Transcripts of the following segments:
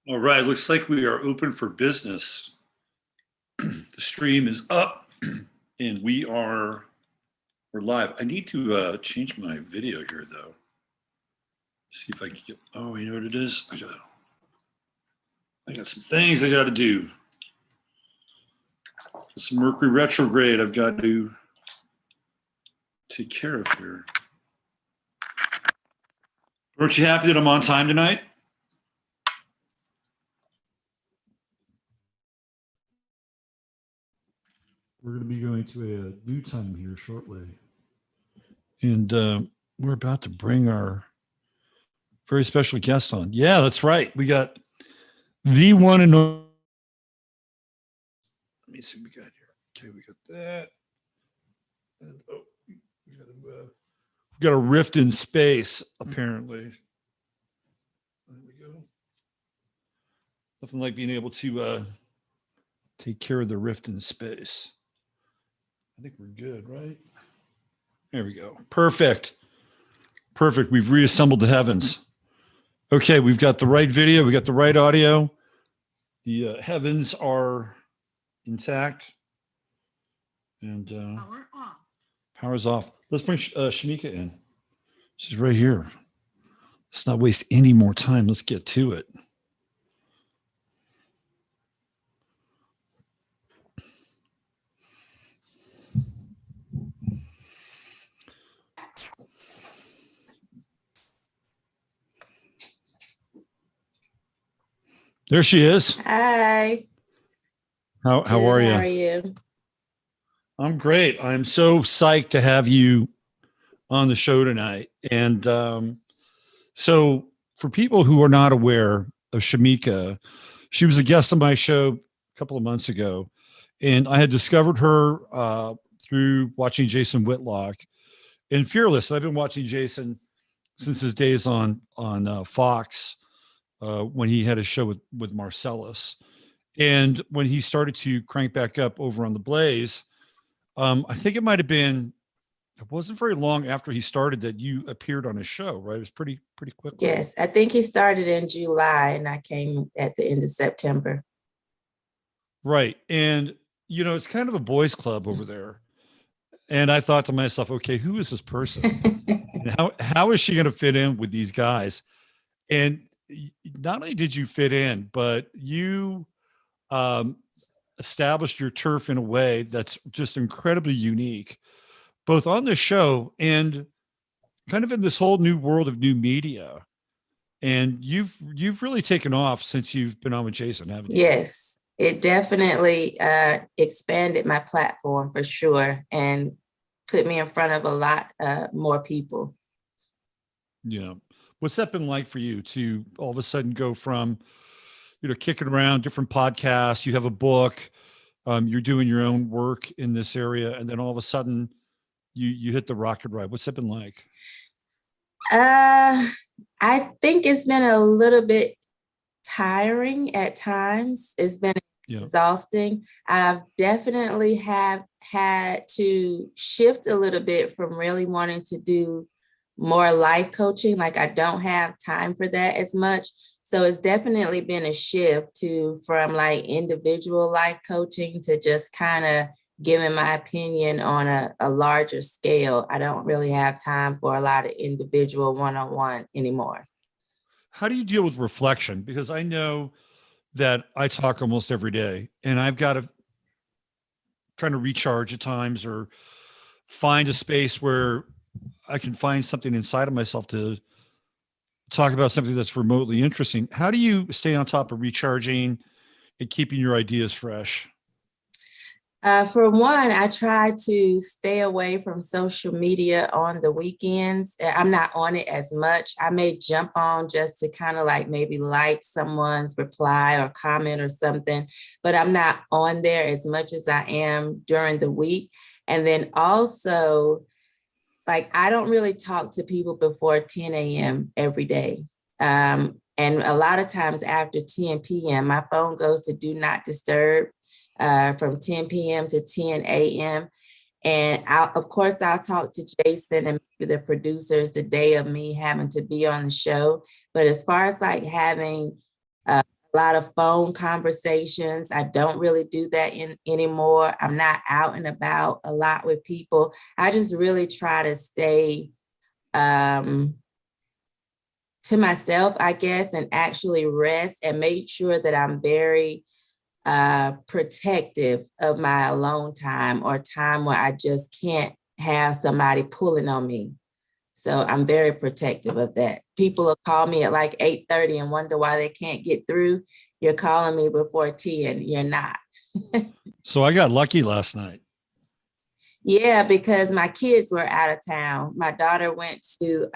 All right, looks like we are open for business. The stream is up and we're live. I need to change my video here though. See if I can get, oh, you know what it is? I got some things I got to do. It's Mercury retrograde I've got to take care of here. Aren't you happy that I'm on time tonight? We're going to be going to a new time here shortly. And we're about to bring our very special guest on. Yeah, that's right. We got the one and only. Let me see what we got here. Okay, we got that. And we got a rift in space, apparently. There we go. Nothing like being able to take care of the rift in space. I think we're good, right? There we go. Perfect. Perfect. We've reassembled the heavens. Okay, we've got the right video. We got the right audio. The heavens are intact. And power's off. Let's bring Shamika in. She's right here. Let's not waste any more time. Let's get to it. There she is. Hi. How are you? How are you? I'm great. I'm so psyched to have you on the show tonight. And so for people who are not aware of Shamika, she was a guest on my show a couple of months ago. And I had discovered her through watching Jason Whitlock and Fearless. I've been watching Jason since his days on Fox when he had a show with Marcellus. And when he started to crank back up over on The Blaze, I think it might have been, it wasn't very long after he started that you appeared on his show, right? It was pretty quick. Yes, I think he started in July and I came at the end of September. Right. And, you know, it's kind of a boys club over there. And I thought to myself, okay, who is this person? And how is she going to fit in with these guys? And not only did you fit in, but you established your turf in a way that's just incredibly unique, both on the show and kind of in this whole new world of new media. And you've really taken off since you've been on with Jason, haven't you? Yes, it definitely expanded my platform for sure and put me in front of a lot more people. Yeah. What's that been like for you to all of a sudden go from, you know, kicking around different podcasts, you have a book, you're doing your own work in this area, and then all of a sudden you hit the rocket ride. What's that been like? I think it's been a little bit tiring at times. It's been exhausting. I've definitely have had to shift a little bit from really wanting to do more life coaching. Like I don't have time for that as much. So it's definitely been a shift from like individual life coaching to just kind of giving my opinion on a larger scale. I don't really have time for a lot of individual one-on-one anymore. How do you deal with reflection? Because I know that I talk almost every day and I've got to kind of recharge at times or find a space where I can find something inside of myself to talk about something that's remotely interesting. How do you stay on top of recharging and keeping your ideas fresh? For one, I try to stay away from social media on the weekends. I'm not on it as much. I may jump on just to kind of like maybe like someone's reply or comment or something, but I'm not on there as much as I am during the week. And then also, like, I don't really talk to people before 10 a.m. every day. And a lot of times after 10 p.m., my phone goes to do not disturb from 10 p.m. to 10 a.m. And of course, I'll talk to Jason and maybe the producers the day of me having to be on the show. But as far as like having a lot of phone conversations. I don't really do that anymore. I'm not out and about a lot with people. I just really try to stay to myself, I guess, and actually rest and make sure that I'm very protective of my alone time or time where I just can't have somebody pulling on me. So I'm very protective of that. People will call me at like 8:30 and wonder why they can't get through. You're calling me before 10. You're not. So I got lucky last night. Yeah, because my kids were out of town. My daughter went to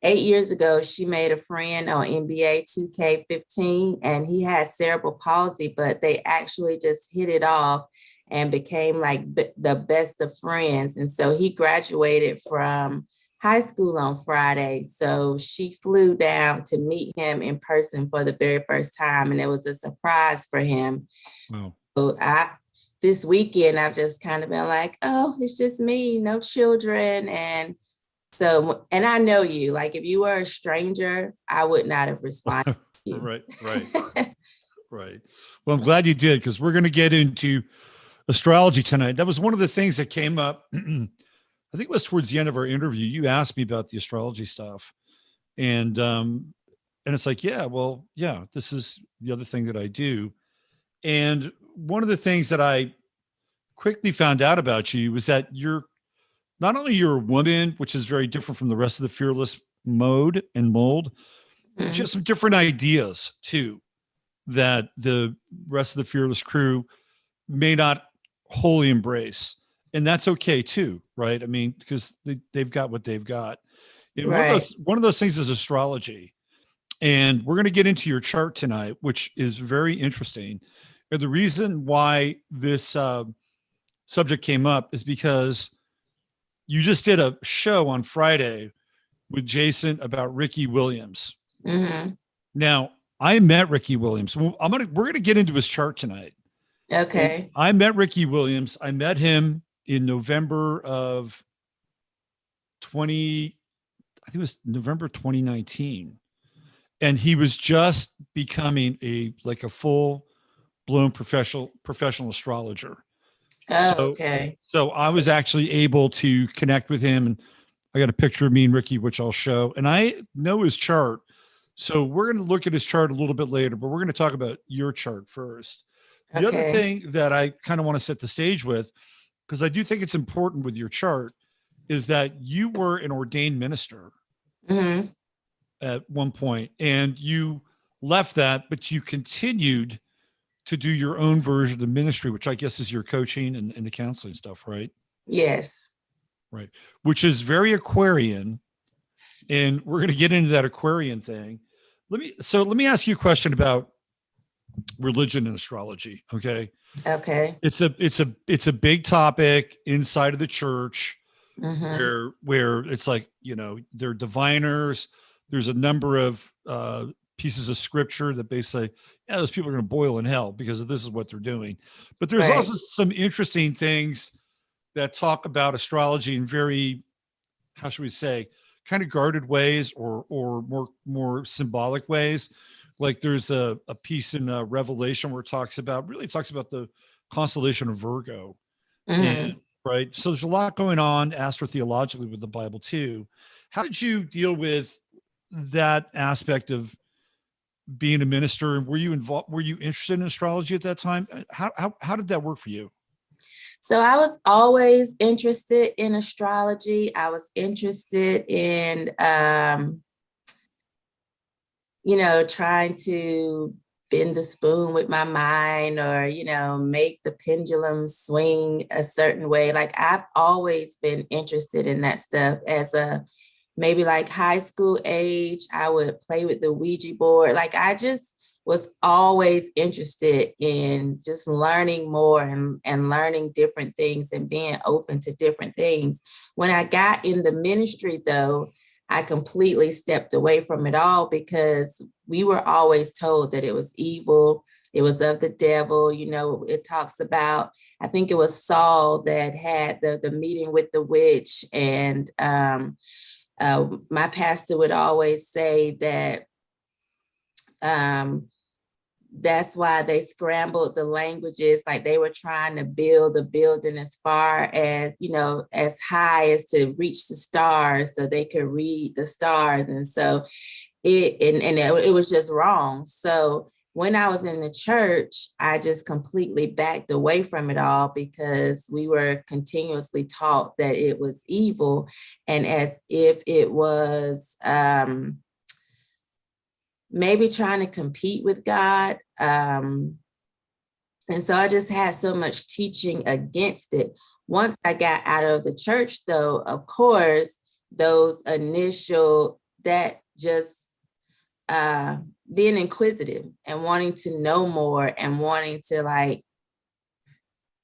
8 years ago, she made a friend on NBA 2K15, and he had cerebral palsy, but they actually just hit it off and became like the best of friends. And so he graduated from high school on Friday. So she flew down to meet him in person for the very first time, and it was a surprise for him. Wow. So this weekend, I've just kind of been like, oh, it's just me, no children. And so, and I know you, like if you were a stranger, I would not have responded to you. Right. Right. Well, I'm glad you did, because we're going to get into astrology tonight. That was one of the things that came up. I think it was towards the end of our interview. You asked me about the astrology stuff, and it's like, yeah, this is the other thing that I do. And one of the things that I quickly found out about you was that not only you're a woman, which is very different from the rest of the fearless mode and mold, but you have some different ideas too that the rest of the fearless crew may not wholly embrace. And that's okay too, right? I mean, because they've got what they've got. And Right. one of those things is astrology. And we're going to get into your chart tonight, which is very interesting. And the reason why this subject came up is because you just did a show on Friday with Jason about Ricky Williams. Mm-hmm. Now, I met Ricky Williams. We're going to get into his chart tonight. Okay. And I met Ricky Williams. I met him in November of I think it was November 2019. And he was just becoming a full blown professional astrologer. Oh, okay. So I was actually able to connect with him, and I got a picture of me and Ricky, which I'll show. And I know his chart. So we're going to look at his chart a little bit later, but we're going to talk about your chart first. The other thing that I kind of want to set the stage with, because I do think it's important with your chart, is that you were an ordained minister at one point, and you left that, but you continued to do your own version of ministry, which I guess is your coaching and the counseling stuff, right? Yes. Right. Which is very Aquarian. And we're going to get into that Aquarian thing. Let me ask you a question about religion and astrology. Okay. Okay. It's a big topic inside of the church where it's like, they're diviners. There's a number of pieces of scripture that basically, those people are going to boil in hell because this is what they're doing. But there's also some interesting things that talk about astrology in very, how should we say, kind of guarded ways or more symbolic ways. Like there's a piece in Revelation where it talks about the constellation of Virgo. And right. So there's a lot going on astrotheologically with the Bible too. How did you deal with that aspect of being a minister? And were you interested in astrology at that time? How did that work for you? So I was always interested in astrology. I was interested in, trying to bend the spoon with my mind or, make the pendulum swing a certain way. Like I've always been interested in that stuff. As a maybe like high school age, I would play with the Ouija board. Like I just was always interested in just learning more and learning different things and being open to different things. When I got in the ministry, though, I completely stepped away from it all because we were always told that it was evil. It was of the devil. It talks about, I think it was Saul that had the meeting with the witch. And my pastor would always say that that's why they scrambled the languages. Like they were trying to build the building as far as, as high as to reach the stars so they could read the stars. And so it was just wrong. So when I was in the church, I just completely backed away from it all because we were continuously taught that it was evil, and as if it was maybe trying to compete with God. And so I just had so much teaching against it. Once I got out of the church, though, of course, those initial, that just being inquisitive and wanting to know more and wanting to like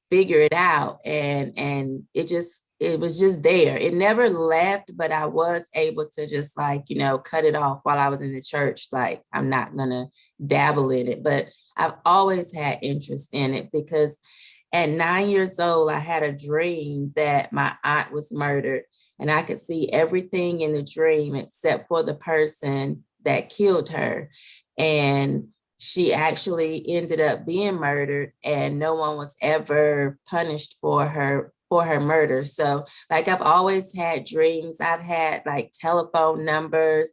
figure it out. And it was just there. It never left, but I was able to just like, cut it off while I was in the church. Like, I'm not gonna dabble in it, but I've always had interest in it because at 9 years old, I had a dream that my aunt was murdered, and I could see everything in the dream except for the person that killed her. And she actually ended up being murdered, and no one was ever punished for her murder. So like, I've always had dreams. I've had like telephone numbers,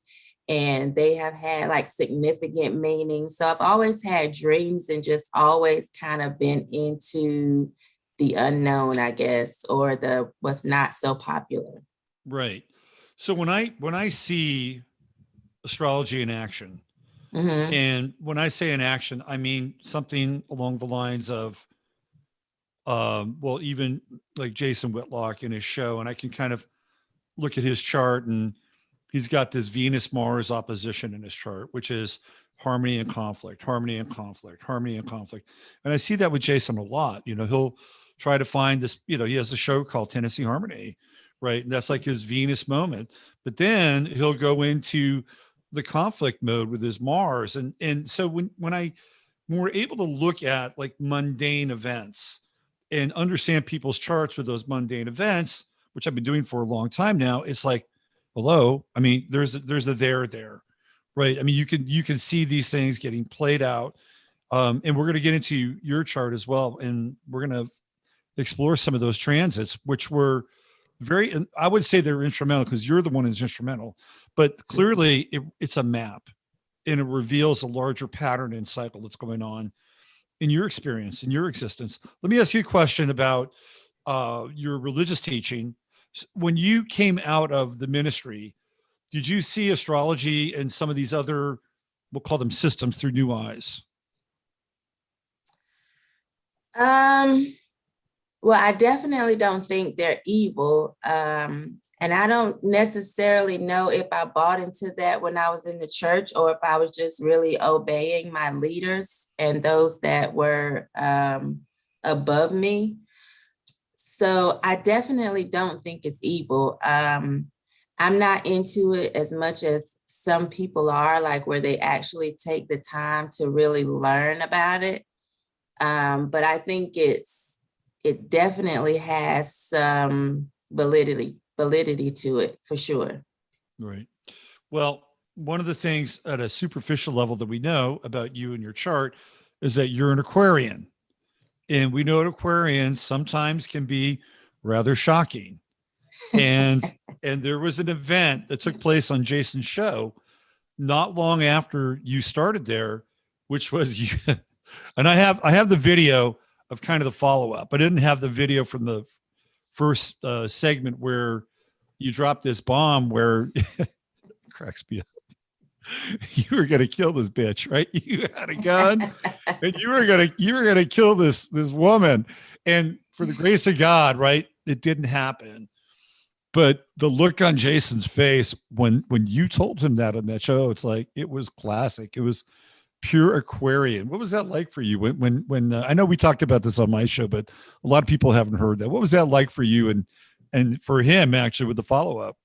and they have had like significant meanings. So I've always had dreams and just always kind of been into the unknown, I guess, or the what's not so popular. Right. So when I see astrology in action, Mm-hmm. and when I say in action, I mean something along the lines of, well, even like Jason Whitlock in his show, and I can kind of look at his chart, and he's got this Venus Mars opposition in his chart, which is harmony and conflict, harmony and conflict, harmony and conflict. And I see that with Jason a lot. He'll try to find this, he has a show called Tennessee Harmony, right? And that's like his Venus moment. But then he'll go into the conflict mode with his Mars. And so when we're able to look at like mundane events and understand people's charts with those mundane events, which I've been doing for a long time now, it's like, hello. I mean, there's a there, right? I mean, you can see these things getting played out. And we're going to get into your chart as well. And we're going to explore some of those transits, which were I would say they're instrumental because you're the one who's instrumental, but clearly it's a map, and it reveals a larger pattern and cycle that's going on in your experience, in your existence. Let me ask you a question about your religious teaching. When you came out of the ministry, did you see astrology and some of these other, we'll call them systems, through new eyes? Well, I definitely don't think they're evil. And I don't necessarily know if I bought into that when I was in the church, or if I was just really obeying my leaders and those that were above me. So I definitely don't think it's evil. I'm not into it as much as some people are, like where they actually take the time to really learn about it. But I think it definitely has some validity to it, for sure. Right. Well, one of the things at a superficial level that we know about you and your chart is that you're an Aquarian. And we know Aquarians sometimes can be rather shocking. And there was an event that took place on Jason's show not long after you started there, which was you. And I have the video of kind of the follow-up. I didn't have the video from the first segment where you dropped this bomb where cracks me up. You were gonna kill this bitch, right? You had a gun and you were gonna kill this woman. And for the grace of God, right? It didn't happen. But the look on Jason's face when you told him that on that show, it's like it was classic. It was pure Aquarian. What was that like for you when I know we talked about this on my show, but a lot of people haven't heard that. What was that like for you and for him actually with the follow-up?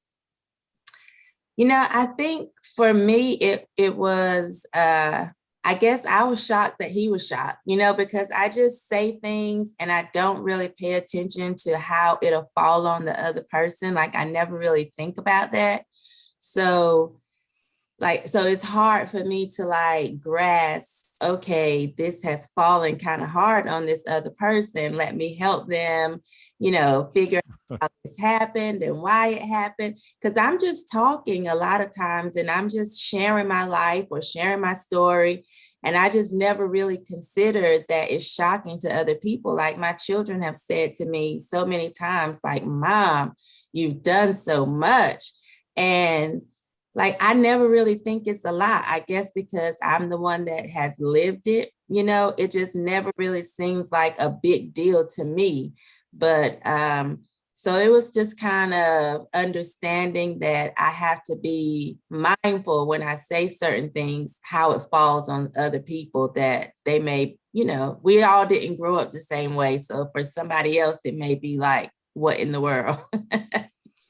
I think for me, it was, I guess I was shocked that he was shocked, because I just say things and I don't really pay attention to how it'll fall on the other person. Like I never really think about that. So like, so it's hard for me to like grasp, okay, this has fallen kind of hard on this other person. Let me help them, figure out how this happened and why it happened. Because I'm just talking a lot of times and I'm just sharing my life or sharing my story. And I just never really considered that it's shocking to other people. Like my children have said to me so many times, like, Mom, you've done so much. And like, I never really think it's a lot, I guess, because I'm the one that has lived it, it just never really seems like a big deal to me. But so it was just kind of understanding that I have to be mindful when I say certain things, how it falls on other people that they may, we all didn't grow up the same way. So for somebody else, it may be like, what in the world?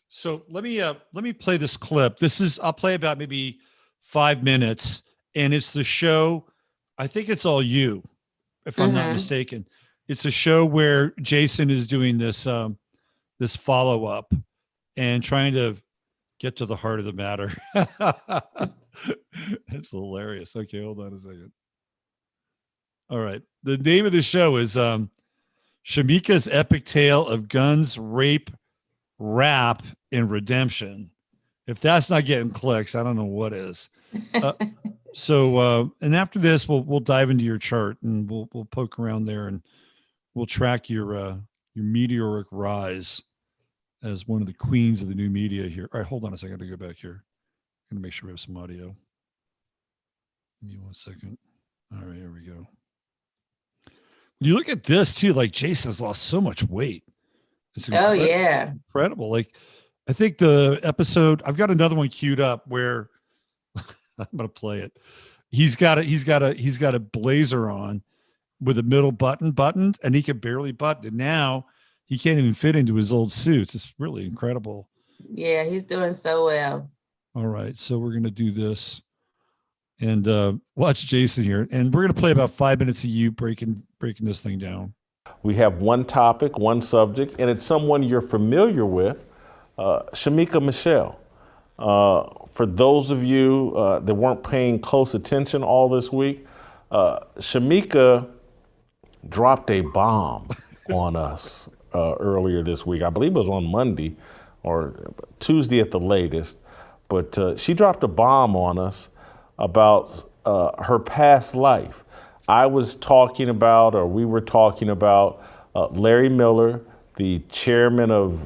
So let me play this clip. I'll play about maybe 5 minutes, and it's the show. I think it's All You, if I'm not mistaken. It's a show where Jason is doing this this follow up and trying to get to the heart of the matter. It's hilarious. Okay, hold on a second. All right, the name of the show is Shamika's Epic Tale of Guns, Rape, Rap, and Redemption. If that's not getting clicks, I don't know what is. And after this, we'll dive into your chart and we'll poke around there and we'll track your meteoric rise as one of the queens of the new media here. All right, hold on a second. I got to go back here. I'm gonna make sure we have some audio. Give me 1 second. All right, here we go. When you look at this too, like Jason has lost so much weight. It's yeah, incredible. Like, I think the episode, I've got another one queued up where I'm gonna play it. He's got a blazer on with a middle buttoned, and he could barely button it. Now he can't even fit into his old suits. It's really incredible. Yeah, he's doing so well. All right, so we're gonna do this and watch Jason here, and we're gonna play about 5 minutes of you breaking this thing down. We have one topic, one subject, and it's someone you're familiar with, Shemeka Michelle. For those of you that weren't paying close attention all this week, Shamika dropped a bomb on us earlier this week. I believe it was on Monday or Tuesday at the latest, but she dropped a bomb on us about her past life. We were talking about Larry Miller, the chairman of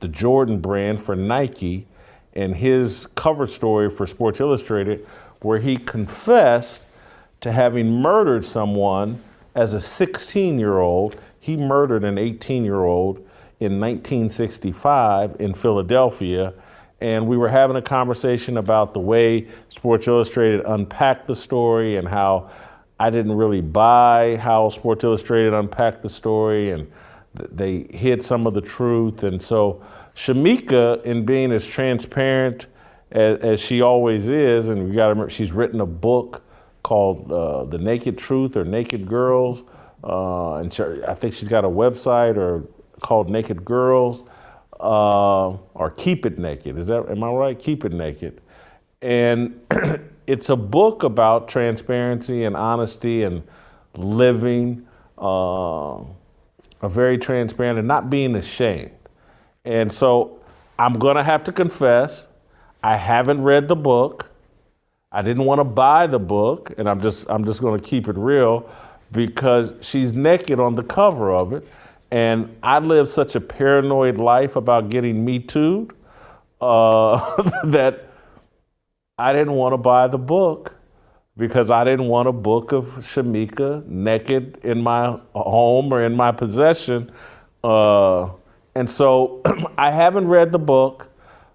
the Jordan brand for Nike, and his cover story for Sports Illustrated, where he confessed to having murdered someone as a 16-year-old. He murdered an 18-year-old in 1965 in Philadelphia. And we were having a conversation about the way Sports Illustrated unpacked the story and how I didn't really buy how Sports Illustrated unpacked the story, and they hid some of the truth. And so Shamika, in being as transparent as she always is, and you got to remember, she's written a book called The Naked Truth or Naked Girls, and I think she's got a website called Naked Girls, or Keep It Naked. Am I right? Keep It Naked. And it's a book about transparency and honesty and living a very transparent and not being ashamed. And so I'm going to have to confess, I haven't read the book. I didn't want to buy the book, and I'm just going to keep it real because she's naked on the cover of it. And I live such a paranoid life about getting Me Too'd that I didn't want to buy the book because I didn't want a book of Shamika naked in my home or in my possession. And so I haven't read the book.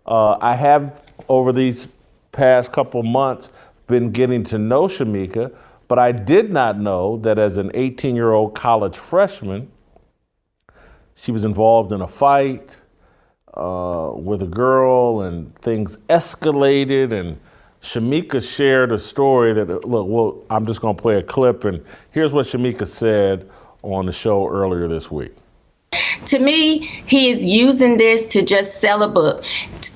I have, over these past couple months, been getting to know Shamika, but I did not know that as an 18-year-old college freshman, she was involved in a fight with a girl, and things escalated, and Shamika shared a story that, I'm just going to play a clip, and here's what Shamika said on the show earlier this week. To me, he is using this to just sell a book.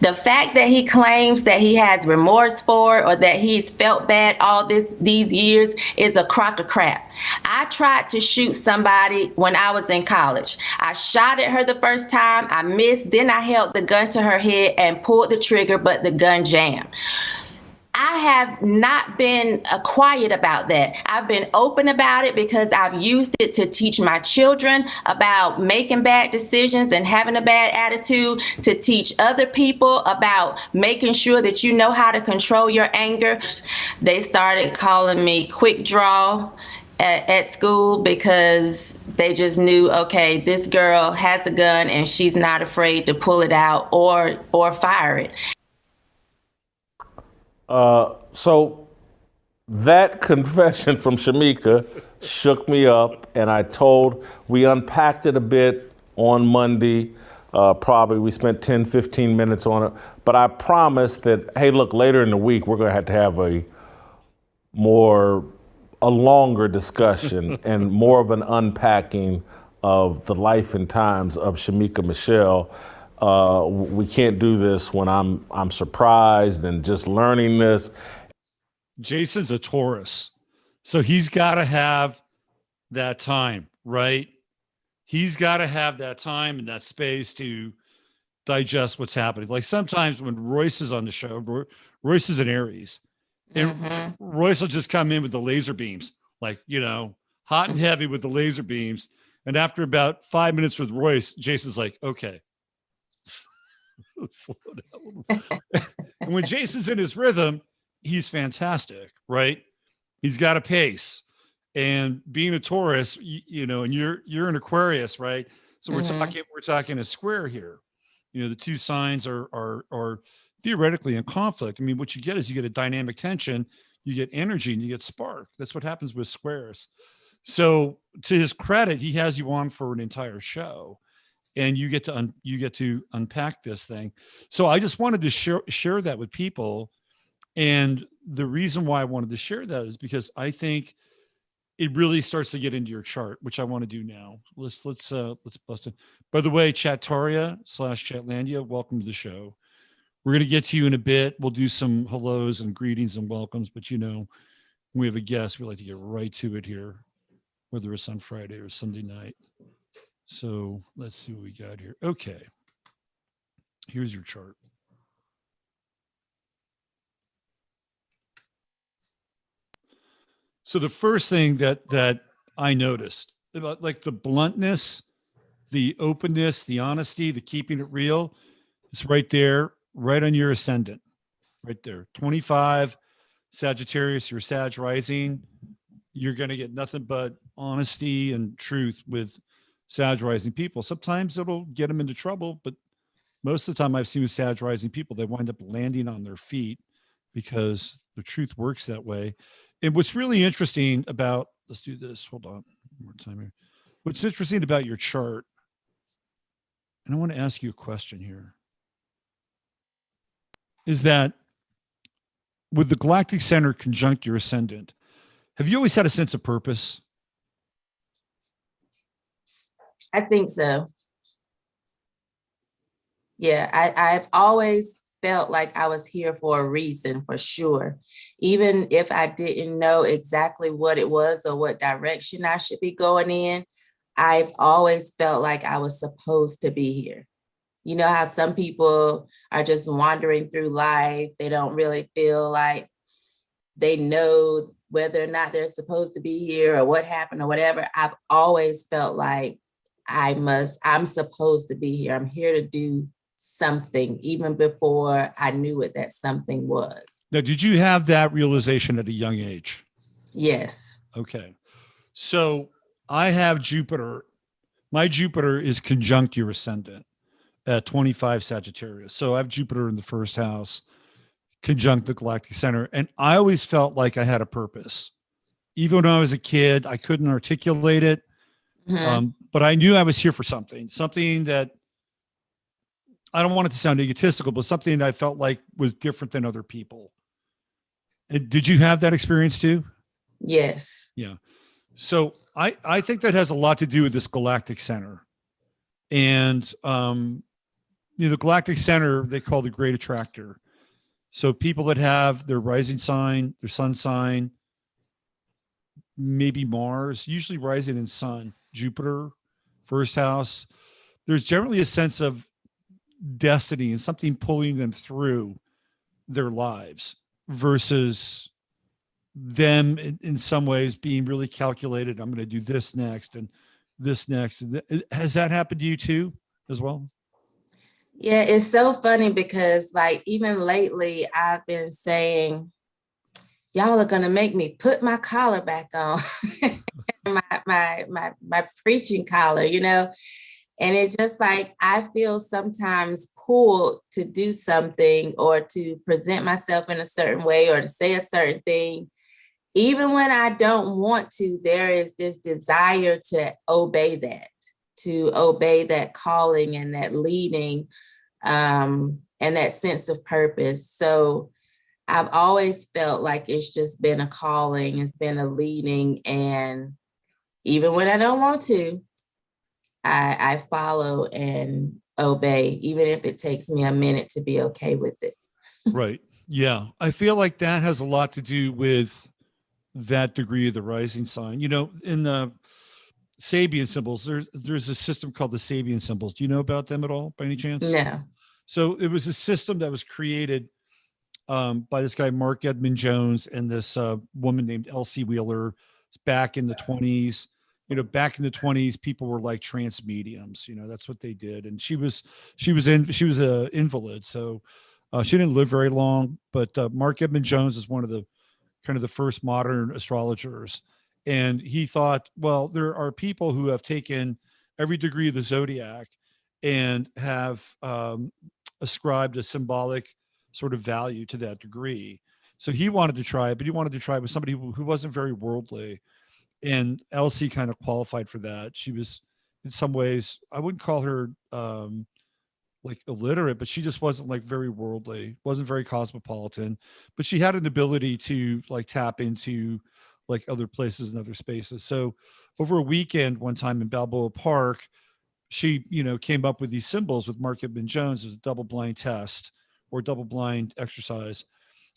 The fact that he claims that he has remorse for or that he's felt bad all these years is a crock of crap. I tried to shoot somebody when I was in college. I shot at her the first time, I missed, then I held the gun to her head and pulled the trigger, but the gun jammed. I have not been quiet about that. I've been open about it because I've used it to teach my children about making bad decisions and having a bad attitude, to teach other people about making sure that you know how to control your anger. They started calling me quick draw at school because they just knew, okay, this girl has a gun and she's not afraid to pull it out or fire it. So that confession from Shamika shook me up, and we unpacked it a bit on Monday. Probably we spent 10, 15 minutes on it, but I promised that, hey, look, later in the week, we're going to have a longer discussion and more of an unpacking of the life and times of Shemeka Michelle. We can't do this when I'm surprised and just learning this. Jason's a Taurus, so he's got to have that time, right? He's got to have that time and that space to digest what's happening. Like sometimes when Royce is on the show, Royce is an Aries, and Royce will just come in with the laser beams, like, hot and heavy with the laser beams. And after about 5 minutes with Royce, Jason's like, okay. Slow down. And when Jason's in his rhythm, he's fantastic, right? He's got a pace. And being a Taurus, and you're an Aquarius, right? So we're talking a square here. The two signs are theoretically in conflict. I mean, what you get is you get a dynamic tension, you get energy, and you get spark. That's what happens with squares. So to his credit, he has you on for an entire show. And you get to unpack this thing. So I just wanted to share that with people. And the reason why I wanted to share that is because I think it really starts to get into your chart, which I want to do now. Let's bust it. By the way, Chattaria/Chatlandia, welcome to the show. We're going to get to you in a bit. We'll do some hellos and greetings and welcomes, but when we have a guest, we like to get right to it here, whether it's on Friday or Sunday night. So let's see what we got here. Okay. Here's your chart. So the first thing that I noticed about, like, the bluntness, the openness, the honesty, the keeping it real, it's right there, right on your ascendant, right there. 25 Sagittarius, your Sag rising. You're going to get nothing but honesty and truth with Sag rising people. Sometimes it'll get them into trouble, but most of the time I've seen with Sag rising people, they wind up landing on their feet because the truth works that way. And what's really interesting about, let's do this. Hold on, one more time here. What's interesting about your chart, and I want to ask you a question here, is that with the galactic center conjunct your ascendant, have you always had a sense of purpose? I think so. Yeah, I've always felt like I was here for a reason, for sure. Even if I didn't know exactly what it was or what direction I should be going in, I've always felt like I was supposed to be here. You know how some people are just wandering through life. They don't really feel like they know whether or not they're supposed to be here or what happened or whatever. I've always felt like I'm supposed to be here. I'm here to do something, even before I knew what that something was. Now, did you have that realization at a young age? Yes. Okay. So I have Jupiter. My Jupiter is conjunct your ascendant at 25 Sagittarius. So I have Jupiter in the first house, conjunct the galactic center. And I always felt like I had a purpose. Even when I was a kid, I couldn't articulate it. But I knew I was here for something that, I don't want it to sound egotistical, but something that I felt like was different than other people. And did you have that experience too? Yes. Yeah. So I think that has a lot to do with this galactic center. And the galactic center, they call the great attractor. So people that have their rising sign, their sun sign, maybe Mars, usually rising in sun, Jupiter, first house, there's generally a sense of destiny and something pulling them through their lives versus them in some ways being really calculated. I'm going to do this next and this next. Has that happened to you too as well? Yeah, it's so funny because like even lately I've been saying, y'all are gonna make me put my collar back on, my preaching collar, you know. And it's just like I feel sometimes pulled to do something or to present myself in a certain way or to say a certain thing. Even when I don't want to, there is this desire to obey that calling and that leading, and that sense of purpose. So I've always felt like it's just been a calling, it's been a leading. And even when I don't want to, I follow and obey, even if it takes me a minute to be okay with it. Right. Yeah. I feel like that has a lot to do with that degree of the rising sign. In the Sabian symbols, there's a system called the Sabian symbols. Do you know about them at all by any chance? No. So it was a system that was created by this guy, Mark Edmund Jones, and this woman named Elsie Wheeler back in the 20s. Back in the 20s, people were like trance mediums. That's what they did. And she was an invalid. So she didn't live very long, but Mark Edmund Jones is one of the kind of the first modern astrologers. And he thought, well, there are people who have taken every degree of the zodiac and have ascribed a symbolic sort of value to that degree. So he wanted to try it, but he wanted to try it with somebody who wasn't very worldly. And Elsie kind of qualified for that. She was, in some ways, I wouldn't call her like illiterate, but she just wasn't like very worldly, wasn't very cosmopolitan, but she had an ability to like tap into like other places and other spaces. So over a weekend, one time in Balboa Park, she, came up with these symbols with Mark Edmund Jones as a double blind test or double blind exercise.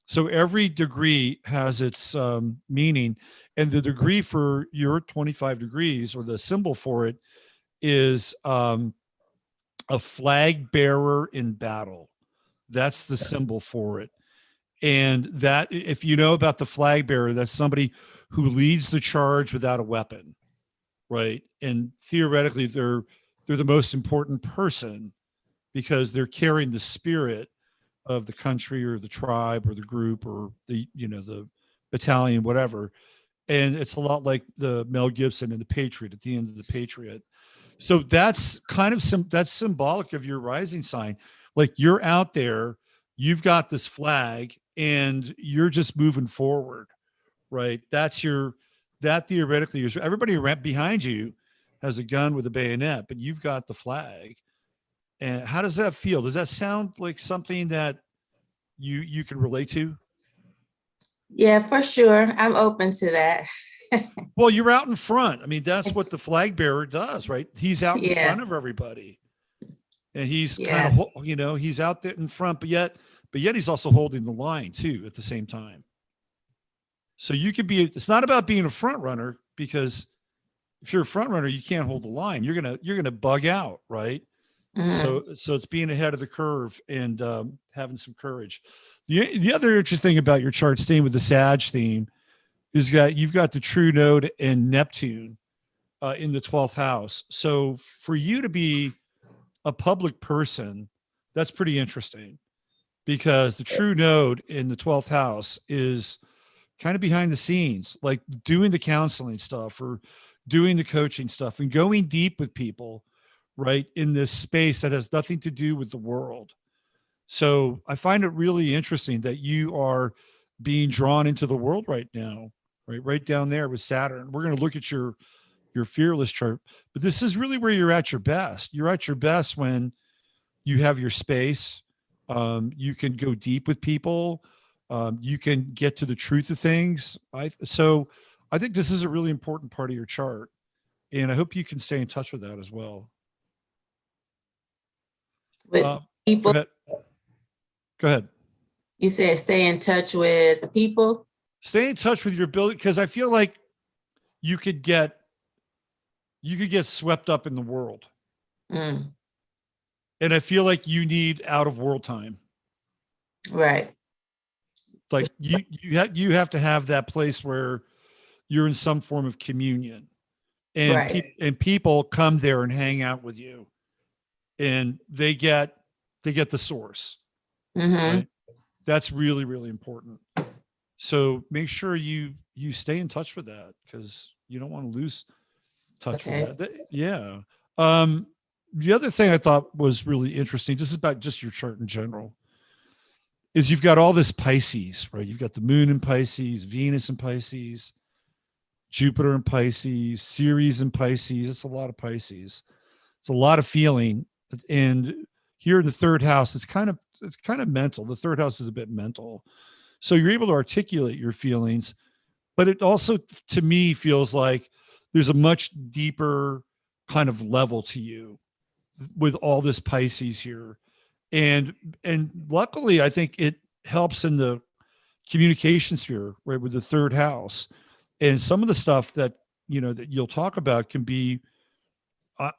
So every degree has its meaning, and the degree for your 25 degrees, or the symbol for it, is a flag bearer in battle. That's the symbol for it. And that, if you know about the flag bearer, that's somebody who leads the charge without a weapon, right? And theoretically, they're the most important person because they're carrying the spirit of the country or the tribe or the group or the battalion, whatever. And it's a lot like the Mel Gibson and the Patriot at the end of the Patriot. So that's kind of that's symbolic of your rising sign. Like you're out there, you've got this flag and you're just moving forward, right? That theoretically is everybody behind you has a gun with a bayonet, but you've got the flag. And how does that feel? Does that sound like something that you can relate to? Yeah, for sure. I'm open to that. Well, you're out in front. I mean, that's what the flag bearer does, right? He's out in front of Yes. everybody. And he's Yeah. kind of, he's out there in front, but yet he's also holding the line too at the same time. So you could it's not about being a front runner, because if you're a front runner, you can't hold the line. You're going to bug out, right? Mhm. So it's being ahead of the curve and having some courage. The other interesting thing about your chart, staying with the Sag theme, is that you've got the true node and Neptune in the 12th house. So for you to be a public person, that's pretty interesting, because the true node in the 12th house is kind of behind the scenes, like doing the counseling stuff or doing the coaching stuff and going deep with people, right, in this space that has nothing to do with the world. So I find it really interesting that you are being drawn into the world right now, right down there with Saturn. We're going to look at your fearless chart, but this is really where you're at your best. You're at your best when you have your space. You can go deep with people. You can get to the truth of things. So I think this is a really important part of your chart, and I hope you can stay in touch with that as well. With Go people, ahead. Go ahead. you said stay in touch with the people. Stay in touch with your ability, because I feel like you could get swept up in the world. Mm, And I feel like you need out of world time. right. Like you have to have that place where you're in some form of communion, and Right. people come there and hang out with you, and they get the source, Mm-hmm. right? That's really, really important. So make sure you stay in touch with that, because you don't want to lose touch Okay. with that. Yeah. The other thing I thought was really interesting, just about just your chart in general, is you've got all this Pisces, right? You've got the moon in Pisces, Venus in Pisces, Jupiter in Pisces, Ceres in Pisces. It's a lot of Pisces. It's a lot of feeling. And here in the third house, it's kind of mental. The third house is a bit mental. So you're able to articulate your feelings, but it also, to me, feels like there's a much deeper kind of level to you with all this Pisces here. And luckily, I think it helps in the communication sphere, right, with the third house. And some of the stuff that that you'll talk about can be,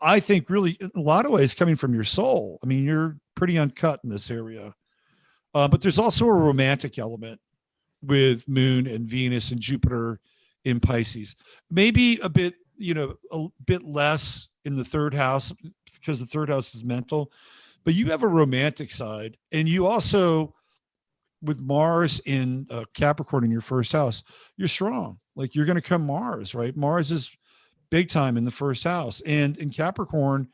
I think, really in a lot of ways coming from your soul. I mean, you're pretty uncut in this area, but there's also a romantic element with Moon and Venus and Jupiter in Pisces. Maybe a bit less in the third house, because the third house is mental, but you have a romantic side. And you also, with Mars in Capricorn in your first house, you're strong. Like, you're going to come Mars, right? Mars is big time in the first house. And in Capricorn,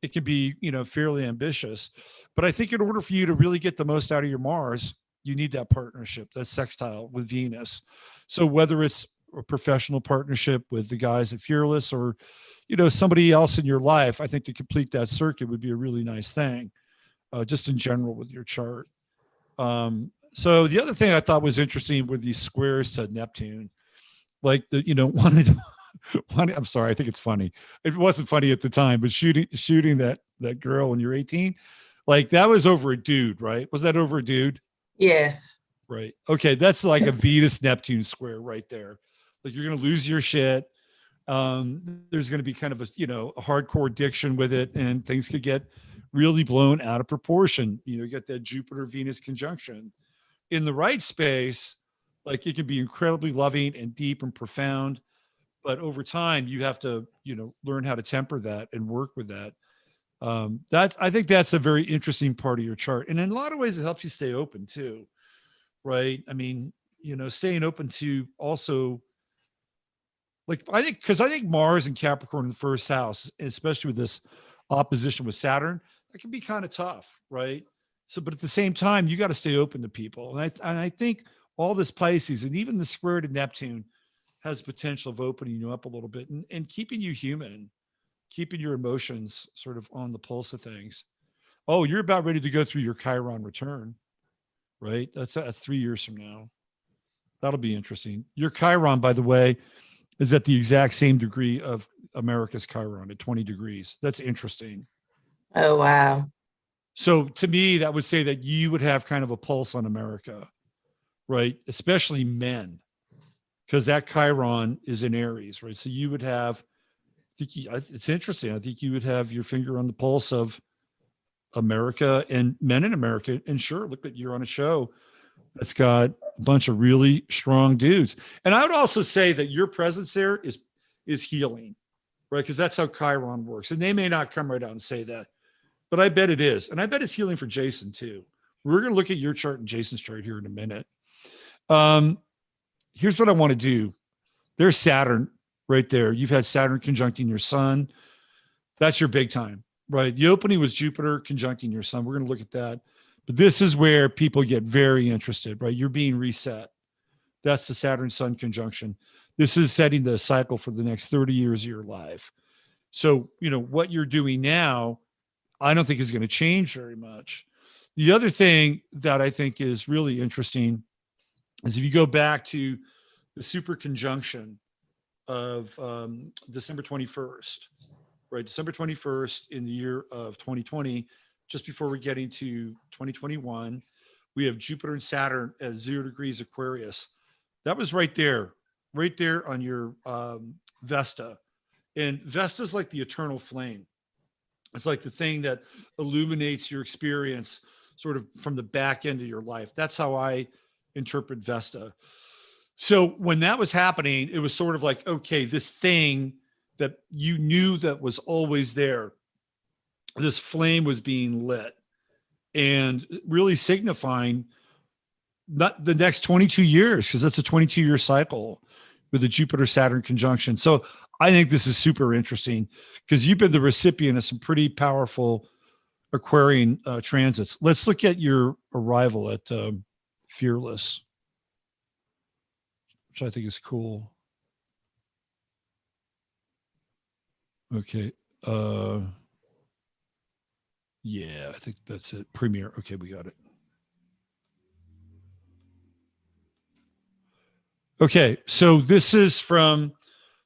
it can be, fairly ambitious. But I think in order for you to really get the most out of your Mars, you need that partnership, that sextile with Venus. So whether it's a professional partnership with the guys at Fearless, or, somebody else in your life, I think to complete that circuit would be a really nice thing, just in general with your chart. So the other thing I thought was interesting were these squares to Neptune, like wanted. I'm sorry, I think it's funny. It wasn't funny at the time, but shooting that girl when you're 18, like, that was over a dude, right? Was that over a dude? Yes. Right. Okay, that's like a Venus Neptune square right there. Like, you're going to lose your shit. There's going to be kind of a hardcore addiction with it, and things could get really blown out of proportion. You get that Jupiter Venus conjunction in the right space. Like, it can be incredibly loving and deep and profound, but over time you have to learn how to temper that and work with that. I think that's a very interesting part of your chart, and in a lot of ways it helps you stay open too, right? I mean, staying open to also, like, I think Mars and Capricorn in the first house, especially with this opposition with Saturn, that can be kind of tough, right? So, but at the same time, you got to stay open to people, and I think all this Pisces and even the square to Neptune has potential of opening you up a little bit, and keeping you human, keeping your emotions sort of on the pulse of things. Oh, you're about ready to go through your Chiron return, right? That's 3 years from now. That'll be interesting. Your Chiron, by the way, is at the exact same degree of America's Chiron at 20 degrees. That's interesting. Oh, wow. So to me, that would say that you would have kind of a pulse on America, right? Especially men, because that Chiron is in Aries, right? So you would have, it's interesting. I think you would have your finger on the pulse of America and men in America. And sure, look, that you're on a show that's got a bunch of really strong dudes. And I would also say that your presence there is healing, right? Because that's how Chiron works. And they may not come right out and say that, but I bet it is. And I bet it's healing for Jason too. We're going to look at your chart and Jason's chart here in a minute. Here's what I want to do. There's Saturn right there. You've had Saturn conjuncting your sun. That's your big time, right? The opening was Jupiter conjuncting your sun. We're going to look at that. But this is where people get very interested, right? You're being reset. That's the Saturn Sun conjunction. This is setting the cycle for the next 30 years of your life. So, what you're doing now, I don't think is going to change very much. The other thing that I think is really interesting is if you go back to the super conjunction of December 21st, right? December 21st in the year of 2020, just before we're getting to 2021, we have Jupiter and Saturn at 0 degrees Aquarius. That was right there on your Vesta. And Vesta is like the eternal flame. It's like the thing that illuminates your experience sort of from the back end of your life. That's how I interpret Vesta. So when that was happening, it was sort of like, okay, this thing that you knew that was always there, this flame was being lit and really signifying not the next 22 years, because that's a 22-year cycle with the Jupiter-Saturn conjunction. So I think this is super interesting because you've been the recipient of some pretty powerful Aquarian transits. Let's look at your arrival at Fearless, which I think is cool. Okay. Yeah, I think that's it. Premiere. Okay, we got it. Okay, so this is from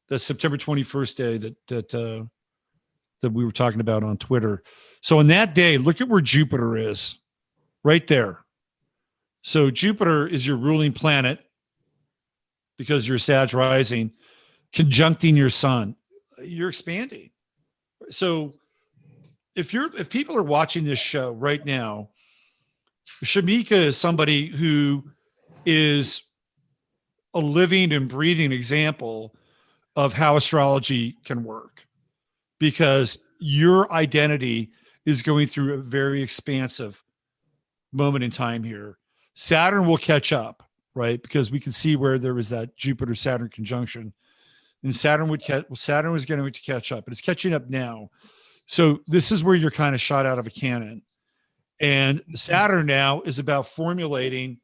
the September 21st day that we were talking about on Twitter. So on that day, look at where Jupiter is, right there. So Jupiter is your ruling planet because you're Sag rising, conjuncting your sun. You're expanding. So if people are watching this show right now, Shamika is somebody who is a living and breathing example of how astrology can work, because your identity is going through a very expansive moment in time here. Saturn will catch up, right? Because we can see where there was that Jupiter-Saturn conjunction, and Saturn was going to catch up, but it's catching up now. So this is where you're kind of shot out of a cannon. And Saturn now is about formulating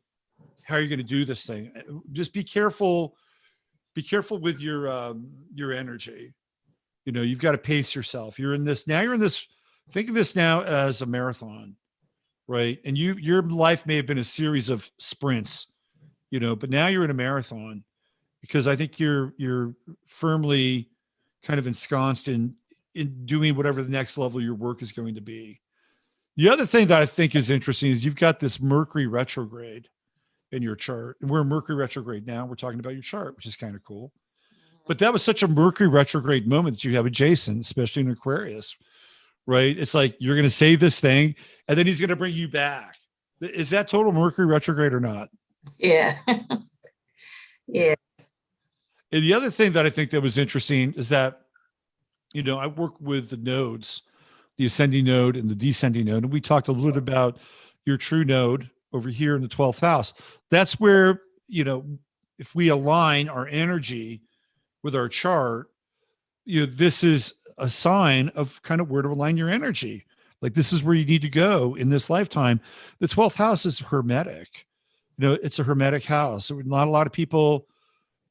how you're going to do this thing. Just be careful with your energy. You know, you've got to pace yourself. You're in this, think of this now as a marathon, right? And your life may have been a series of sprints, you know, but now you're in a marathon, because I think you're firmly kind of ensconced in doing whatever the next level of your work is going to be. The other thing that I think is interesting is you've got this Mercury retrograde in your chart, and we're in Mercury retrograde now. We're talking about your chart, which is kind of cool. But that was such a Mercury retrograde moment that you have with Jason, especially in Aquarius, right? It's like you're going to say this thing, and then he's going to bring you back. Is that total Mercury retrograde or not? Yeah. Yeah. And the other thing that I think that was interesting is that, you know, I work with the nodes, the ascending node and the descending node, and we talked a little bit about your true node over here in the 12th house. That's where, you know, if we align our energy with our chart, you know, this is a sign of kind of where to align your energy. Like, this is where you need to go in this lifetime. The 12th house is hermetic. You know, it's a hermetic house. So not a lot of people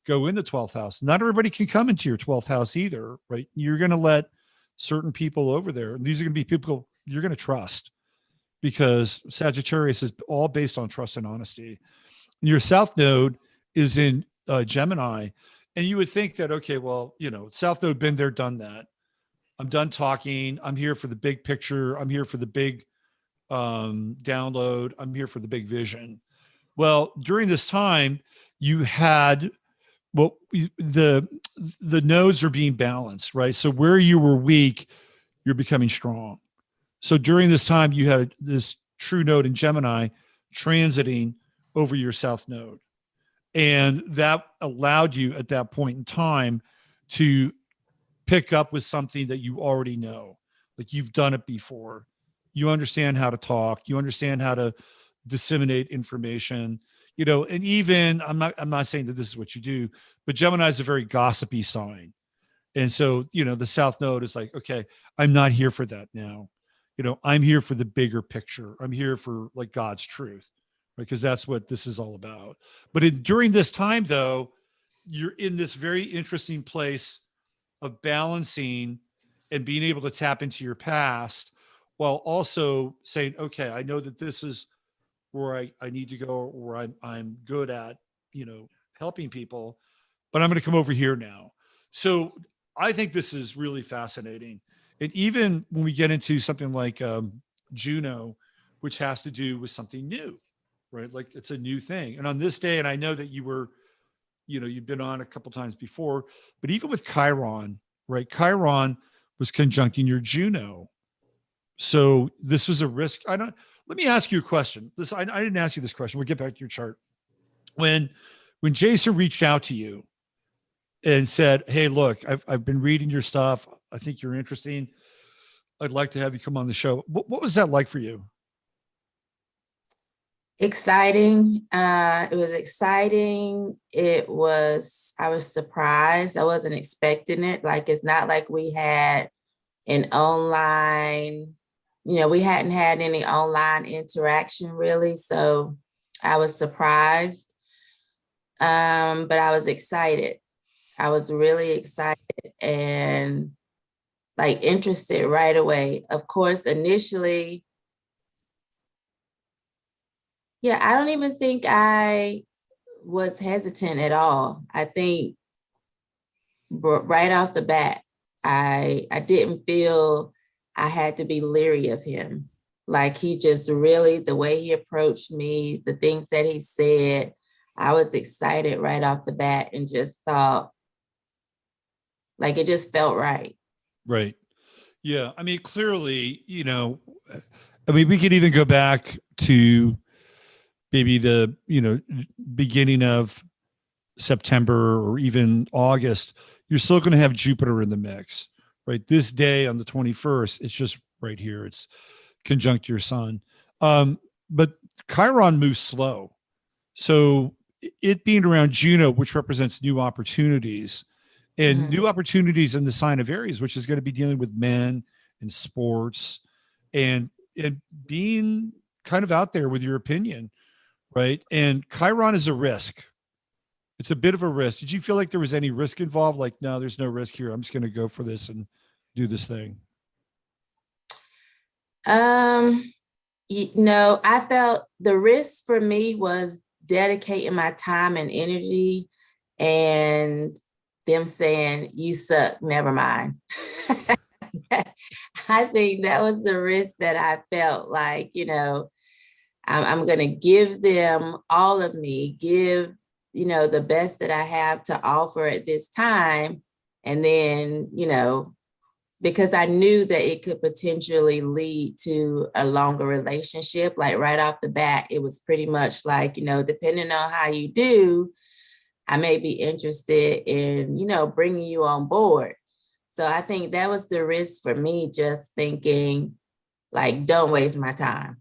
go in the 12th house. Not everybody can come into your 12th house either, right? You're going to let certain people over there. And these are going to be people you're going to trust, because Sagittarius is all based on trust and honesty. And your South Node is in Gemini. And you would think that, okay, well, you know, South Node, been there, done that. I'm done talking. I'm here for the big picture. I'm here for the big download. I'm here for the big vision. Well, during this time, you had, well, the nodes are being balanced, right? So where you were weak, you're becoming strong. So during this time, you had this true node in Gemini transiting over your South Node. And that allowed you at that point in time to pick up with something that you already know. Like, you've done it before. You understand how to talk. You understand how to disseminate information, you know, and even I'm not saying that this is what you do, but Gemini is a very gossipy sign. And so, you know, the South Node is like, okay, I'm not here for that now. You know, I'm here for the bigger picture. I'm here for like God's truth, right? Because that's what this is all about. But during this time, though, you're in this very interesting place of balancing and being able to tap into your past while also saying, okay, I know that this is where I need to go, where I'm good at, you know, helping people, but I'm going to come over here now. So I think this is really fascinating. And even when we get into something like Juno, which has to do with something new, right? Like it's a new thing. And on this day, and I know that you've been on a couple times before, but even with Chiron, right? Chiron was conjuncting your Juno. So this was a risk. Let me ask you a question. I didn't ask you this question. We'll get back to your chart. When Jason reached out to you and said, "Hey, look, I've been reading your stuff. I think you're interesting. I'd like to have you come on the show." What was that like for you? Exciting. It was exciting. I was surprised. I wasn't expecting it. Like, it's not like we had an online, we hadn't had any online interaction really. So I was surprised. But I was excited. I was really excited and like interested right away. Of course, initially, I don't even think I was hesitant at all. I think right off the bat, I didn't feel I had to be leery of him. Like, he just really, the way he approached me, the things that he said, I was excited right off the bat and just thought, like, it just felt right. Right. Yeah. I mean, clearly, we could even go back to maybe the, beginning of September or even August. You're still going to have Jupiter in the mix, right? This day on the 21st, it's just right here. It's conjunct your sun. But Chiron moves slow. So it being around Juno, which represents new opportunities, and new opportunities in the sign of Aries, which is going to be dealing with men and sports and being kind of out there with your opinion, right? And Chiron is a risk. It's a bit of a risk. Did you feel like there was any risk involved? Like, no, there's no risk here. I'm just going to go for this and do this thing. I felt the risk for me was dedicating my time and energy and them saying, "You suck, never mind." I think that was the risk that I felt like, I'm going to give them all of me, give, the best that I have to offer at this time. And then, because I knew that it could potentially lead to a longer relationship, like right off the bat, it was pretty much like, depending on how you do, I may be interested in, bringing you on board. So I think that was the risk for me, just thinking, like, don't waste my time.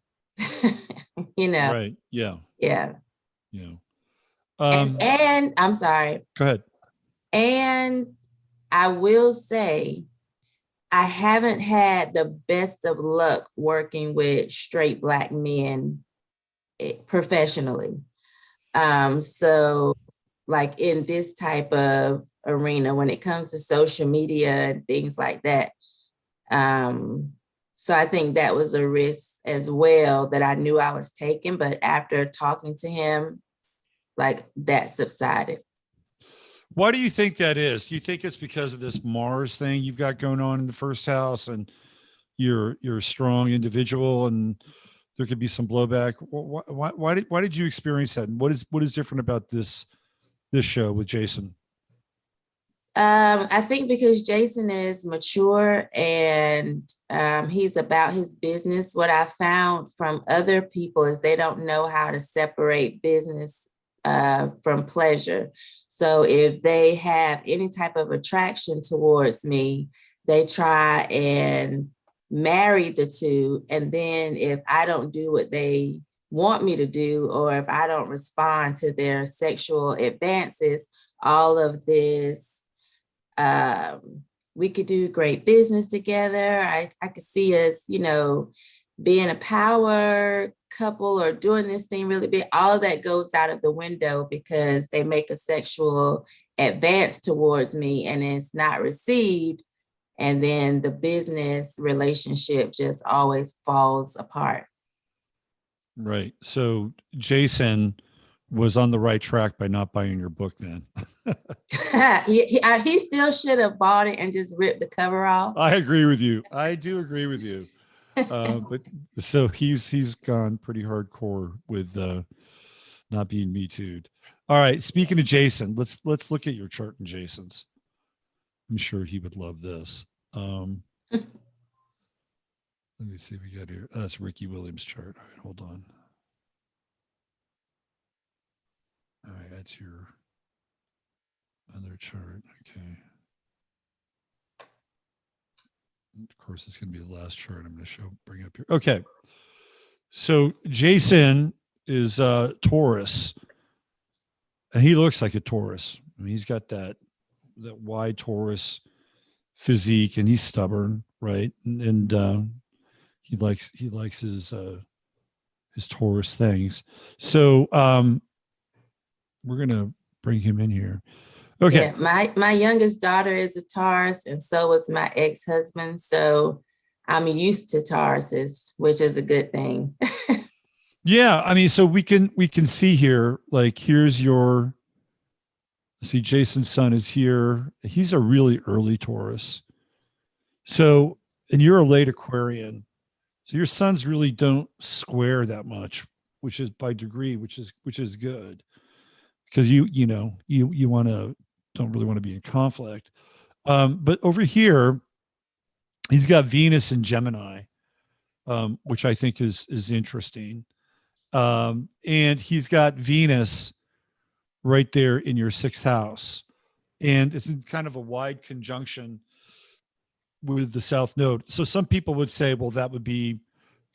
Right. Yeah. Yeah. Yeah. And I'm sorry. Go ahead. And I will say, I haven't had the best of luck working with straight Black men professionally. So like in this type of arena, when it comes to social media and things like that. So I think that was a risk as well that I knew I was taking, but after talking to him, like, that subsided. Why do you think that is? Do you think it's because of this Mars thing you've got going on in the first house and you're a strong individual and there could be some blowback? Why did you experience that? And what is different about this show with Jason? I think because Jason is mature and he's about his business. What I found from other people is they don't know how to separate business from pleasure. So if they have any type of attraction towards me, they try and marry the two. And then if I don't do what they want me to do, or if I don't respond to their sexual advances, all of this, we could do great business together. I could see us, being a power couple or doing this thing really big. All of that goes out of the window because they make a sexual advance towards me and it's not received. And then the business relationship just always falls apart. Right. So Jason was on the right track by not buying your book then. He still should have bought it and just ripped the cover off. I agree with you. I do agree with you. But so he's gone pretty hardcore with not being me too'd. All right. Speaking of Jason, let's look at your chart in Jason's. I'm sure he would love this. Let me see what we got here. Oh, that's Ricky Williams' chart. All right, hold on. All right, that's your other chart. Okay. Of course, it's going to be the last chart I'm going to bring up here. Okay. So Jason is Taurus, and he looks like a Taurus. I mean, he's got that wide Taurus physique, and he's stubborn, right? And he likes his Taurus things. So we're gonna bring him in here. Okay. Yeah, my youngest daughter is a Taurus, and so was my ex-husband. So I'm used to Tauruses, which is a good thing. Yeah, I mean, so we can see here, like, here's your, see, Jason's son is here. He's a really early Taurus. So, and you're a late Aquarian. So your sons really don't square that much, which is by degree, which is good, because you don't really want to be in conflict. But over here, he's got Venus in Gemini, which I think is interesting. And he's got Venus right there in your sixth house. And it's in kind of a wide conjunction with the South Node. So some people would say, well, that would be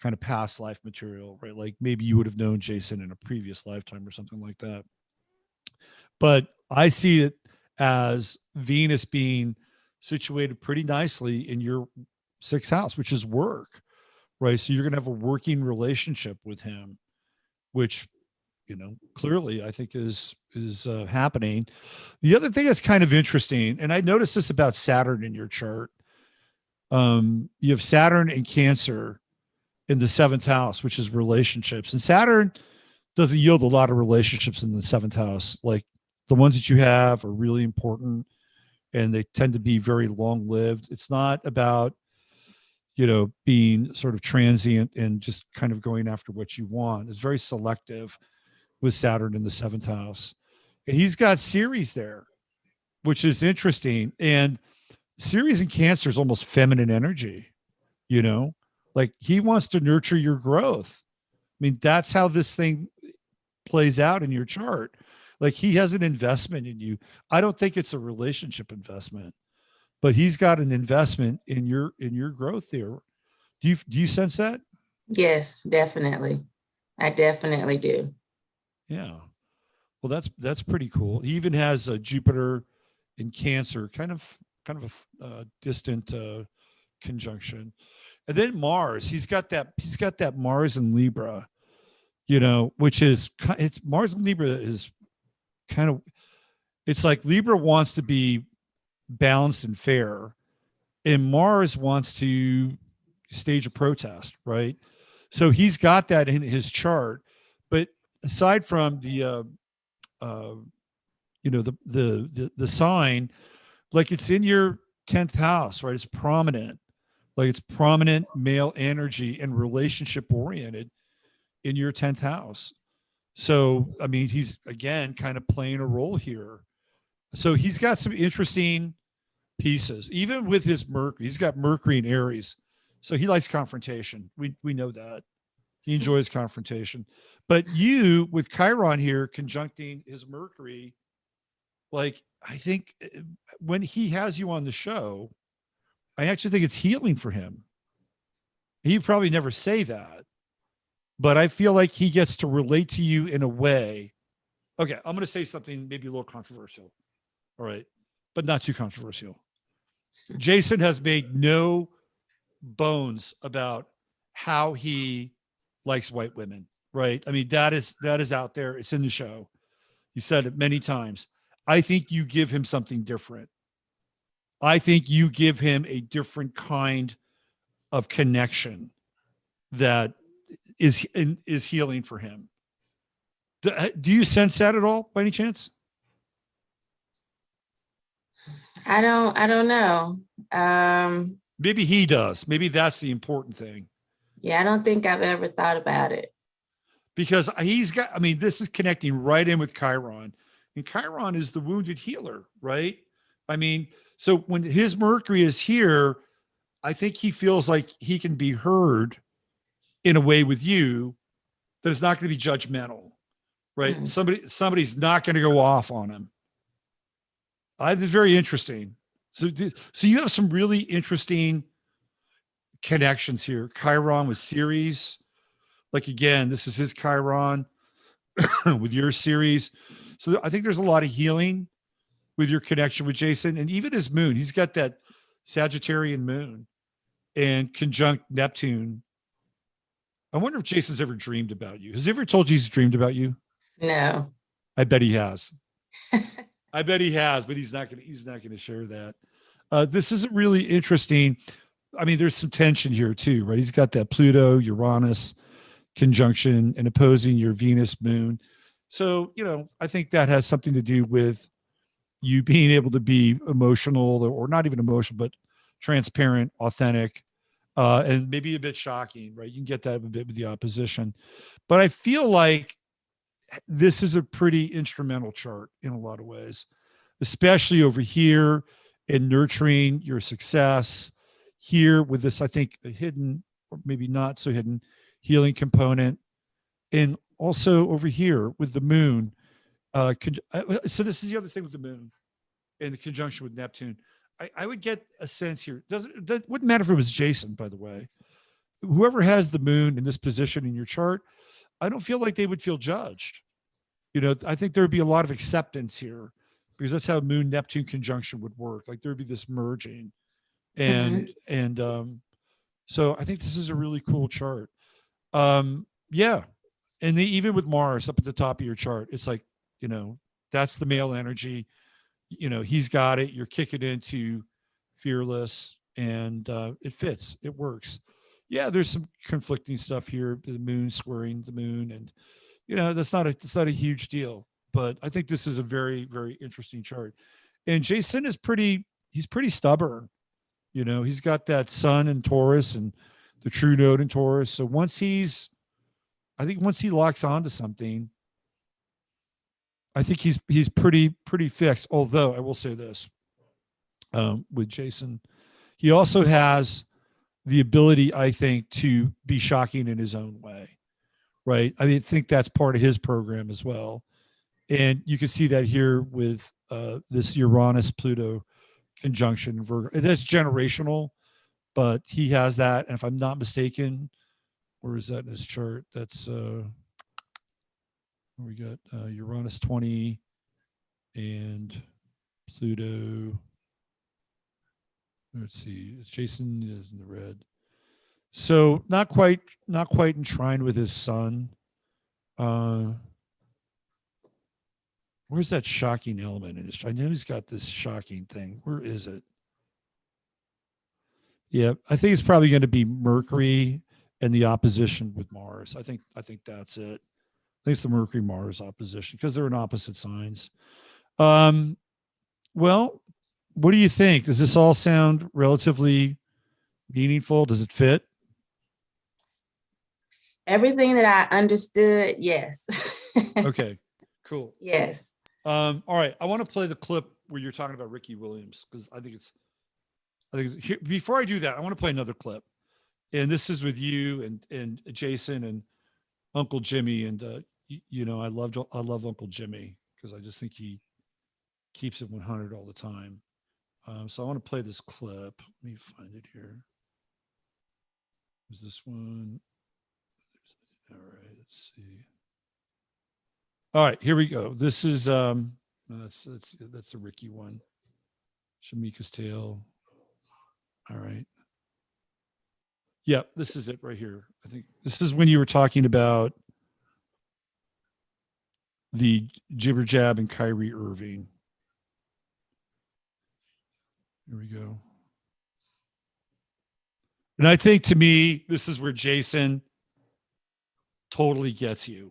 kind of past life material, right? Like maybe you would have known Jason in a previous lifetime or something like that. But I see it as Venus being situated pretty nicely in your sixth house, which is work, right? So you're going to have a working relationship with him, which, clearly I think is happening. The other thing that's kind of interesting, and I noticed this about Saturn in your chart, you have Saturn in Cancer in the seventh house, which is relationships. And Saturn doesn't yield a lot of relationships in the seventh house. Like the ones that you have are really important and they tend to be very long lived. It's not about, being sort of transient and just kind of going after what you want. It's very selective with Saturn in the seventh house. And he's got Ceres there, which is interesting. And Ceres in Cancer is almost feminine energy, like he wants to nurture your growth. I mean, that's how this thing plays out in your chart. Like he has an investment in you. I don't think it's a relationship investment, but he's got an investment in your growth there. Do you sense that? Yes, definitely. I definitely do. Yeah. Well, that's pretty cool. He even has a Jupiter in Cancer, kind of a distant conjunction. And then Mars, he's got that Mars in Libra, which is, it's Mars in Libra is kind of, it's like Libra wants to be balanced and fair, and Mars wants to stage a protest, right? So he's got that in his chart. But aside from the sign, like it's in your 10th house, right? It's prominent. Like it's prominent male energy and relationship oriented in your 10th house. So, I mean, he's again kind of playing a role here. So he's got some interesting pieces, even with his Mercury. He's got Mercury in Aries. So he likes confrontation. We know that. He enjoys confrontation. But you, with Chiron here conjuncting his Mercury, like I think when he has you on the show, I actually think it's healing for him. He'd probably never say that, but I feel like he gets to relate to you in a way. Okay, I'm going to say something maybe a little controversial. All right, but not too controversial. Jason has made no bones about how he likes white women, right? I mean, that is out there. It's in the show. He said it many times. I think you give him something different. I think you give him a different kind of connection that is healing for him. Do you sense that at all by any chance? I don't know. Maybe he does. Maybe that's the important thing. Yeah, I don't think I've ever thought about it. Because he's got, I mean, this is connecting right in with Chiron. And Chiron is the wounded healer, right? I mean, so when his Mercury is here, I think he feels like he can be heard in a way with you that is not going to be judgmental, right? Mm. Somebody's not going to go off on him. I think it's very interesting. So you have some really interesting connections here. Chiron with Ceres. Like again, this is his Chiron with your series. So I think there's a lot of healing with your connection with Jason, and even his moon. He's got that Sagittarian moon and conjunct Neptune. I wonder if Jason's ever dreamed about you. Has he ever told you he's dreamed about you? No. I bet he has. I bet he has, but he's not gonna share that. This is really interesting. I mean, there's some tension here too, right? He's got that Pluto, Uranus conjunction and opposing your Venus moon. So, I think that has something to do with you being able to be emotional, or not even emotional, but transparent, authentic, and maybe a bit shocking, right? You can get that a bit with the opposition. But I feel like this is a pretty instrumental chart in a lot of ways, especially over here in nurturing your success. Here with this, I think, a hidden, or maybe not so hidden, healing component. And also over here with the moon. So this is the other thing with the moon and the conjunction with Neptune. I would get a sense here. That wouldn't matter if it was Jason, by the way. Whoever has the moon in this position in your chart, I don't feel like they would feel judged. I think there would be a lot of acceptance here, because that's how moon Neptune conjunction would work. Like there would be this merging. And so I think this is a really cool chart. Yeah. And even with Mars up at the top of your chart, it's like, that's the male energy. He's got it. You're kicking into fearless, and it fits. It works. Yeah, there's some conflicting stuff here. The moon squaring the moon, and that's not a huge deal. But I think this is a very, very interesting chart. And Jason is he's pretty stubborn. He's got that sun in Taurus and the true node in Taurus. So once he locks onto something, I think he's pretty fixed. Although I will say this, with Jason, he also has the ability, I think, to be shocking in his own way, right? I think that's part of his program as well. And you can see that here with this Uranus Pluto conjunction Virgo. It is generational, but he has that. And if I'm not mistaken, where is that in his chart? That's we got Uranus 20 and Pluto. Let's see. Jason is in the red. So not quite enshrined with his sun. Where's that shocking element in his? I know he's got this shocking thing. Where is it? Yeah, I think it's probably going to be Mercury and the opposition with Mars. I think that's it. I think it's the Mercury Mars opposition, because they're in opposite signs. Well, what do you think? Does this all sound relatively meaningful? Does it fit? Everything that I understood, yes. Okay, cool. Yes. All right. I want to play the clip where you're talking about Ricky Williams, because I think it's here, before I do that, I want to play another clip. And this is with you and Jason and Uncle Jimmy. And I love Uncle Jimmy, because I just think he keeps it 100 all the time. So I want to play this clip. Let me find it here. Is this one? All right, let's see. All right, here we go. This is that's the Ricky one. Shamika's tale. All right. Yeah, this is it right here. I think this is when you were talking about the jibber jab and Kyrie Irving. Here we go. And I think, to me, this is where Jason totally gets you.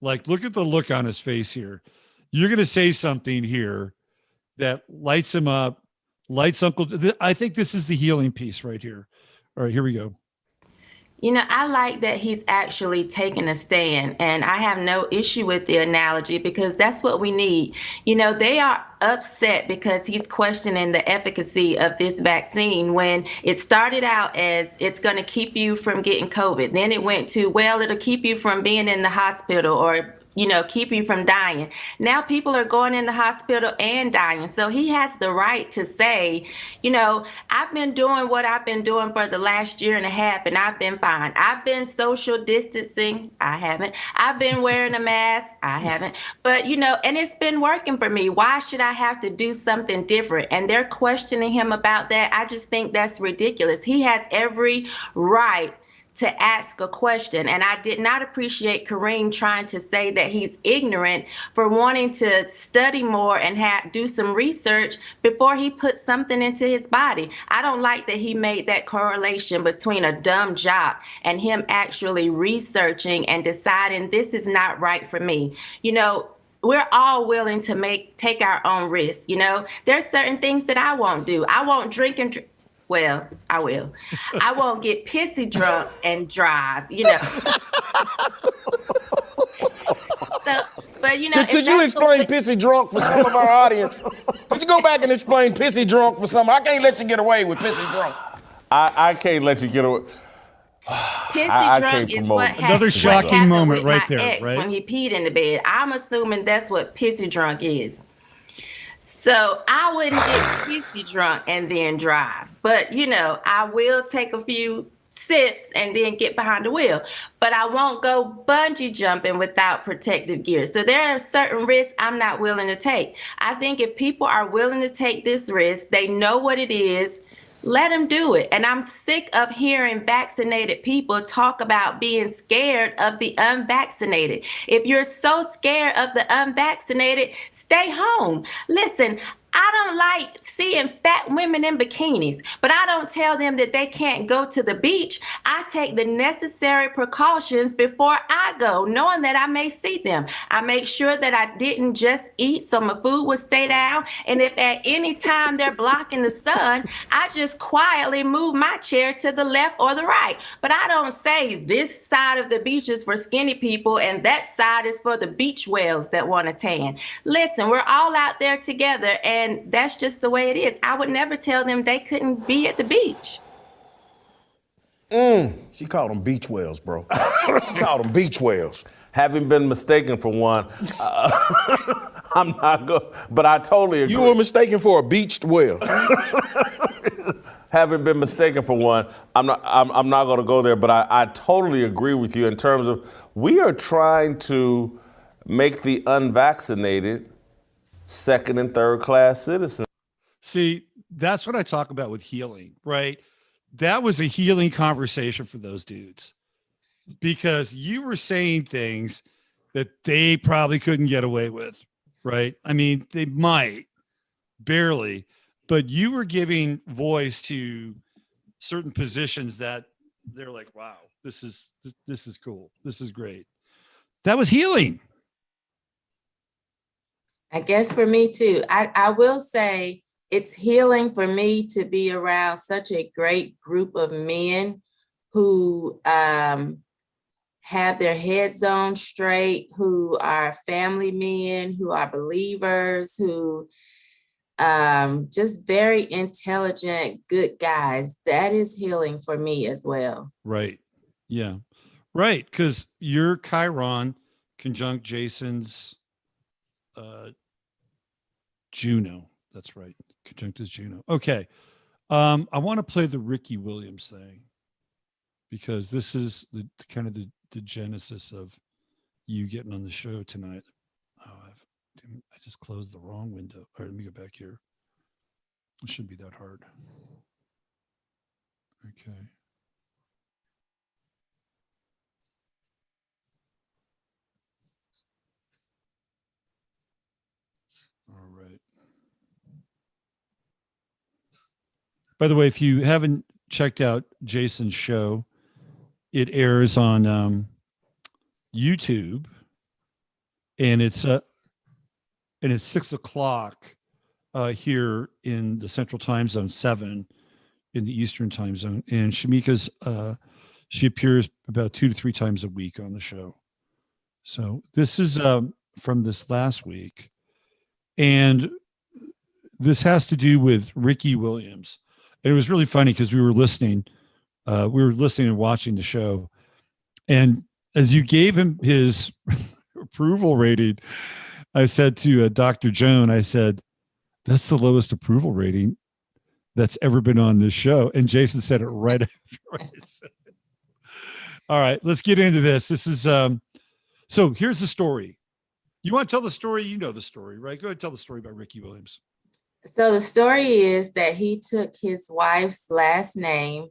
Like, look at the look on his face here. You're going to say something here that lights him up, lights Uncle. I think this is the healing piece right here. All right, here we go. You know, I like that he's actually taking a stand, and I have no issue with the analogy because that's what we need. You know, they are upset because he's questioning the efficacy of this vaccine when it started out as it's going to keep you from getting COVID. Then it went to, well, it'll keep you from being in the hospital or keep you from dying. Now people are going in the hospital and dying. So he has the right to say, I've been doing what I've been doing for the last year and a half, and I've been fine. I've been social distancing. I haven't. I've been wearing a mask. I haven't. But, and it's been working for me. Why should I have to do something different? And they're questioning him about that. I just think that's ridiculous. He has every right to ask a question. And I did not appreciate Kareem trying to say that he's ignorant for wanting to study more and do some research before he put something into his body. I don't like that he made that correlation between a dumb jock and him actually researching and deciding this is not right for me. We're all willing to take our own risks. There's certain things that I won't do. I won't drink and well, I will. I won't get pissy drunk and drive, So, but Could you explain pissy drunk for some of our audience? Could you go back and explain pissy drunk for some? I can't let you get away with pissy drunk. I can't let you get away. Pissy drunk is another shocking moment right there, right? When he peed in the bed. I'm assuming that's what pissy drunk is. So I wouldn't get pissy drunk and then drive. But, I will take a few sips and then get behind the wheel. But I won't go bungee jumping without protective gear. So there are certain risks I'm not willing to take. I think if people are willing to take this risk, they know what it is, let them do it. And I'm sick of hearing vaccinated people talk about being scared of the unvaccinated. If you're so scared of the unvaccinated, stay home. Listen, I don't like seeing fat women in bikinis, but I don't tell them that they can't go to the beach. I take the necessary precautions before I go, knowing that I may see them. I make sure that I didn't just eat so my food would stay down. And if at any time they're blocking the sun, I just quietly move my chair to the left or the right. But I don't say this side of the beach is for skinny people and that side is for the beach whales that want to tan. Listen, we're all out there together, and that's just the way it is. I would never tell them they couldn't be at the beach. She called them beach whales, bro. She called them beach whales. Having been mistaken for one, I'm not good, but I totally agree. You were mistaken for a beached whale. Having been mistaken for one, I'm not going to go there, but I totally agree with you in terms of we are trying to make the unvaccinated second and third class citizens. See, that's what I talk about with healing, right? That was a healing conversation for those dudes because you were saying things that they probably couldn't get away with, right? I mean, they might barely, but you were giving voice to certain positions that they're like, wow, this is cool. This is great. That was healing. I guess for me too. I will say it's healing for me to be around such a great group of men who have their heads on straight, who are family men, who are believers, who just very intelligent, good guys. That is healing for me as well. Right. Yeah. Right. Because your Chiron conjunct Jason's Juno. That's right. Conjunct is Juno. Okay. I want to play the Ricky Williams thing because this is the kind of the genesis of you getting on the show tonight. Oh, I just closed the wrong window. All right, let me go back here. It shouldn't be that hard. Okay. All right. By the way, if you haven't checked out Jason's show, it airs on YouTube, and it's 6:00 here in the Central Time Zone, 7 in the Eastern Time Zone. And Shamika's She appears about 2 to 3 times a week on the show. So this is from this last week. And this has to do with Ricky Williams. And it was really funny because we were listening and watching the show. And as you gave him his approval rating, I said to Dr. Joan, I said, that's the lowest approval rating that's ever been on this show. And Jason said it right after I said it. All right, let's get into this. This is, so here's the story. You want to tell the story? You know the story, right? Go ahead and tell the story about Ricky Williams. So the story is that he took his wife's last name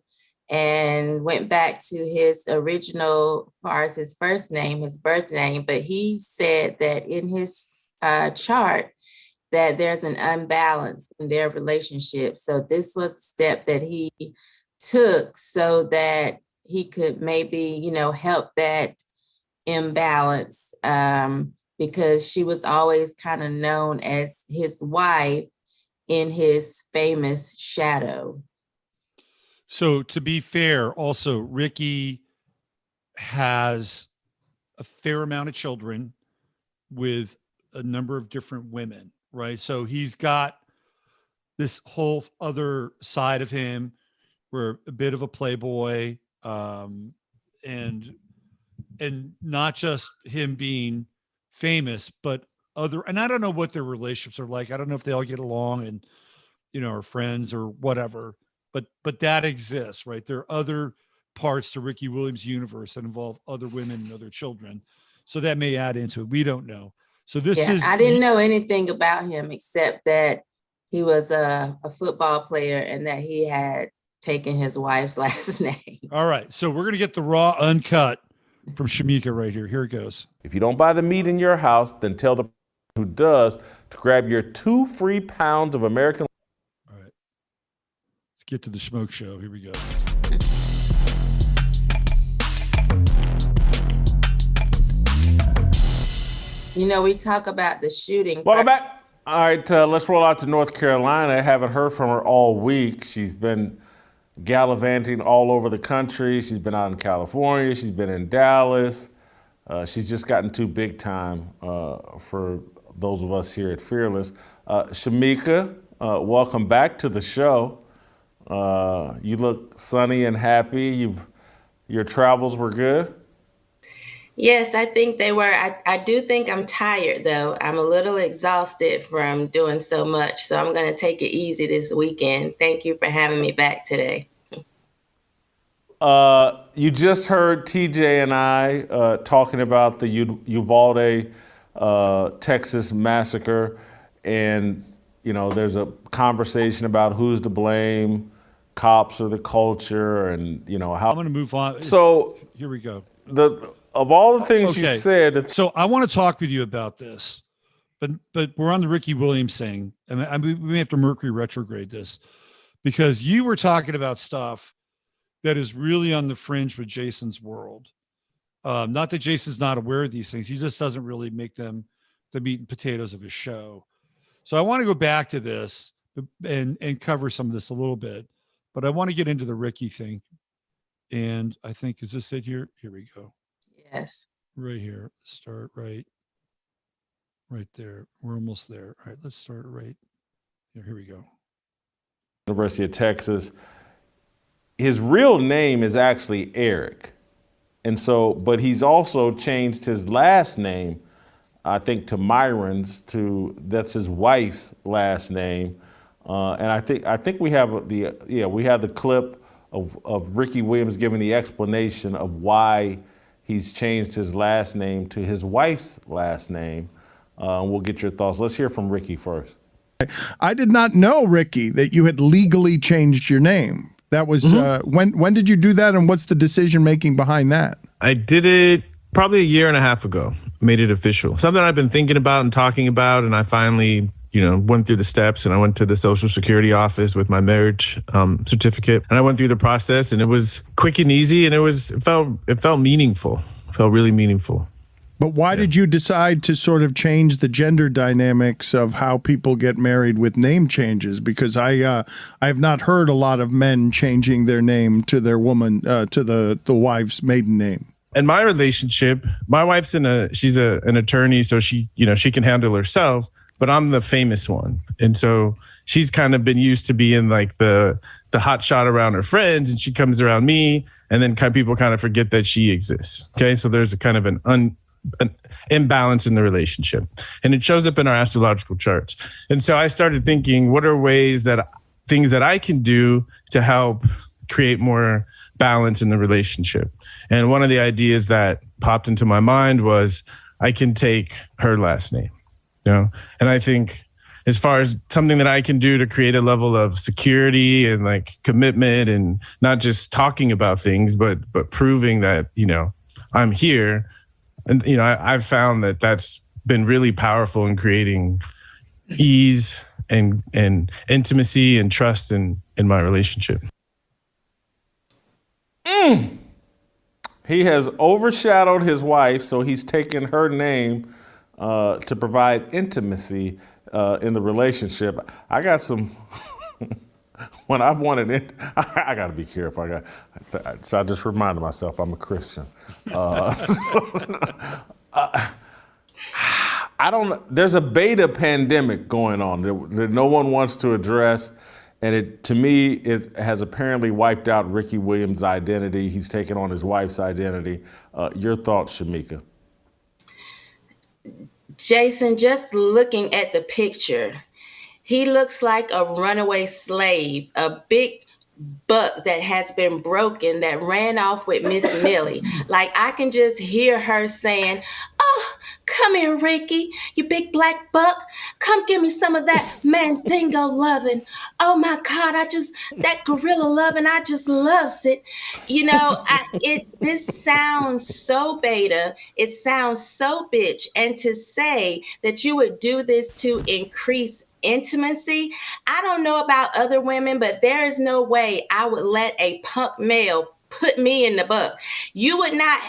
and went back to his original, as far as his first name, his birth name. But he said that in his chart that there's an unbalance in their relationship. So this was a step that he took so that he could maybe, you know, help that imbalance, because she was always kind of known as his wife in his famous shadow. So to be fair, also Ricky has a fair amount of children with a number of different women, right? So he's got this whole other side of him where a bit of a playboy, and not just him being famous, but other, and I don't know what their relationships are like. I don't know if they all get along and, you know, are friends or whatever, but that exists, right? There are other parts to Ricky Williams' universe that involve other women and other children. So that may add into it. We don't know. So this is, I didn't know anything about him except that he was a football player and that he had taken his wife's last name. All right. So we're going to get the raw uncut from Shamika right here. Here it goes. If you don't buy the meat in your house, then tell the who does to grab your 2 free pounds of American. All right. Let's get to the smoke show. Here we go. You know, we talk about the shooting. Welcome back. All right, let's roll out to North Carolina. I haven't heard from her all week. She's been gallivanting all over the country. She's been out in California. She's been in Dallas. She's just gotten too big time for those of us here at Fearless. Shamika, welcome back to the show. You look sunny and happy. Your travels were good? Yes, I think they were. I do think I'm tired, though. I'm a little exhausted from doing so much. So I'm going to take it easy this weekend. Thank you for having me back today. You just heard TJ and I talking about the Uvalde, Texas massacre. And, you know, there's a conversation about who's to blame, cops or the culture, and, you know, how. I'm going to move on. So here we go. Of all the things you said. So I want to talk with you about this, but we're on the Ricky Williams thing. And we may have to Mercury retrograde this because you were talking about stuff that is really on the fringe with Jason's world. Not that Jason's not aware of these things. He just doesn't really make them the meat and potatoes of his show. So I want to go back to this and cover some of this a little bit, but I want to get into the Ricky thing. And I think, is this it here? Here we go. Yes. Right here. Start right there. We're almost there. All right, let's start right here. Here we go. University of Texas. His real name is actually Errick. And so, but he's also changed his last name, I think, to Miron's, that's his wife's last name. And I think we have the clip of Ricky Williams giving the explanation of why he's changed his last name to his wife's last name. We'll get your thoughts. Let's hear from Ricky first. I did not know, Ricky, that you had legally changed your name. That was when did you do that, and what's the decision making behind that? I did it probably a year and a half ago. Made it official. Something I've been thinking about and talking about, and I finally, went through the steps, and I went to the Social Security office with my marriage certificate, and I went through the process, and it was quick and easy, and it felt meaningful. It felt really meaningful. But why did you decide to sort of change the gender dynamics of how people get married with name changes? Because I have not heard a lot of men changing their name to their woman to the wife's maiden name. In my relationship, my wife's she's an attorney, so she can handle herself, but I'm the famous one. And so she's kind of been used to being like the hot shot around her friends, and she comes around me, and then people kind of forget that she exists. Okay. So there's a kind of an imbalance in the relationship, and it shows up in our astrological charts. And so I started thinking, what are things that I can do to help create more balance in the relationship? And one of the ideas that popped into my mind was I can take her last name, and I think as far as something that I can do to create a level of security and like commitment, and not just talking about things, but proving that, I'm here. And, I've found that that's been really powerful in creating ease and intimacy and trust in my relationship. He has overshadowed his wife, so he's taken her name to provide intimacy in the relationship. I got some. When I've wanted it, I got to be careful. So I just reminded myself I'm a Christian. I don't. There's a beta pandemic going on that no one wants to address. And to me, it has apparently wiped out Ricky Williams' identity. He's taken on his wife's identity. Your thoughts, Shamika? Jason, just looking at the picture, he looks like a runaway slave, a big buck that has been broken that ran off with Miss Millie. Like, I can just hear her saying, "Oh, come here, Ricky, you big black buck. Come give me some of that Mandingo loving. Oh my God, that gorilla loving, I just loves it." This sounds so beta. It sounds so bitch. And to say that you would do this to increase intimacy, I don't know about other women, but there is no way I would let a punk male put me in the book. You would not.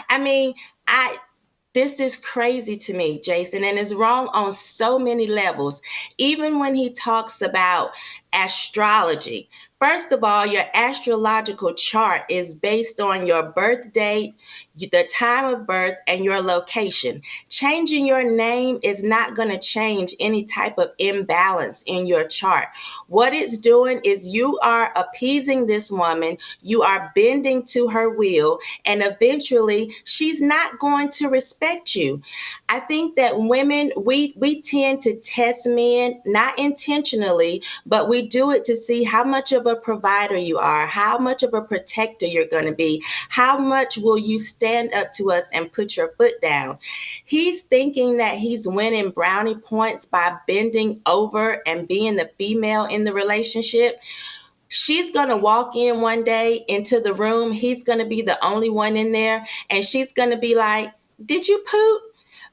This is crazy to me, Jason, and it's wrong on so many levels. Even when he talks about astrology, first of all, your astrological chart is based on your birth date, the time of birth, and your location. Changing your name is not going to change any type of imbalance in your chart. What it's doing is you are appeasing this woman, you are bending to her will, and eventually she's not going to respect you. I think that women, we tend to test men, not intentionally, but we do it to see how much of a provider you are, how much of a protector you're going to be, how much will you stand up to us and put your foot down. He's thinking that he's winning brownie points by bending over and being the female in the relationship. She's going to walk in one day into the room. He's going to be the only one in there. And she's going to be like, "Did you poop?"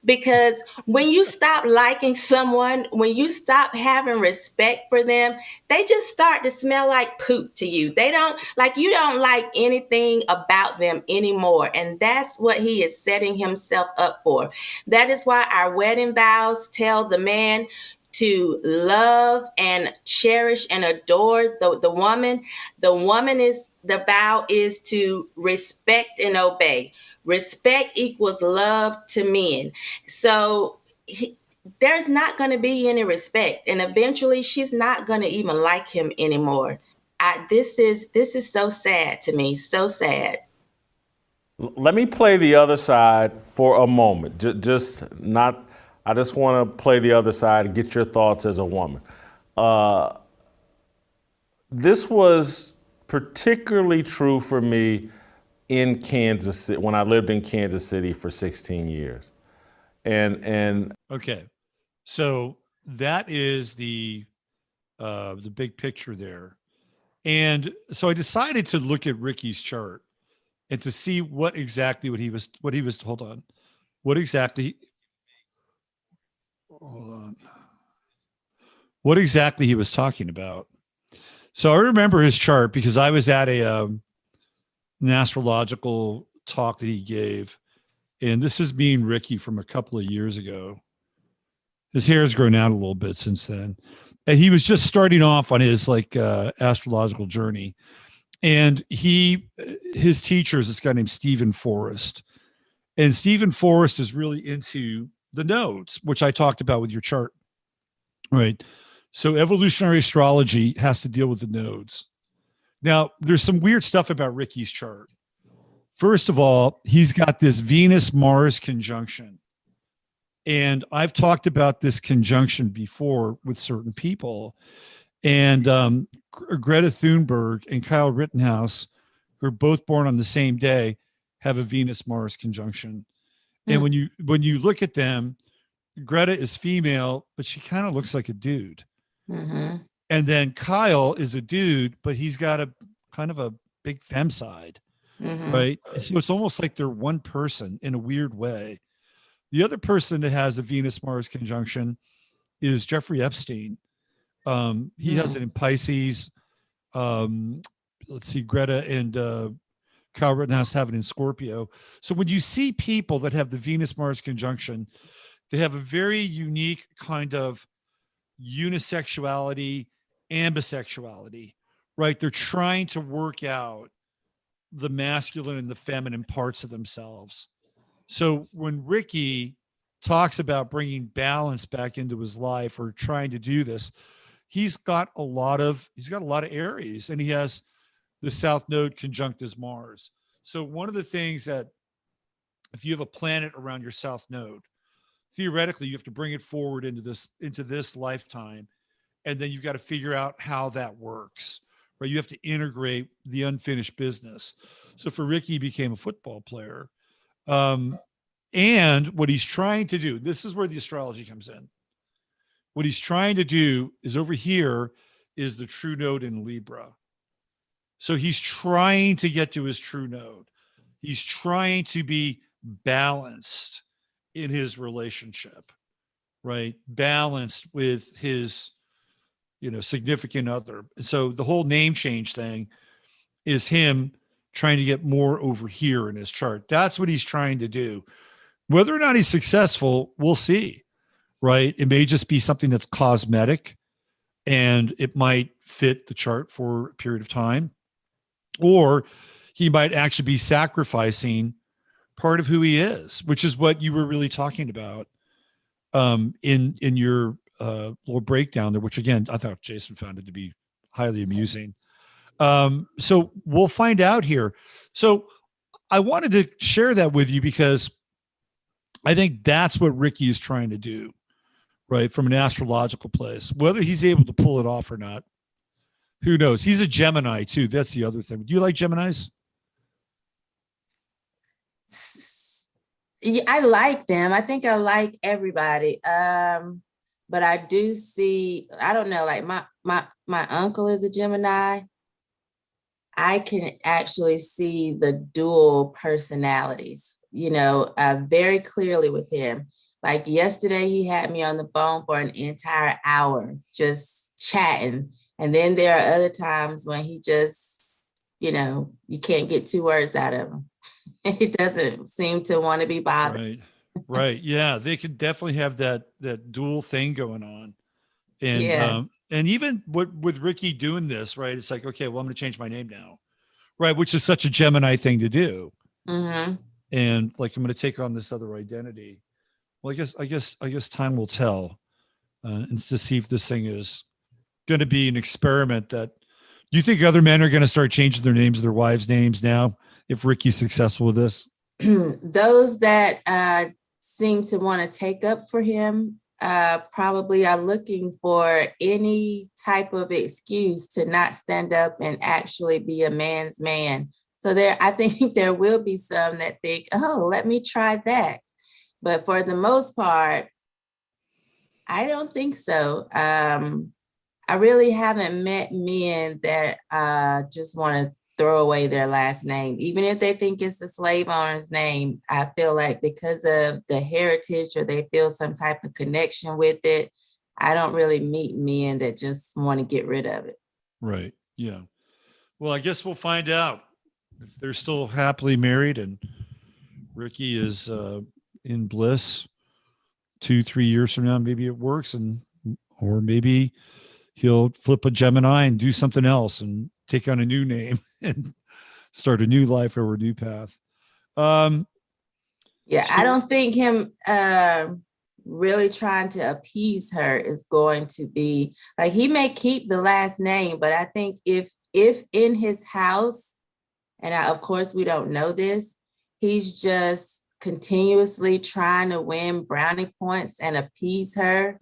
Because when you stop liking someone, when you stop having respect for them, they just start to smell like poop to you. You don't like anything about them anymore. And that's what he is setting himself up for. That is why our wedding vows tell the man to love and cherish and adore the woman. The vow is to respect and obey. Respect equals love to men. So there's not going to be any respect. And eventually she's not going to even like him anymore. This is so sad to me. So sad. Let me play the other side for a moment. I just want to play the other side and get your thoughts as a woman. This was particularly true for me in Kansas City, when I lived in Kansas City for 16 years. And okay, so that is the big picture there. And so I decided to look at Ricky's chart and to see what exactly he was talking about. So I remember his chart because I was at an astrological talk that he gave, And this is me and Ricky from a couple of years ago. His hair has grown out a little bit since then. And he was just starting off on his astrological journey. And his teacher is this guy named Stephen Forrest. And Stephen Forrest is really into the nodes, which I talked about with your chart. Right. So evolutionary astrology has to deal with the nodes. Now, there's some weird stuff about Ricky's chart. First of all, he's got this Venus-Mars conjunction. And I've talked about this conjunction before with certain people. And Greta Thunberg and Kyle Rittenhouse, who are both born on the same day, have a Venus-Mars conjunction. And when you look at them, Greta is female, but she kind of looks like a dude. Mm-hmm. And then Kyle is a dude, but he's got a kind of a big femme side, right? So it's almost like they're one person in a weird way. The other person that has a Venus-Mars conjunction is Jeffrey Epstein. He has it in Pisces. Let's see, Greta and Kyle Rittenhouse have it in Scorpio. So when you see people that have the Venus-Mars conjunction, they have a very unique kind of unisexuality and bisexuality, right? They're trying to work out the masculine and the feminine parts of themselves. So when Ricky talks about bringing balance back into his life or trying to do this, he's got a lot of Aries, and he has the South Node conjunct his Mars. So one of the things that if you have a planet around your South Node, theoretically you have to bring it forward into this lifetime, and then you've got to figure out how that works, right? You have to integrate the unfinished business. So for Ricky, he became a football player. And what he's trying to do, this is where the astrology comes in. What he's trying to do is over here is the true node in Libra. So he's trying to get to his true node. He's trying to be balanced in his relationship, right? Balanced with his, significant other. So the whole name change thing is him trying to get more over here in his chart. That's what he's trying to do. Whether or not he's successful, we'll see, right? It may just be something that's cosmetic and it might fit the chart for a period of time, or he might actually be sacrificing part of who he is, which is what you were really talking about in your little breakdown there, which again, I thought Jason found it to be highly amusing. So we'll find out here. So I wanted to share that with you because I think that's what Ricky is trying to do, right? From an astrological place, whether he's able to pull it off or not, who knows? He's a Gemini too. That's the other thing. Do you like Geminis? Yeah, I like them. I think I like everybody. But I do see, I don't know, like my uncle is a Gemini. I can actually see the dual personalities, very clearly with him. Like yesterday, he had me on the phone for an entire hour just chatting. And then there are other times when he just, you can't get 2 words out of him. He doesn't seem to want to be bothered. Right. Yeah. They could definitely have that dual thing going on. And, and even with Ricky doing this, right. It's like, okay, well, I'm going to change my name now. Right. Which is such a Gemini thing to do. Mm-hmm. And like, I'm going to take on this other identity. Well, I guess time will tell, and to see if this thing is going to be an experiment that, do you think other men are going to start changing their names, their wives' names now, if Ricky's successful with this? Those that seem to want to take up for him probably are looking for any type of excuse to not stand up and actually be a man's man. So I think there will be some that think, oh, let me try that. But for the most part, I don't think so. I really haven't met men that just want to throw away their last name, even if they think it's the slave owner's name. I feel like because of the heritage or they feel some type of connection with it, I don't really meet men that just want to get rid of it. Right. Yeah. Well, I guess we'll find out if they're still happily married and Ricky is in bliss. 2-3 years from now, maybe it works, or maybe he'll flip a Gemini and do something else and take on a new name and start a new life or a new path. Yeah, So- I don't think him really trying to appease her is going to be like, he may keep the last name, but I think if in his house, and of course we don't know this, he's just continuously trying to win brownie points and appease her.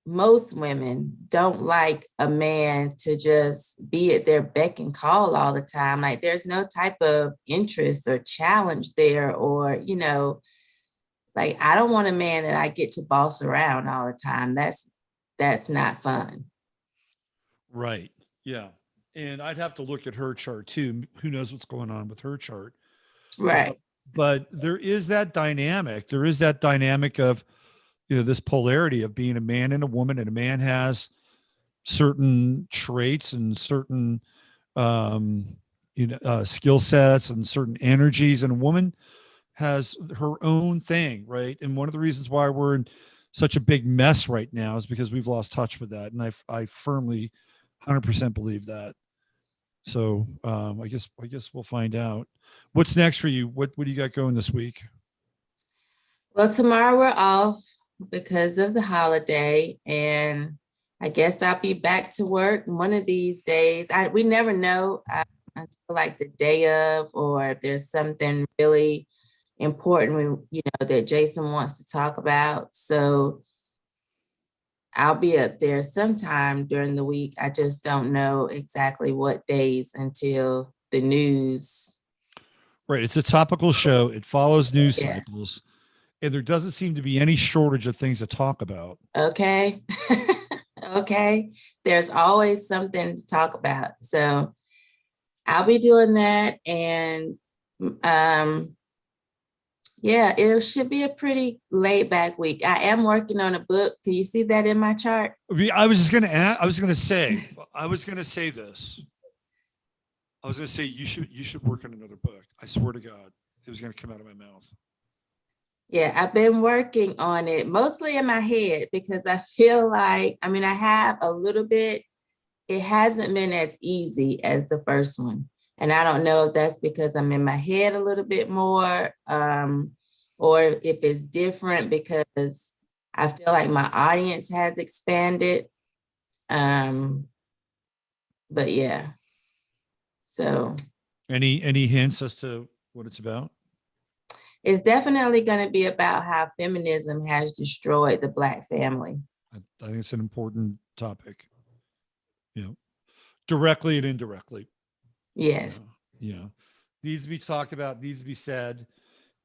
Most women don't like a man to just be at their beck and call all the time. Like, there's no type of interest or challenge there, or, like, I don't want a man that I get to boss around all the time. That's not fun. Right. Yeah. And I'd have to look at her chart too. Who knows what's going on with her chart? Right. But there is that dynamic. There is that dynamic of, this polarity of being a man and a woman, and a man has certain traits and certain, skill sets and certain energies, and a woman has her own thing. Right. And one of the reasons why we're in such a big mess right now is because we've lost touch with that. And I firmly 100% believe that. So I guess we'll find out. What's next for you? What do you got going this week? Well, tomorrow we're off because of the holiday, and I guess I'll be back to work one of these days. We never know until like the day of, or if there's something really important that Jason wants to talk about. So I'll be up there sometime during the week. I just don't know exactly what days until the news. Right. It's a topical show. It follows news Yeah. cycles. And there doesn't seem to be any shortage of things to talk about. Okay. Okay. There's always something to talk about. So I'll be doing that. And yeah, it should be a pretty laid back week. I am working on a book. Can you see that in my chart? I was going to say this. I was going to say, you should work on another book. I swear to God, it was going to come out of my mouth. Yeah, I've been working on it mostly in my head, because I feel like, I have a little bit, it hasn't been as easy as the first one. And I don't know if that's because I'm in my head a little bit more, or if it's different because I feel like my audience has expanded. But yeah. So. Any hints as to what it's about? It's definitely going to be about how feminism has destroyed the Black family. I think it's an important topic, directly and indirectly. Yes. Needs to be talked about, needs to be said.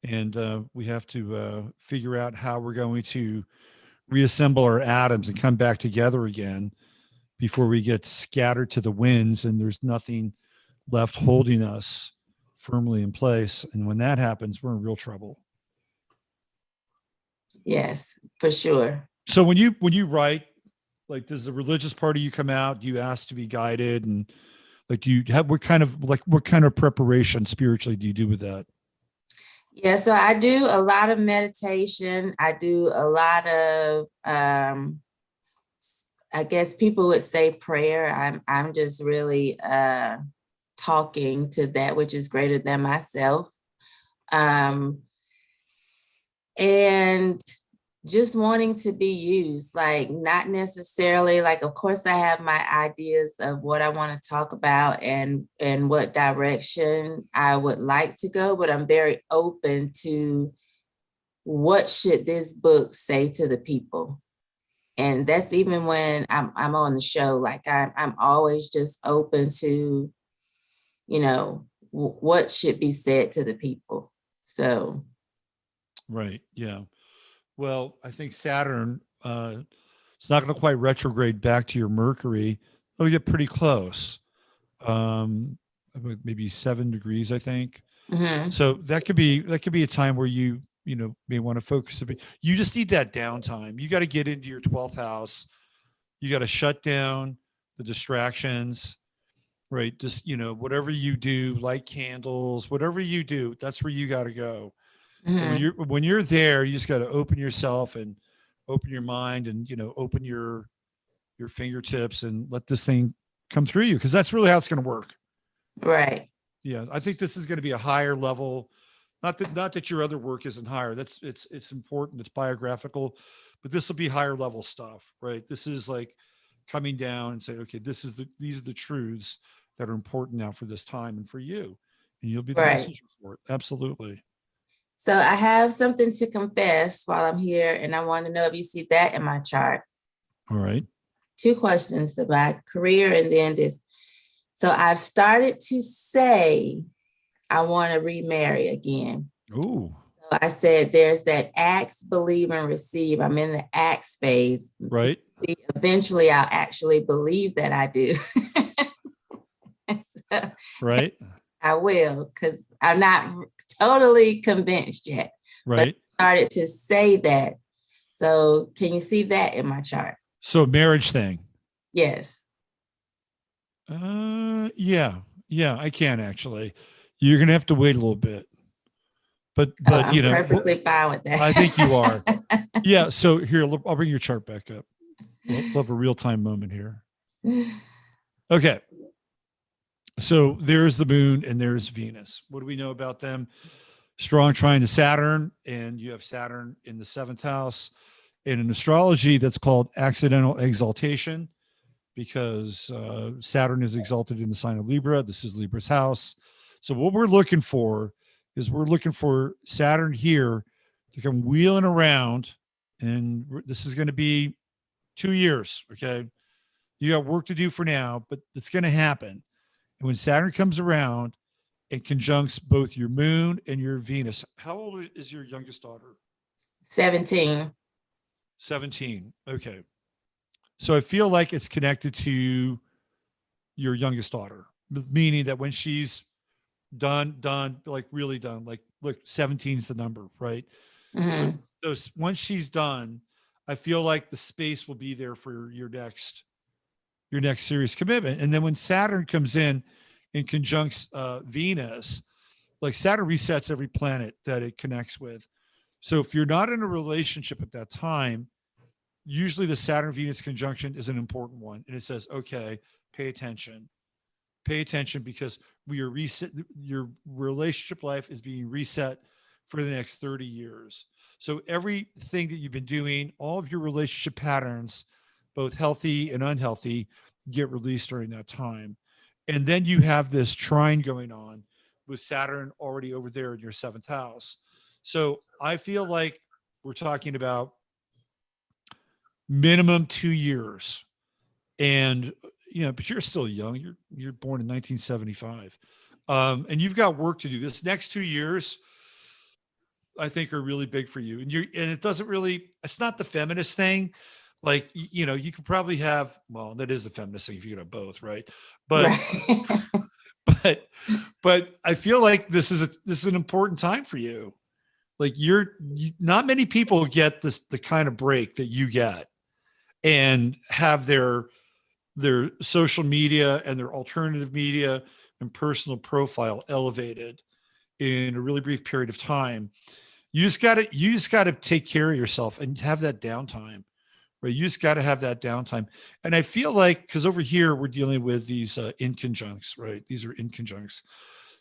And we have to figure out how we're going to reassemble our atoms and come back together again before we get scattered to the winds and there's nothing left holding us firmly in place. And when that happens, we're in real trouble. Yes, for sure. So when you write, like, does the religious part of you come out? Do you ask to be guided? And like, do you have, what kind of preparation spiritually do you do with that? Yeah, so I do a lot of meditation. I do a lot of, I guess people would say prayer. I'm just really talking to that which is greater than myself. And just wanting to be used, like, not necessarily, like, of course I have my ideas of what I want to talk about and what direction I would like to go, but I'm very open to what should this book say to the people. And that's even when I'm on the show, like I'm always just open to, what should be said to the people. So. Right. Yeah. Well, I think Saturn, it's not going to quite retrograde back to your Mercury. It'll get pretty close. Maybe 7 degrees, I think. Mm-hmm. So that could be a time where you may want to focus a bit. You just need that downtime. You got to get into your 12th house. You got to shut down the distractions right? Just, whatever you do, light candles, whatever you do, that's where you got to go. And Mhm. when you're there, you just got to open yourself and open your mind and, open your fingertips and let this thing come through you. Cause that's really how it's going to work. Right. Yeah. I think this is going to be a higher level. Not that your other work isn't higher. It's important. It's biographical, but this will be higher level stuff, right? This is like coming down and saying, okay, these are the truths that are important now for this time and for you. And you'll be the Right. messenger for it. Absolutely. So I have something to confess while I'm here, and I want to know if you see that in my chart. All right. 2 questions about career and then this. So I've started to say I want to remarry again. Ooh. So I said there's that ask, believe, and receive. I'm in the ask phase. Right. Eventually, I'll actually believe that I do. So Right. I will, because I'm not totally convinced yet. Right. But I started to say that. So can you see that in my chart? So marriage thing. Yes. Yeah, I can actually. You're gonna have to wait a little bit, but I'm perfectly fine with that. I think you are. Yeah. So here, I'll bring your chart back up. We'll have a real time moment here. Okay. So there's the moon and there's Venus. What do we know about them? Strong trine to Saturn, and you have Saturn in the 7th house. In an astrology, that's called accidental exaltation, because Saturn is exalted in the sign of Libra. This is Libra's house. So what we're looking for is Saturn here to come wheeling around, and this is going to be 2 years. Okay. You got work to do for now, but it's going to happen. And when Saturn comes around and conjuncts both your moon and your Venus, how old is your youngest daughter? 17. 17. Okay. So I feel like it's connected to your youngest daughter, meaning that when she's done, like really done, like look, 17 is the number, right? Mhm. So once she's done, I feel like the space will be there for your next serious commitment. And then when Saturn comes in and conjuncts Venus, like Saturn resets every planet that it connects with. So if you're not in a relationship at that time, usually the Saturn Venus conjunction is an important one. And it says, okay, pay attention, because we are reset. Your relationship life is being reset for the next 30 years. So everything that you've been doing, all of your relationship patterns, both healthy and unhealthy, get released during that time. And then you have this trine going on with Saturn already over there in your 7th house. So I feel like we're talking about minimum 2 years. And, but you're still young. You're born in 1975. And you've got work to do. This next 2 years, I think, are really big for you. And it's not the feminist thing. Like, you could probably have, well, that is the feminist thing if you could have both, right? But, Right. but I feel like this is an important time for you. Like not many people get the kind of break that you get and have their social media and their alternative media and personal profile elevated in a really brief period of time. You just got to take care of yourself and have that downtime, right? You just got to have that downtime. And I feel like, because over here we're dealing with these inconjuncts, right? These are inconjuncts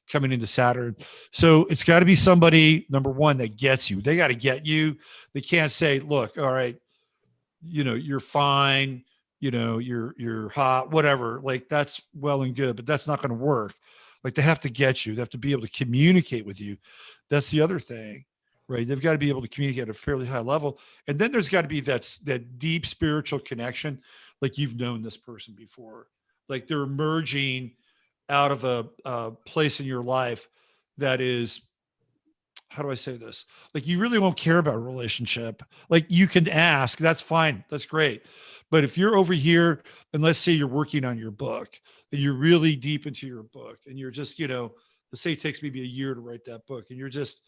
coming into Saturn. So it's got to be somebody, number one, that gets you. They got to get you. They can't say, look, all right, you're fine, you're hot, whatever. Like, that's well and good, but that's not going to work. Like, they have to get you. They have to be able to communicate with you. That's the other thing, right? They've got to be able to communicate at a fairly high level. And then there's got to be that deep spiritual connection. Like, you've known this person before, like they're emerging out of a place in your life that is, how do I say this? Like, you really won't care about a relationship. Like, you can ask, that's fine. That's great. But if you're over here and let's say you're working on your book and you're really deep into your book and you're just, let's say it takes maybe a year to write that book and you're just,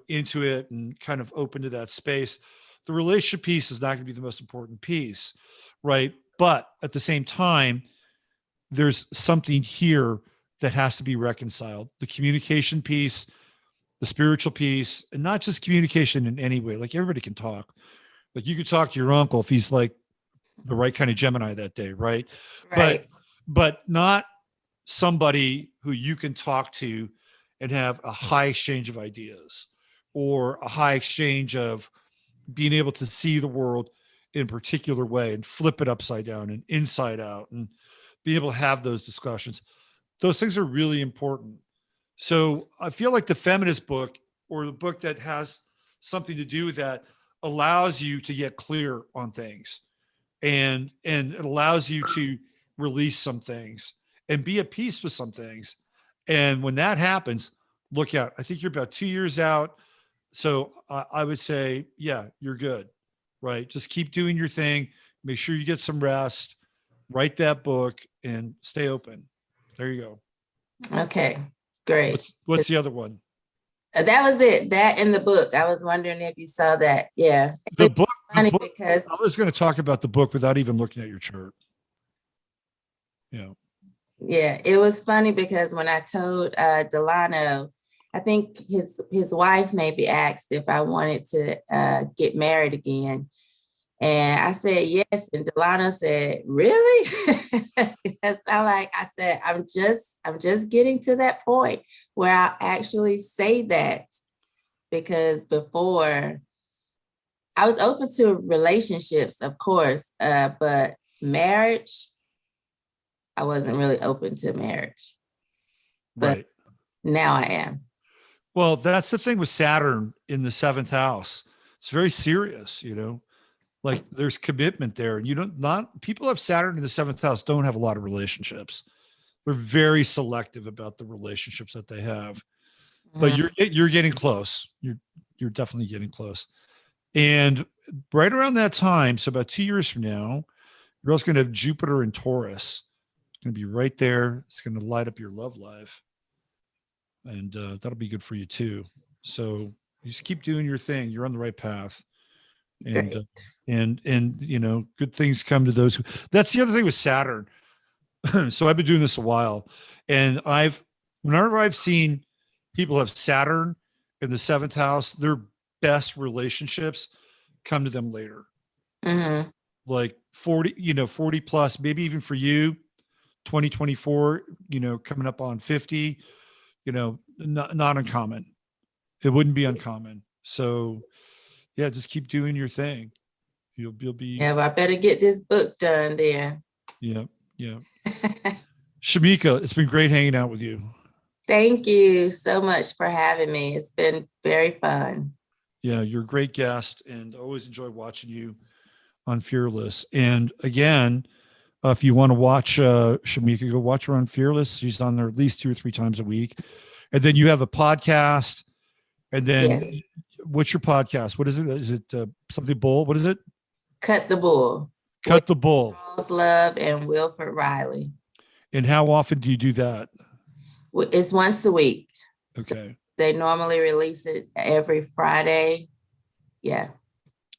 into it and kind of open to that space, the relationship piece is not going to be the most important piece. Right. But at the same time, there's something here that has to be reconciled. The communication piece, the spiritual piece, and not just communication in any way. Like everybody can talk. Like you could talk to your uncle if he's like the right kind of Gemini that day, right? Right. But not somebody who you can talk to and have a high exchange of ideas or a high exchange of being able to see the world in a particular way and flip it upside down and inside out and be able to have those discussions. Those things are really important. So I feel like the feminist book, or the book that has something to do with that, allows you to get clear on things, and it allows you to release some things and be at peace with some things. And when that happens, look out. I think you're about 2 years out. So I would say, yeah, you're good, right? Just keep doing your thing. Make sure you get some rest, write that book, and stay open. There you go. Okay, great. What's the other one? That was it. That in the book. I was wondering if you saw that. Yeah. The book. Funny The book, because I was going to talk about the book without even looking at your chart. Yeah. yeah, it was funny because when I told Delano, I think his wife maybe asked if I wanted to get married again. And I said yes. And Delano said, really? Because I said, I'm just getting to that point where I'll actually say that, because before I was open to relationships, of course, but marriage, I wasn't really open to marriage. But Right. now I am. Well, that's the thing with Saturn in the 7th house. It's very serious, like there's commitment there. And people have Saturn in the 7th house don't have a lot of relationships. They're very selective about the relationships that they have. But you're getting close. You're definitely getting close. And right around that time, so about 2 years from now, you're also going to have Jupiter in Taurus. It's going to be right there. It's going to light up your love life. And that'll be good for you too. So you just keep doing your thing. You're on the right path. And and good things come to those that's the other thing with Saturn. So I've been doing this a while, and whenever I've seen people have Saturn in the 7th house, their best relationships come to them later. Mm-hmm. Like 40 plus, maybe even for you, 2024, coming up on 50, not uncommon. It wouldn't be uncommon. So yeah, just keep doing your thing. You'll be. Yeah, well, I better get this book done there. Yeah. Shamika, it's been great hanging out with you. Thank you so much for having me. It's been very fun. Yeah, you're a great guest, and I always enjoy watching you on Fearless. And again, if you want to watch Shamika, go watch her on Fearless. She's on there at least 2 or 3 times a week. And then you have a podcast. And then Yes. What's your podcast? What is it? Is it something bull? What is it? Cut the Bull. Cut the Bull. Charles Love and Wilford Riley. And how often do you do that? It's once a week. So Okay. they normally release it every Friday. Yeah.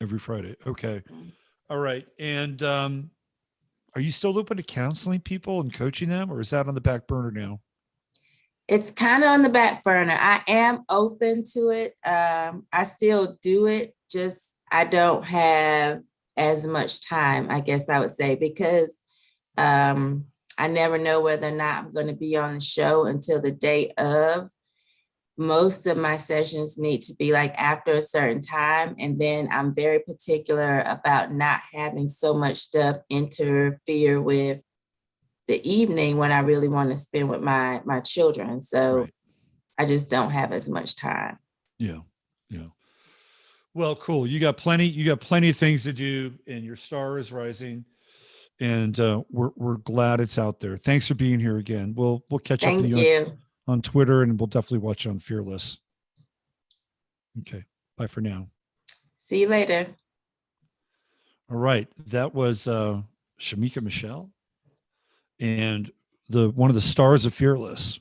Every Friday. Okay. All right. And are you still open to counseling people and coaching them, or is that on the back burner now? It's kind of on the back burner. I am open to it. I still do it, just I don't have as much time, I guess I would say, because I never know whether or not I'm going to be on the show until the day of. Most of my sessions need to be like after a certain time. And then I'm very particular about not having so much stuff interfere with the evening when I really want to spend with my children. So Right. I just don't have as much time. Yeah. Well, cool. You got plenty of things to do, and your star is rising. And we're glad it's out there. Thanks for being here again. We'll catch up Thank with you. on Twitter, and we'll definitely watch you on Fearless. Okay. Bye for now. See you later. All right. That was Shemeka Michelle, and one of the stars of Fearless.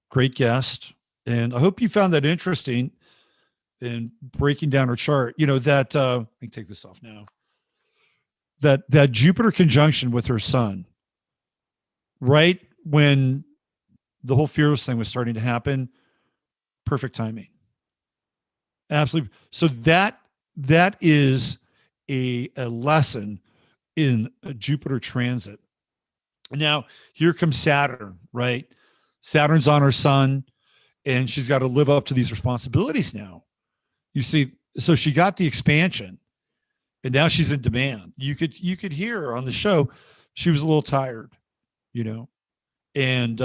Great guest. And I hope you found that interesting in breaking down her chart. That I can take this off now. That Jupiter conjunction with her sun right when the whole fearless thing was starting to happen. Perfect timing. Absolutely. So that is a lesson in a Jupiter transit. Now, here comes Saturn, right? Saturn's on her sun, and she's got to live up to these responsibilities now. You see, so she got the expansion, and now she's in demand. You could hear her on the show. She was a little tired, you know, and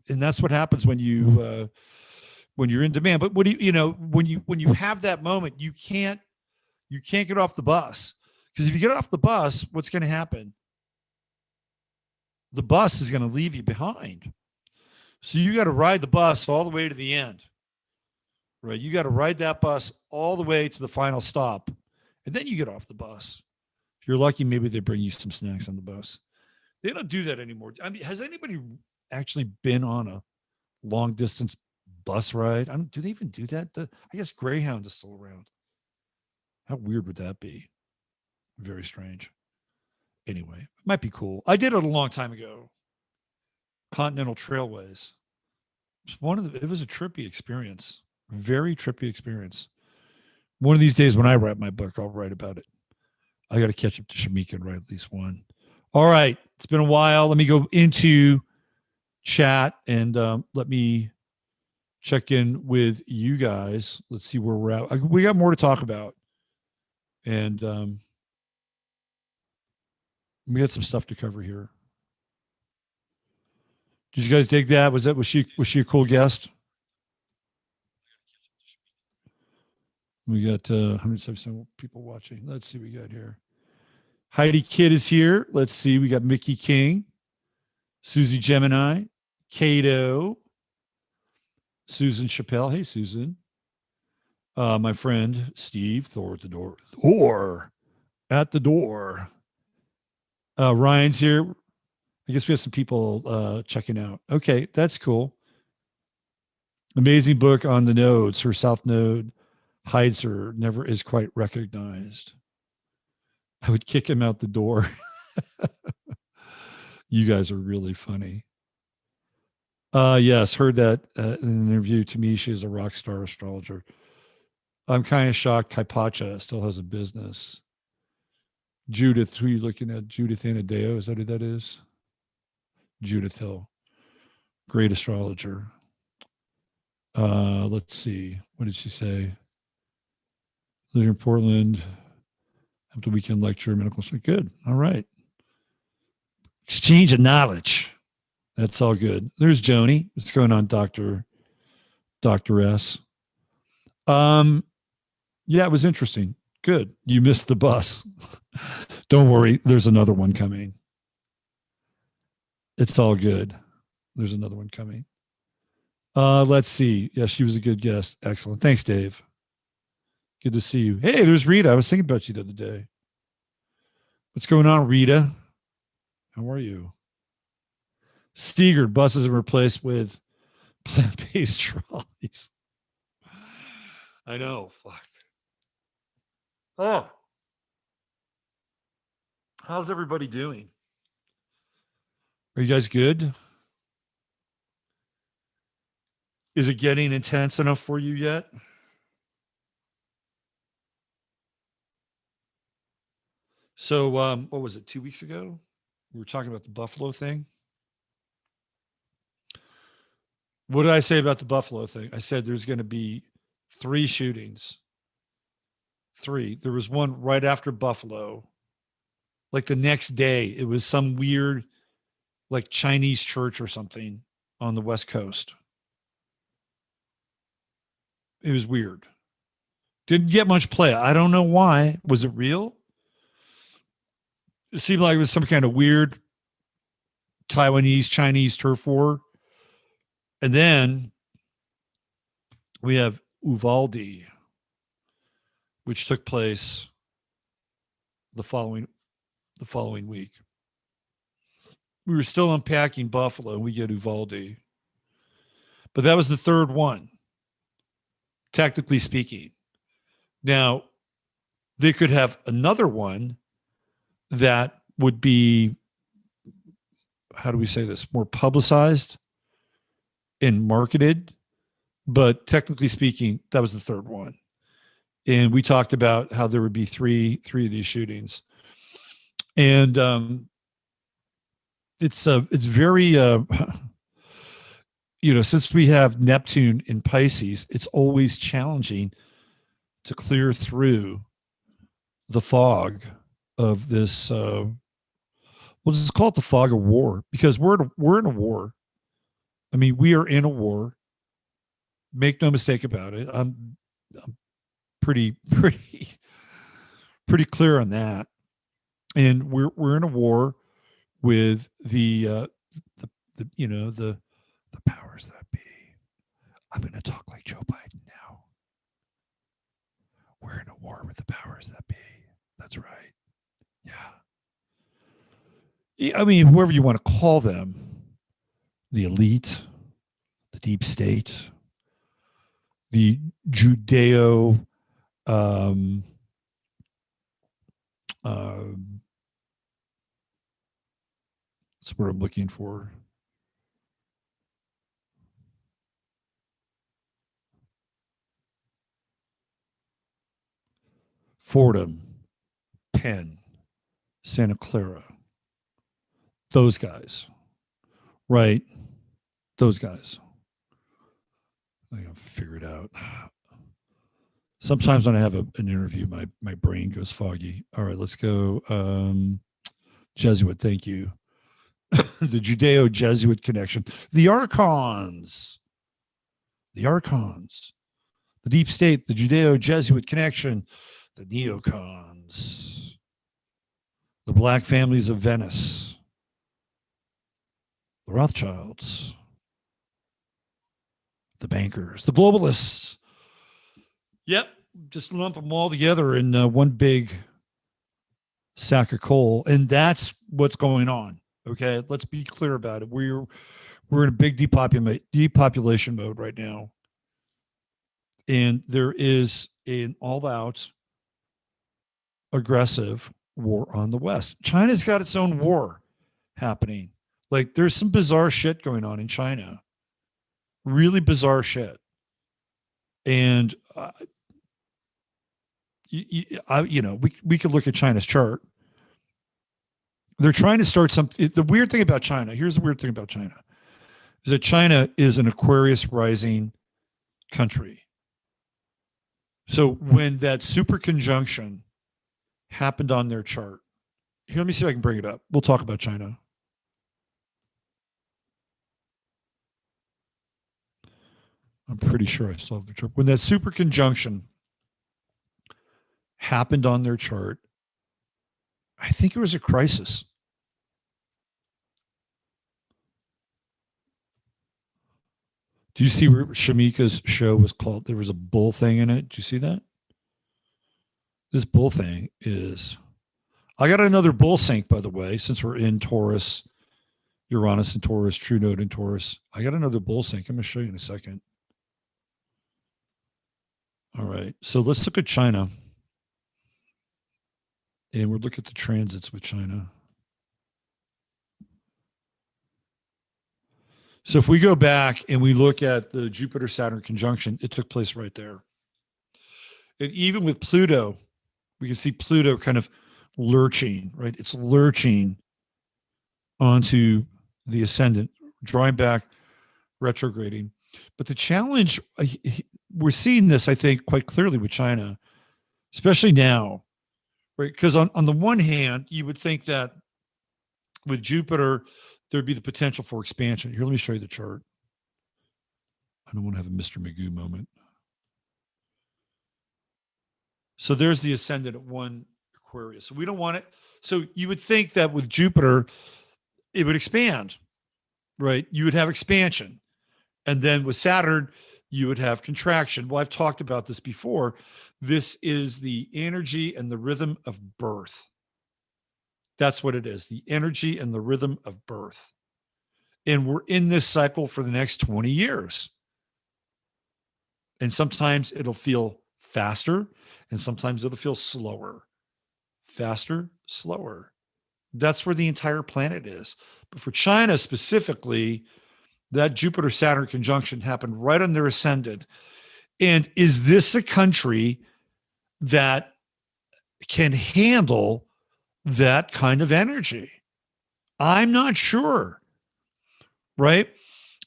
that's what happens when you're in demand. But what do you know when you have that moment, you can't get off the bus, because if you get off the bus, what's going to happen? The bus is going to leave you behind. So you got to ride the bus all the way to the end, right? You got to ride that bus all the way to the final stop, and then you get off the bus. If you're lucky, maybe they bring you some snacks on the bus. They don't do that anymore. I mean, has anybody actually been on a long distance bus ride? Do they even do that? I guess Greyhound is still around. How weird would that be? Very strange. Anyway, it might be cool. I did it a long time ago. Continental Trailways. It was a trippy experience. Very trippy experience. One of these days when I write my book, I'll write about it. I got to catch up to Shamika and write at least one. All right. It's been a while. Let me go into chat and let me check in with you guys. Let's see where we're at. We got more to talk about. And we got some stuff to cover here. Did you guys dig that? Was she a cool guest? We got 177 people watching. Let's see what we got here. Heidi Kidd is here. Let's see. We got Mickey King, Susie Gemini, Cato, Susan Chappelle. Hey, Susan. My friend Steve, Thor at the door. Thor at the door. Ryan's here. I guess we have some people checking out. Okay, that's cool. Amazing book on the nodes. Her south node hides her, never is quite recognized. I would kick him out the door. You guys are really funny. Yes, heard that in an interview. To me, she is a rock star astrologer. I'm kind of shocked Kaipacha still has a business. Judith, who are you looking at? Judith Anadeo, is that who that is? Judith Hill, great astrologer. Let's see. What did she say? Living in Portland. After weekend lecture, medical school. Good. All right. Exchange of knowledge. That's all good. There's Joni. What's going on, Dr. S? Yeah, it was interesting. Good. You missed the bus. Don't worry. There's another one coming. It's all good. There's another one coming. Let's see. Yeah, she was a good guest. Excellent. Thanks, Dave. Good to see you. Hey, there's Rita. I was thinking about you the other day. What's going on, Rita? How are you? Steger, buses are replaced with plant-based trolleys. I know. Fuck. Oh. How's everybody doing? Are you guys good? Is it getting intense enough for you yet? So, what was it, 2 weeks ago? We were talking about the Buffalo thing. What did I say about the Buffalo thing? I said there's going to be 3 shootings. 3. There was one right after Buffalo. Like the next day, it was some weird, like Chinese church or something on the West Coast. It was weird. Didn't get much play. I don't know why. Was it real? It seemed like it was some kind of weird Taiwanese, Chinese turf war. And then we have Uvalde, which took place the following week. We were still unpacking Buffalo, and we get Uvalde. But that was the 3rd one, technically speaking. Now, they could have another one that would be how do we say this, more publicized and marketed, but technically speaking, that was the third one. And we talked about how there would be three of these shootings. And it's very since we have Neptune in Pisces, it's always challenging to clear through the fog of this. We'll just call it the fog of war, because we're in a war. I mean, we are in a war. Make no mistake about it. I'm pretty clear on that. And we're in a war with the powers that be. I'm going to talk like Joe Biden now. We're in a war with the powers that be. That's right. Yeah. I mean, whoever you want to call them, the elite, the deep state, the Judeo, that's what I'm looking for. Fordham, Penn, Santa Clara. Those guys, right? Those guys. I gotta figure it out. Sometimes when I have an interview, my brain goes foggy. All right, let's go. Jesuit, thank you. The Judeo-Jesuit connection. The Archons. The deep state, the Judeo-Jesuit connection. The neocons. The black families of Venice. The Rothschilds. The bankers. The globalists. Yep, just lump them all together in one big sack of coal, and that's what's going on. Okay, let's be clear about it. We're in a big depopulation mode right now, and there is an all-out aggressive war on the West. China's got its own war happening. Like, there's some bizarre shit going on in China, really bizarre shit, and we could look at China's chart. They're trying to start the weird thing about China. Here's the weird thing about China is that China is an Aquarius rising country. So when that super conjunction happened on their chart, here, let me see if I can bring it up. We'll talk about China. I'm pretty sure I still have the chart. When that super conjunction happened on their chart, I think it was a crisis. Do you see where Shamika's show was called? There was a bull thing in it. Do you see that? This bull thing is, I got another bull sync, by the way, since we're in Taurus, Uranus in Taurus, True Node in Taurus. I got another bull sync. I'm going to show you in a second. All right. So let's look at China. And we'll look at the transits with China. So if we go back and we look at the Jupiter-Saturn conjunction, it took place right there. And even with Pluto, we can see Pluto kind of lurching, right? It's lurching onto the ascendant, drawing back, retrograding. But the challenge, we're seeing this, I think, quite clearly with China, especially now. Right, because on the one hand, you would think that with Jupiter, there'd be the potential for expansion. Here, let me show you the chart. I don't want to have a Mr. Magoo moment. So there's the ascendant at 1 Aquarius. So we don't want it. So you would think that with Jupiter, it would expand, right? You would have expansion. And then with Saturn, you would have contraction. Well, I've talked about this before. This is the energy and the rhythm of birth. That's what it is, the energy and the rhythm of birth. And we're in this cycle for the next 20 years. And sometimes it'll feel faster, and sometimes it'll feel slower. Faster, slower. That's where the entire planet is. But for China specifically, that Jupiter-Saturn conjunction happened right on their ascendant. And is this a country that can handle that kind of energy? I'm not sure, right?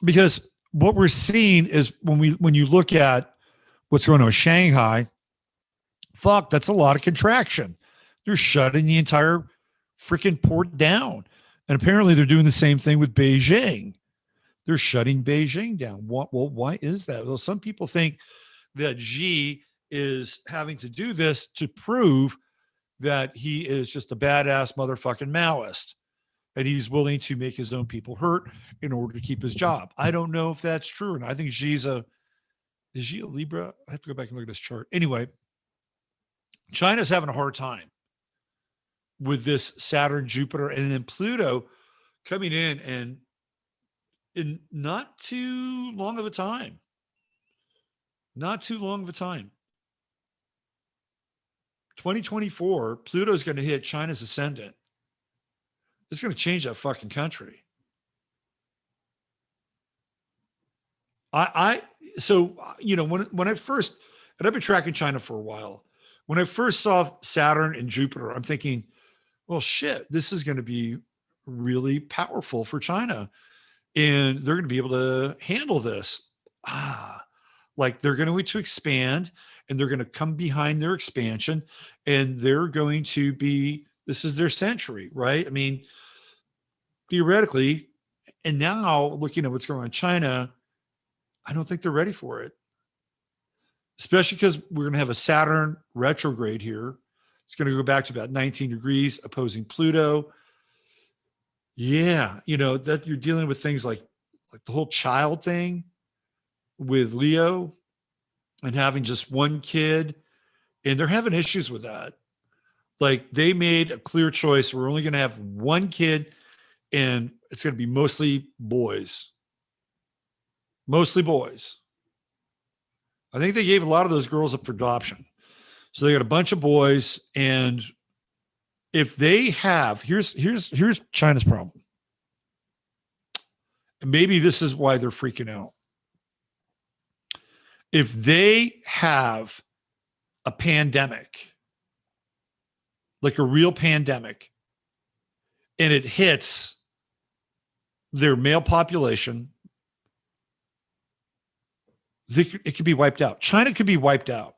Because what we're seeing is when you look at what's going on in Shanghai, fuck, that's a lot of contraction. They're shutting the entire freaking port down. And apparently they're doing the same thing with Beijing. They're shutting Beijing down. Well, why is that? Well, some people think that Xi is having to do this to prove that he is just a badass motherfucking Maoist and he's willing to make his own people hurt in order to keep his job. I don't know if that's true. And I think is Xi a Libra? I have to go back and look at this chart. Anyway, China's having a hard time with this Saturn, Jupiter, and then Pluto coming in not too long of a time. Not too long of a time. 2024, Pluto's going to hit China's ascendant. It's going to change that fucking country. So, you know, when I first, and I've been tracking China for a while, when I first saw Saturn and Jupiter, I'm thinking, well, shit, this is going to be really powerful for China. And they're going to be able to handle this. Like they're going to expand and they're going to come behind their expansion and they're going to be, this is their century, right? I mean, theoretically, and now looking at what's going on in China, I don't think they're ready for it. Especially because we're going to have a Saturn retrograde here. It's going to go back to about 19 degrees opposing Pluto. Yeah, you know, that you're dealing with things like the whole child thing with Leo and having just one kid. And they're having issues with that. Like they made a clear choice. We're only going to have one kid and it's going to be mostly boys. Mostly boys. I think they gave a lot of those girls up for adoption. So they got a bunch of boys, and if they have, here's China's problem. And maybe this is why they're freaking out. If they have a pandemic, like a real pandemic, and it hits their male population, it could be wiped out. China could be wiped out.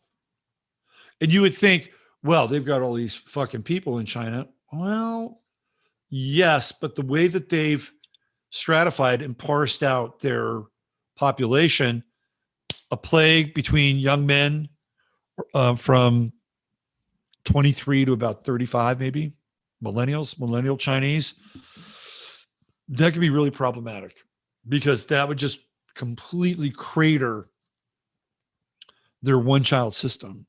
And you would think, well, they've got all these fucking people in China. Well, yes, but the way that they've stratified and parsed out their population, a plague between young men from 23 to about 35, maybe, millennial Chinese, that could be really problematic because that would just completely crater their one-child system.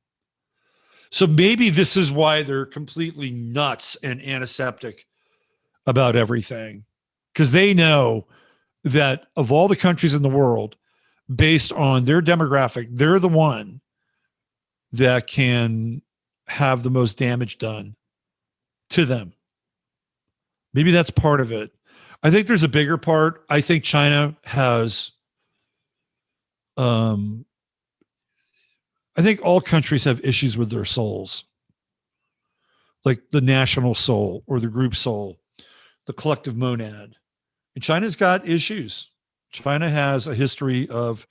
So maybe this is why they're completely nuts and antiseptic about everything, because they know that of all the countries in the world, based on their demographic, they're the one that can have the most damage done to them. Maybe that's part of it. I think there's a bigger part. I think China has, I think all countries have issues with their souls, like the national soul or the group soul, the collective monad. And China's got issues. China has a history of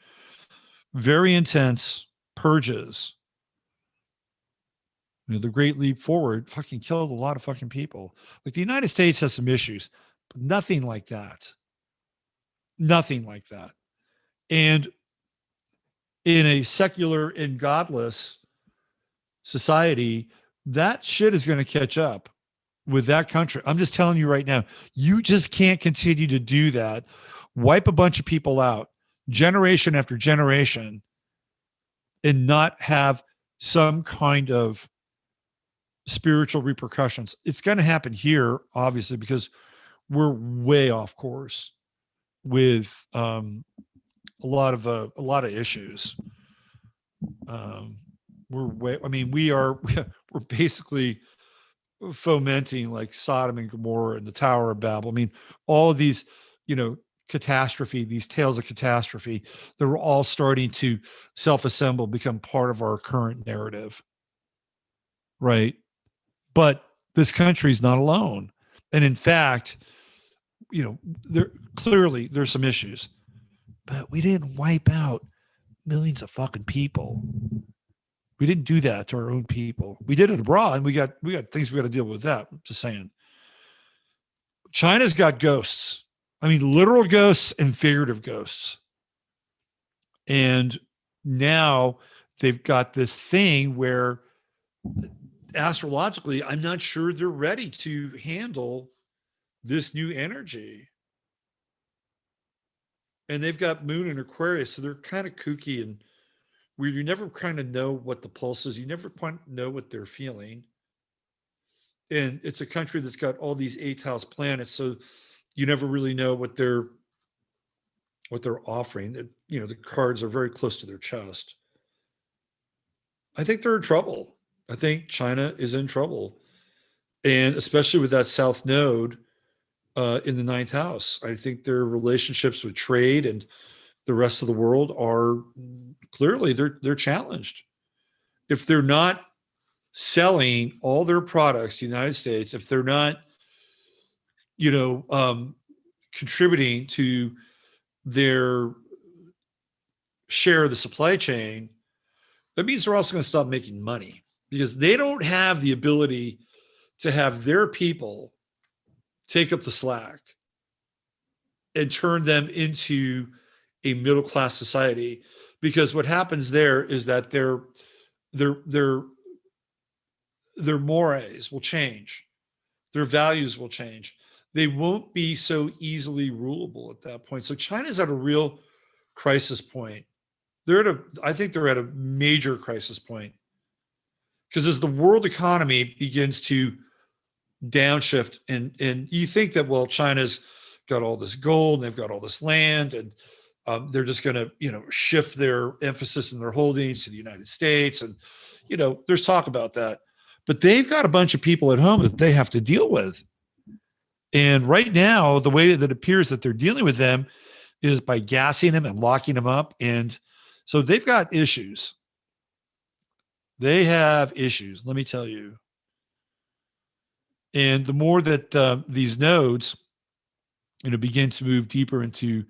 very intense purges. You know, the Great Leap Forward fucking killed a lot of fucking people. Like the United States has some issues, but nothing like that. Nothing like that. And in a secular and godless society, that shit is going to catch up with that country. I'm just telling you right now, you just can't continue to do that. Wipe a bunch of people out, generation after generation, and not have some kind of spiritual repercussions. It's going to happen here, obviously, because we're way off course with a lot of issues. We're basically fomenting like Sodom and Gomorrah and the Tower of Babel. I mean, all of these, catastrophe, these tales of catastrophe, that were all starting to self-assemble, become part of our current narrative. Right. But this country is not alone. And in fact, there's some issues, but we didn't wipe out millions of fucking people. We didn't do that to our own people. We did it abroad, and we got things we got to deal with that. I'm just saying. China's got ghosts. I mean, literal ghosts and figurative ghosts. And now they've got this thing where astrologically, I'm not sure they're ready to handle this new energy. And they've got Moon in Aquarius, so they're kind of kooky and weird. You never kind of know what the pulse is. You never quite know what they're feeling. And it's a country that's got all these 8th house planets, so you never really know what they're offering. The cards are very close to their chest. I think they're in trouble. I think China is in trouble. And especially with that South Node in the 9th house. I think their relationships with trade and the rest of the world are clearly they're challenged. If they're not selling all their products to the United States, if they're not, contributing to their share of the supply chain, that means they're also going to stop making money because they don't have the ability to have their people take up the slack and turn them into a middle-class society. Because what happens there is that their mores will change. Their values will change. They won't be so easily rulable at that point. So China's at a real crisis point. I think they're at a major crisis point. Because as the world economy begins to downshift, and you think that, well, China's got all this gold and they've got all this land, and they're just going to, shift their emphasis and their holdings to the United States. And, there's talk about that. But they've got a bunch of people at home that they have to deal with. And right now, the way that it appears that they're dealing with them is by gassing them and locking them up. And so they've got issues. They have issues, let me tell you. And the more that these nodes, begin to move deeper into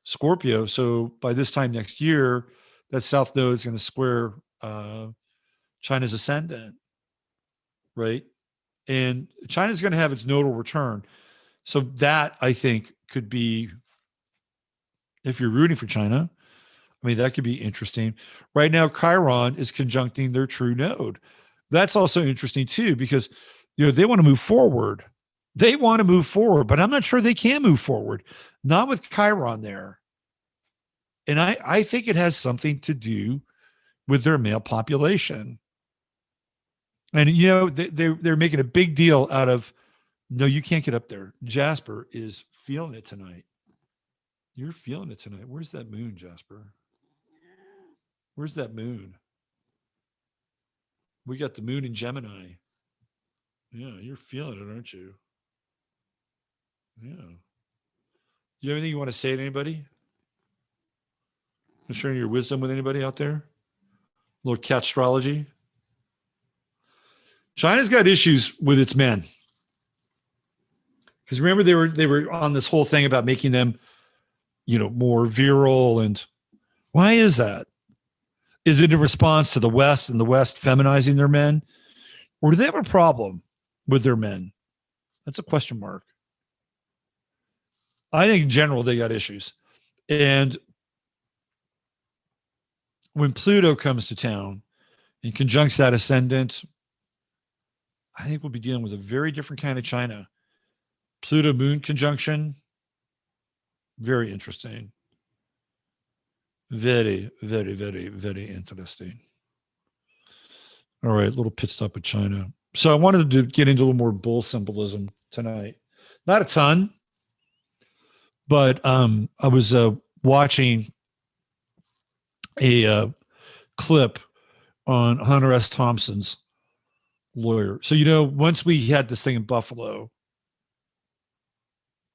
Scorpio. So by this time next year, that South Node is going to square China's ascendant, right? And China's going to have its nodal return. So that, I think, could be, if you're rooting for China, that could be interesting. Right now, Chiron is conjuncting their true node. That's also interesting too, because, they want to move forward. They want to move forward, but I'm not sure they can move forward. Not with Chiron there. And I think it has something to do with their male population. And, they're making a big deal out of, no, you can't get up there. Jasper is feeling it tonight. You're feeling it tonight. Where's that moon, Jasper? Where's that moon? We got the moon in Gemini. Yeah, you're feeling it, aren't you? Yeah. You have anything you want to say to anybody? Sharing your wisdom with anybody out there? A little cat astrology. China's got issues with its men. Because remember, they were on this whole thing about making them, more virile. And why is that? Is it in response to the West and the West feminizing their men? Or do they have a problem with their men? That's a question mark. I think in general, they got issues. And when Pluto comes to town and conjuncts that ascendant, I think we'll be dealing with a very different kind of China. Pluto moon conjunction, very interesting. Very, very, very, very interesting. All right, little pit stop with China. So I wanted to get into a little more bull symbolism tonight. Not a ton, but I was watching a clip on Hunter S. Thompson's lawyer. So, you know, once we had this thing in Buffalo,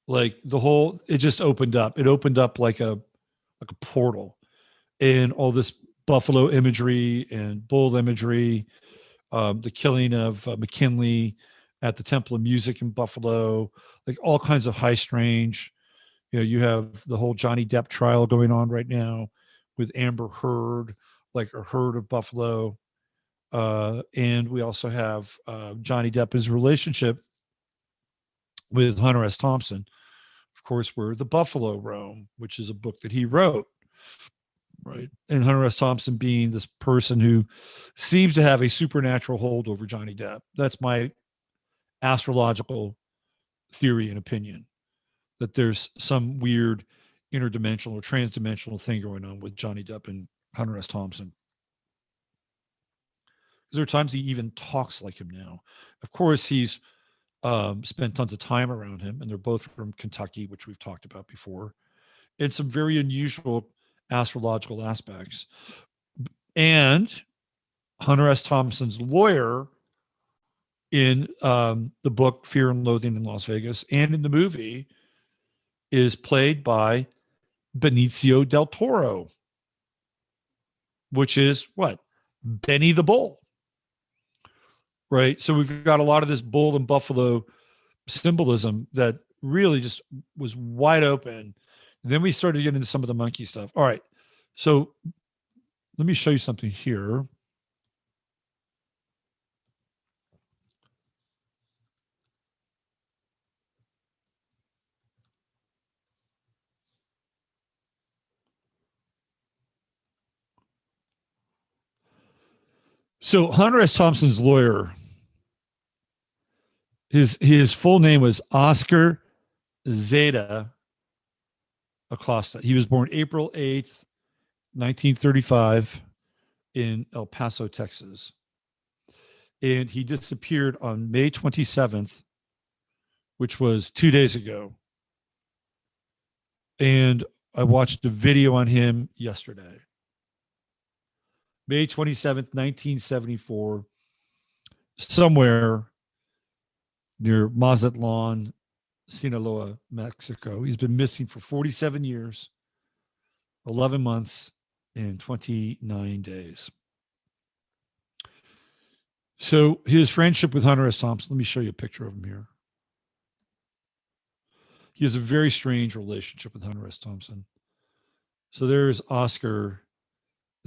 like it just opened up. It opened up like a portal, and all this Buffalo imagery and bull imagery, the killing of McKinley at the Temple of Music in Buffalo, like all kinds of high strange. You know, you have the whole Johnny Depp trial going on right now with Amber Heard, like a herd of Buffalo. And we also have Johnny Depp's relationship with Hunter S. Thompson, of course, where the Buffalo roam, which is a book that he wrote. Right. And Hunter S. Thompson being this person who seems to have a supernatural hold over Johnny Depp. That's my astrological theory and opinion, that there's some weird interdimensional or transdimensional thing going on with Johnny Depp and Hunter S. Thompson. There are times he even talks like him now. Of course, he's spent tons of time around him, and they're both from Kentucky, which we've talked about before, and some very unusual astrological aspects. And Hunter S. Thompson's lawyer in the book Fear and Loathing in Las Vegas and in the movie is played by Benicio del Toro, which is what? Benny the Bull. Right? So we've got a lot of this bull and buffalo symbolism that really just was wide open. And then we started getting into some of the monkey stuff. All right. So let me show you something here. So Hunter S. Thompson's lawyer, his full name was Oscar Zeta Acosta. He was born April 8th, 1935 in El Paso, Texas. And he disappeared on May 27th, which was 2 days ago. And I watched a video on him yesterday. May 27th, 1974, somewhere near Mazatlan, Sinaloa, Mexico. He's been missing for 47 years, 11 months, and 29 days. So his friendship with Hunter S. Thompson, let me show you a picture of him here. He has a very strange relationship with Hunter S. Thompson. So there's Oscar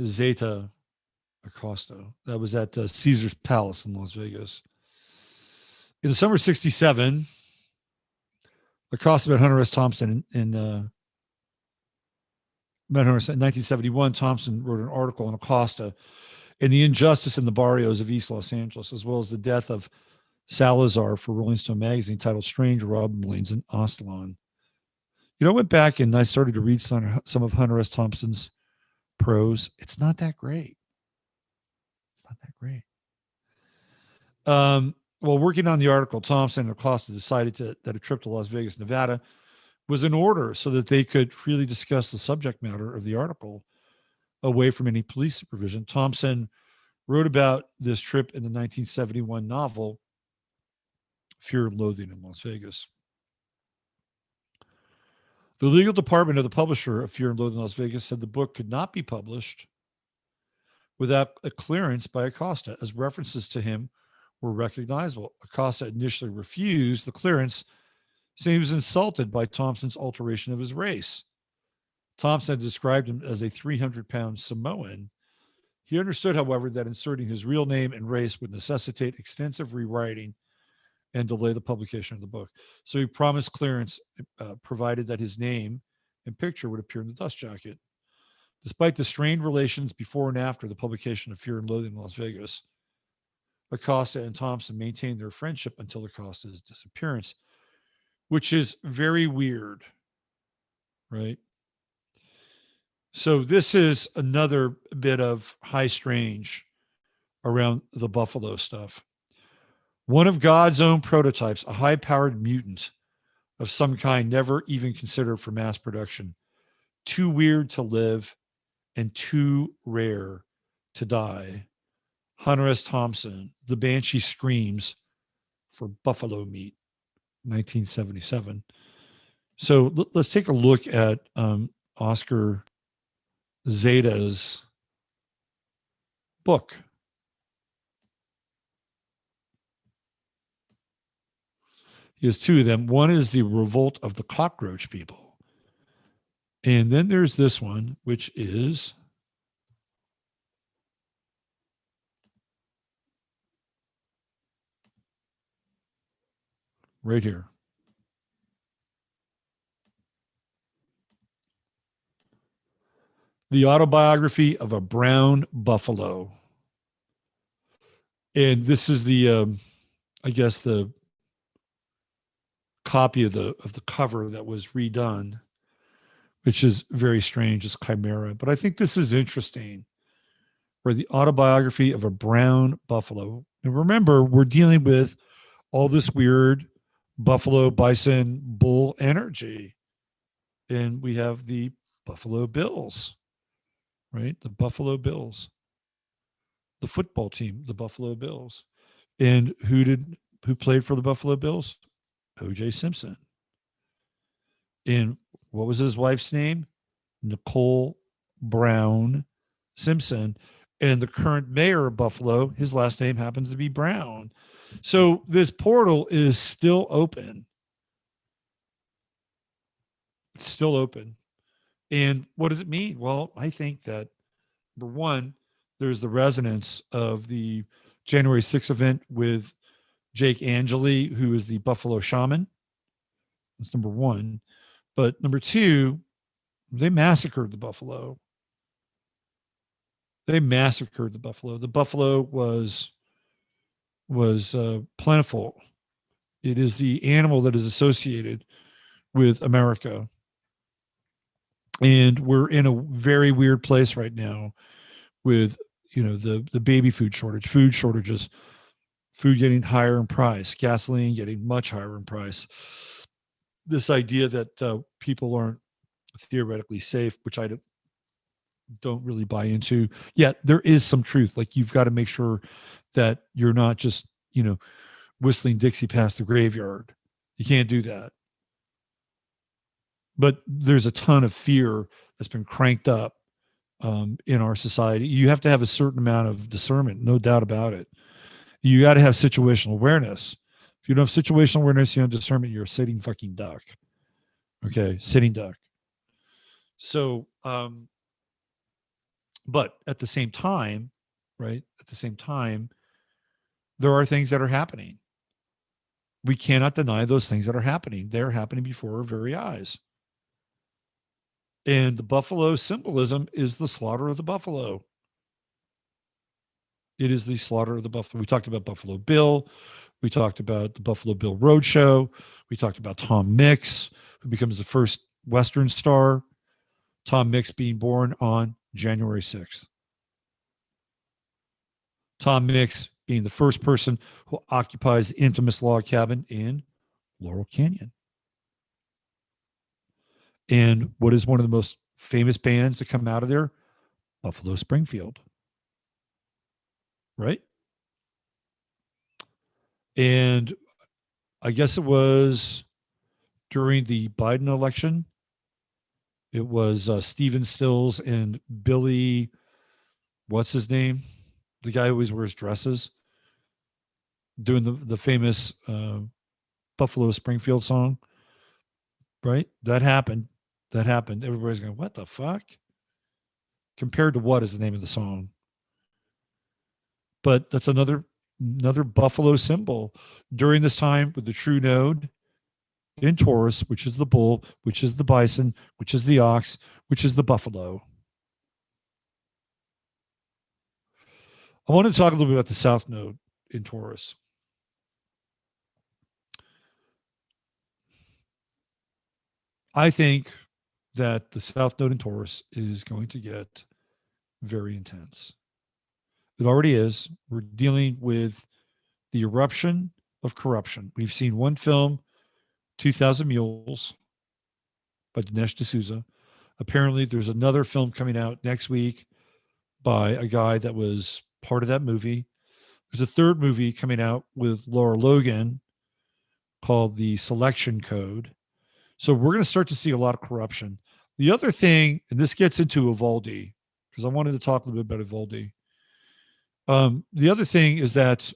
Zeta Acosta. That was at Caesar's Palace in Las Vegas. In the summer of 67, Acosta met Hunter S. Thompson in 1971. Thompson wrote an article on Acosta and the injustice in the barrios of East Los Angeles, as well as the death of Salazar for Rolling Stone magazine, titled Strange Rumblings in Aztlan. You know, I went back and I started to read some of Hunter S. Thompson's prose. It's not that great. While working on the article, Thompson and Acosta decided that a trip to Las Vegas, Nevada was in order so that they could freely discuss the subject matter of the article away from any police supervision. Thompson wrote about this trip in the 1971 novel, Fear and Loathing in Las Vegas. The legal department of the publisher of Fear and Loathing in Las Vegas said the book could not be published without a clearance by Acosta, as references to him were recognizable. Acosta initially refused the clearance, saying he was insulted by Thompson's alteration of his race. Thompson had described him as a 300-pound Samoan. He understood, however, that inserting his real name and race would necessitate extensive rewriting and delay the publication of the book. So he promised clearance, provided that his name and picture would appear in the dust jacket. Despite the strained relations before and after the publication of Fear and Loathing in Las Vegas, Acosta and Thompson maintained their friendship until Acosta's disappearance, which is very weird, right? So this is another bit of high strange around the Buffalo stuff. One of God's own prototypes, a high-powered mutant of some kind never even considered for mass production, too weird to live and too rare to die, Hunter S. Thompson, The Banshee Screams for Buffalo Meat, 1977. So let's take a look at Oscar Zeta's book. He has two of them. One is The Revolt of the Cockroach People. And then there's this one, which is right here. The Autobiography of a Brown Buffalo. And this is the, I guess, the copy of the cover that was redone, which is very strange. It's chimera. But I think this is interesting. For the Autobiography of a Brown Buffalo. And remember, we're dealing with all this weird buffalo, bison, bull energy. And we have the Buffalo Bills, right? The Buffalo Bills. The football team, the Buffalo Bills. And who played for the Buffalo Bills? O.J. Simpson. And what was his wife's name? Nicole Brown Simpson. And the current mayor of Buffalo, his last name happens to be Brown. So this portal is still open. It's still open. And what does it mean? Well, I think that, number one, there's the resonance of the January 6th event with Jake Angeli, who is the Buffalo shaman. That's number one. But number two, they massacred the buffalo. They massacred the buffalo. The buffalo was plentiful. It is the animal that is associated with America. And we're in a very weird place right now with, the baby food shortages, food getting higher in price, gasoline getting much higher in price. This idea that people aren't theoretically safe, which I don't really buy into. Yet there is some truth. Like, you've got to make sure that you're not just, whistling Dixie past the graveyard. You can't do that. But there's a ton of fear that's been cranked up in our society. You have to have a certain amount of discernment, no doubt about it. You got to have situational awareness. If you don't have situational awareness, you don't have discernment, you're a sitting fucking duck. Okay, sitting duck. So, but at the same time, right? At the same time, there are things that are happening. We cannot deny those things that are happening. They're happening before our very eyes. And the buffalo symbolism is the slaughter of the buffalo. It is the slaughter of the buffalo. We talked about Buffalo Bill. We talked about the Buffalo Bill Roadshow. We talked about Tom Mix, who becomes the first Western star. Tom Mix being born on January 6th. Tom Mix being the first person who occupies the infamous log cabin in Laurel Canyon. And what is one of the most famous bands to come out of there? Buffalo Springfield. Right? And I guess it was during the Biden election. It was Stephen Stills and Billy, what's his name? The guy who always wears dresses, doing the famous Buffalo Springfield song. Right? That happened. Everybody's going, what the fuck? Compared to what is the name of the song? But that's another buffalo symbol during this time with the true node in Taurus, which is the bull, which is the bison, which is the ox, which is the buffalo. I want to talk a little bit about the south node in Taurus. I think that the south node in Taurus is going to get very intense. It already is. We're dealing with the eruption of corruption. We've seen one film, 2,000 Mules by Dinesh D'Souza. Apparently, there's another film coming out next week by a guy that was part of that movie. There's a third movie coming out with Laura Logan called The Selection Code. So we're going to start to see a lot of corruption. The other thing, and this gets into Uvalde, because I wanted to talk a little bit about Uvalde. The other thing is that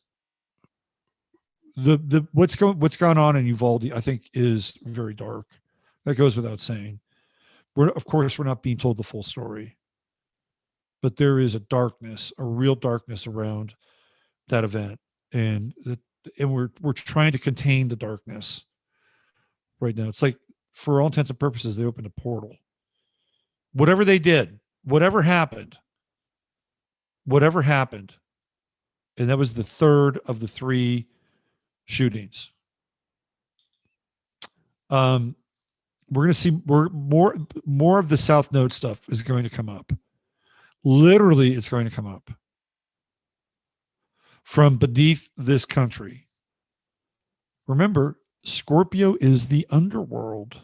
the what's going on in Uvalde, I think, is very dark. That goes without saying. We're not being told the full story, but there is a darkness, a real darkness around that event, and we're trying to contain the darkness right now. It's like, for all intents and purposes, they opened a portal. Whatever they did, whatever happened, and that was the third of the 3 shootings. We're going to see more of the South Node stuff is going to come up. Literally, it's going to come up from beneath this country. Remember, Scorpio is the underworld.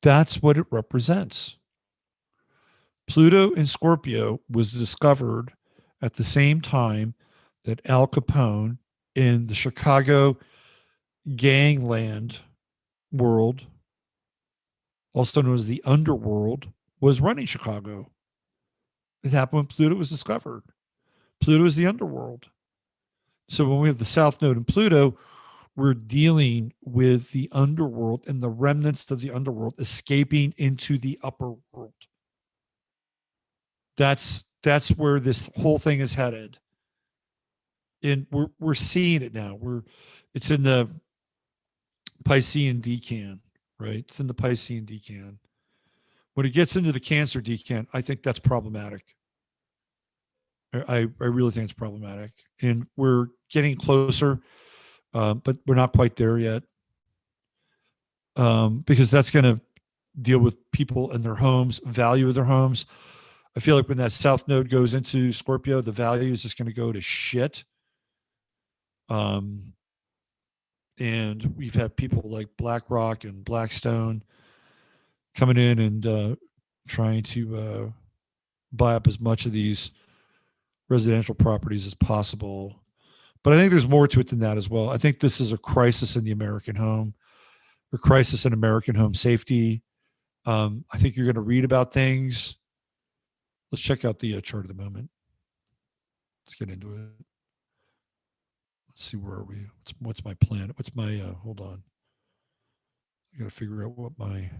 That's what it represents. Pluto in Scorpio was discovered at the same time that Al Capone in the Chicago gangland world, also known as the underworld, was running Chicago. It happened when Pluto was discovered. Pluto is the underworld. So when we have the South Node in Pluto, we're dealing with the underworld and the remnants of the underworld escaping into the upper world. That's where this whole thing is headed. And we're seeing it now. It's in the Piscean decan, right? It's in the Piscean decan. When it gets into the Cancer decan, I think that's problematic. I really think it's problematic. And we're getting closer, but we're not quite there yet. Because that's going to deal with people and their homes, value of their homes. I feel like when that South Node goes into Scorpio, the value is just going to go to shit. And we've had people like BlackRock and Blackstone coming in and trying to buy up as much of these residential properties as possible. But I think there's more to it than that as well. I think this is a crisis in the American home, a crisis in American home safety. I think you're going to read about things. Let's check out the chart of the moment. Let's get into it. Let's see, where are we? What's my plan? What's my, hold on. I got to figure out what my,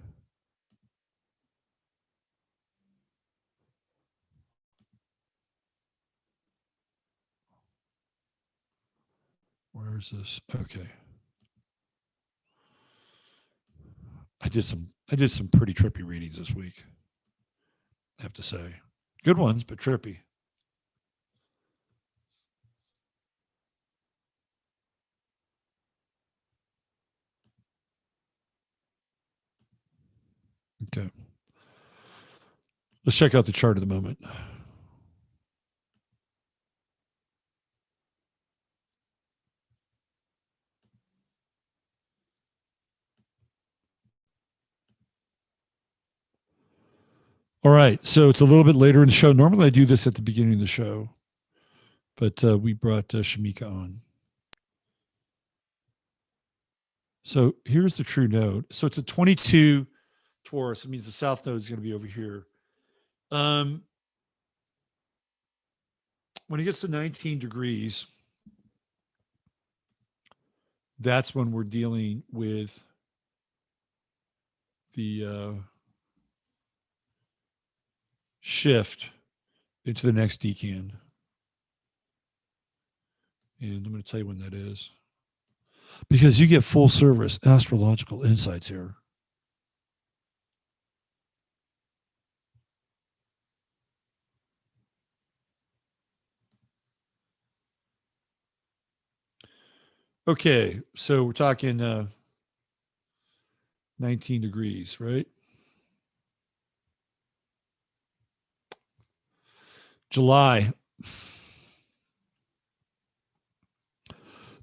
where is this? Okay. I did some pretty trippy readings this week, I have to say. Good ones, but trippy. Okay. Let's check out the chart of the moment. All right. So it's a little bit later in the show. Normally I do this at the beginning of the show, but we brought Shamika on. So here's the true node. So it's a 22 Taurus. It means the South Node is going to be over here. When it gets to 19 degrees, that's when we're dealing with the shift into the next decan. And I'm going to tell you when that is, because you get full service astrological insights here. Okay, so we're talking 19 degrees, right? July.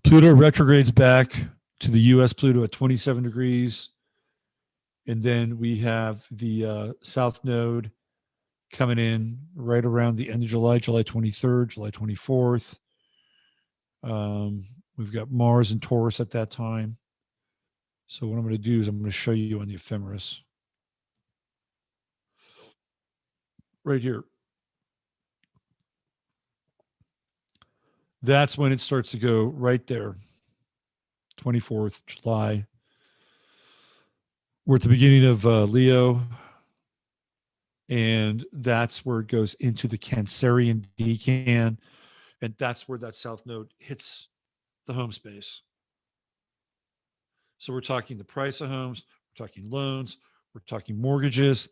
Pluto retrogrades back to the U.S. Pluto at 27 degrees. And then we have the South Node coming in right around the end of July, July 23rd, July 24th. We've got Mars and Taurus at that time. So what I'm going to do is I'm going to show you on the ephemeris. Right here. That's when it starts to go right there. 24th July. We're at the beginning of Leo. And that's where it goes into the Cancerian decan. And that's where that south node hits the home space. So we're talking the price of homes, we're talking loans, we're talking mortgages.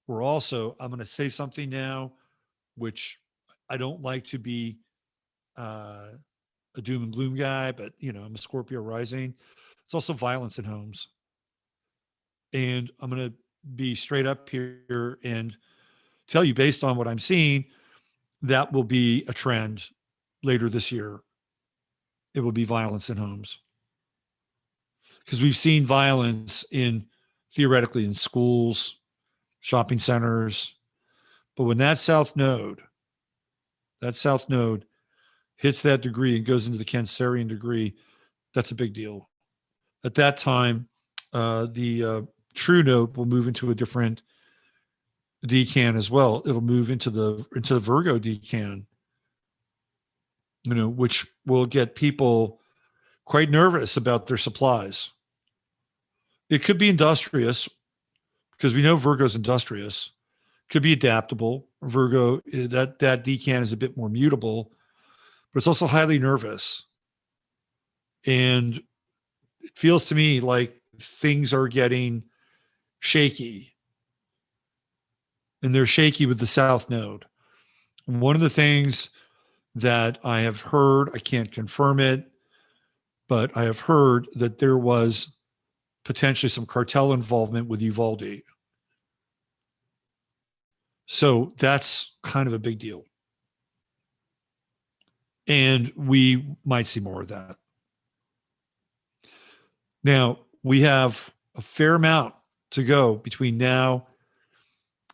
We're also, I'm going to say something now, which I don't like to be a doom and gloom guy, but I'm a Scorpio rising. It's also violence in homes. And I'm going to be straight up here and tell you, based on what I'm seeing, that will be a trend later this year. It will be violence in homes. Because we've seen violence theoretically in schools, shopping centers. But when that south node hits that degree and goes into the Cancerian degree, that's a big deal. At that time, the true node will move into a different decan as well. It'll move into the Virgo decan, which will get people quite nervous about their supplies. It could be industrious, because we know Virgo's industrious. Could be adaptable. Virgo, that decan is a bit more mutable, but it's also highly nervous. And it feels to me like things are getting shaky. And they're shaky with the south node. One of the things that I have heard, I can't confirm it, but I have heard that there was potentially some cartel involvement with Uvalde. So that's kind of a big deal. And we might see more of that. Now, we have a fair amount to go between now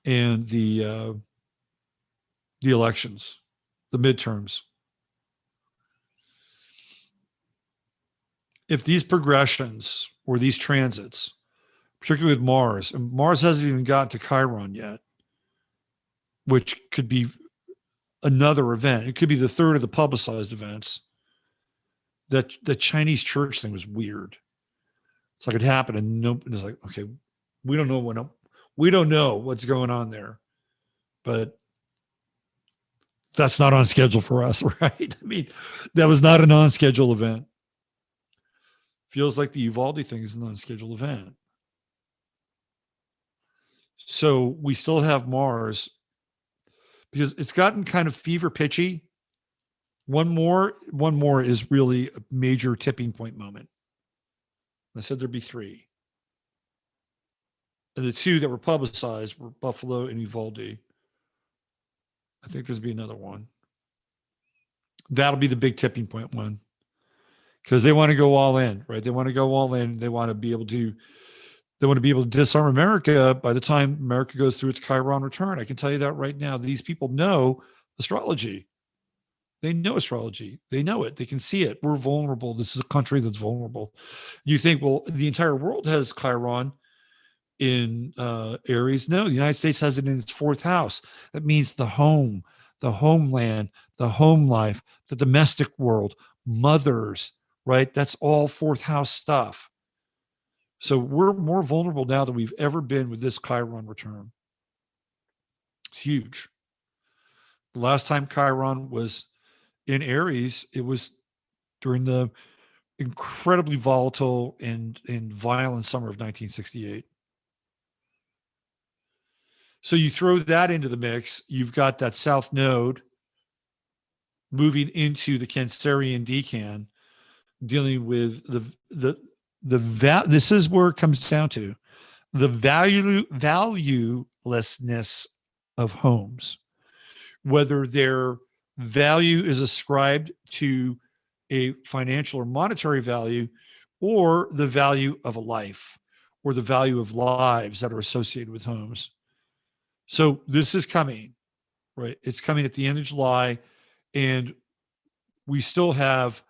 and the elections, the midterms. If these progressions or these transits, particularly with Mars, and Mars hasn't even gotten to Chiron yet, which could be another event. It could be the third of the publicized events. That the Chinese church thing was weird. It's like it happened, and it's like, okay, we don't know what's going on there, but that's not on schedule for us, right? I mean, that was not an on-schedule event. Feels like the Uvalde thing is an on-schedule event. So we still have Mars, because it's gotten kind of fever pitchy. One more is really a major tipping point moment. I said there'd be three. And the two that were publicized were Buffalo and Uvalde. I think there's be another one. That'll be the big tipping point one. Because they want to go all in, right? They want to go all in. They want to be able to disarm America by the time America goes through its Chiron return. I can tell you that right now. These people know astrology. They know astrology. They know it. They can see it. We're vulnerable. This is a country that's vulnerable. You think, well, the entire world has Chiron in Aries. No, the United States has it in its fourth house. That means the home, the homeland, the home life, the domestic world, mothers, right? That's all fourth house stuff. So we're more vulnerable now than we've ever been with this Chiron return. It's huge. The last time Chiron was in Aries, it was during the incredibly volatile and violent summer of 1968. So you throw that into the mix, you've got that south node moving into the Cancerian decan, dealing with this is where it comes down to the valuelessness of homes, whether their value is ascribed to a financial or monetary value, or the value of a life, or the value of lives that are associated with homes. So this is coming, right? It's coming at the end of July, and we still have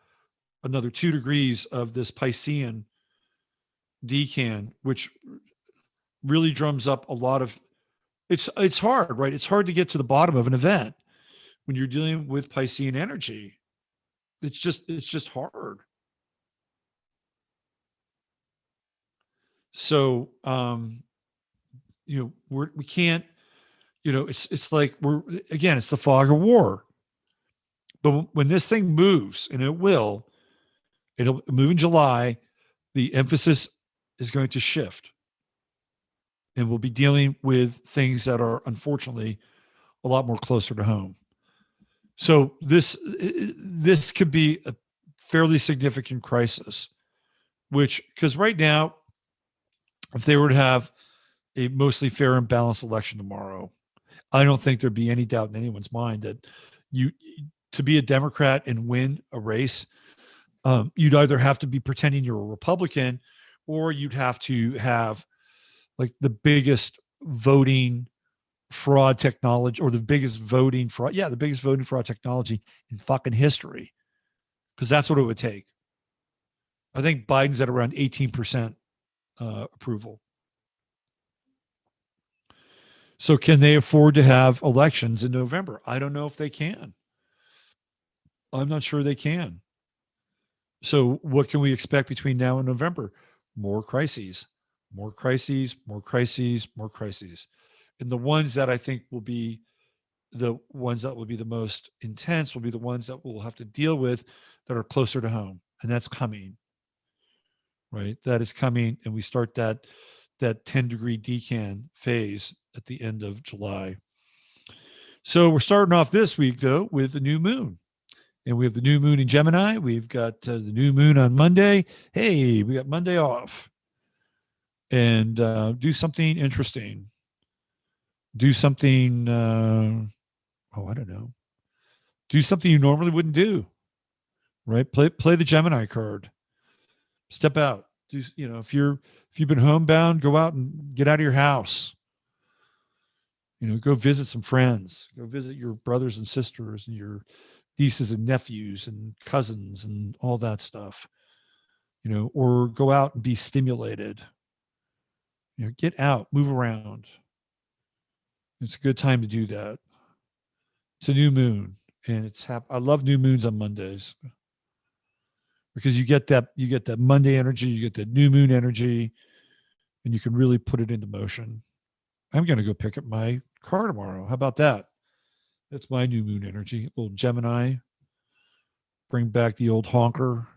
another 2 degrees of this Piscean decan, which really drums up a lot of it's hard, right? It's hard to get to the bottom of an event when you're dealing with Piscean energy. It's just hard. So we can't, it's like it's the fog of war. But when this thing moves, and it'll move in July, the emphasis is going to shift. And we'll be dealing with things that are unfortunately a lot more closer to home. So this could be a fairly significant crisis, because right now, if they were to have a mostly fair and balanced election tomorrow, I don't think there'd be any doubt in anyone's mind that to be a Democrat and win a race, you'd either have to be pretending you're a Republican, or you'd have to have like the biggest voting fraud technology, or the biggest voting fraud technology in fucking history, because that's what it would take. I think Biden's at around 18% approval. So can they afford to have elections in November? I don't know if they can. I'm not sure they can. So what can we expect between now and November? More crises, more crises, more crises, more crises. And the ones that I think will be the ones that will be the most intense will be the ones that we'll have to deal with that are closer to home. And that's coming, right? That is coming. And we start that 10-degree decan phase at the end of July. So we're starting off this week, though, with the new moon. And we have the new moon in Gemini. We've got the new moon on Monday. Hey, we got Monday off. And do something interesting. Do something, I don't know. Do something you normally wouldn't do, right? Play the Gemini card. Step out. If you've been homebound, go out and get out of your house. Go visit some friends. Go visit your brothers and sisters and your nieces and nephews and cousins and all that stuff. Or go out and be stimulated. Get out, move around. It's a good time to do that. It's a new moon, and I love new moons on Mondays, because you get that Monday energy, you get that new moon energy, and you can really put it into motion. I'm going to go pick up my car tomorrow. How about that? That's my new moon energy. A little Gemini. Bring back the old honker,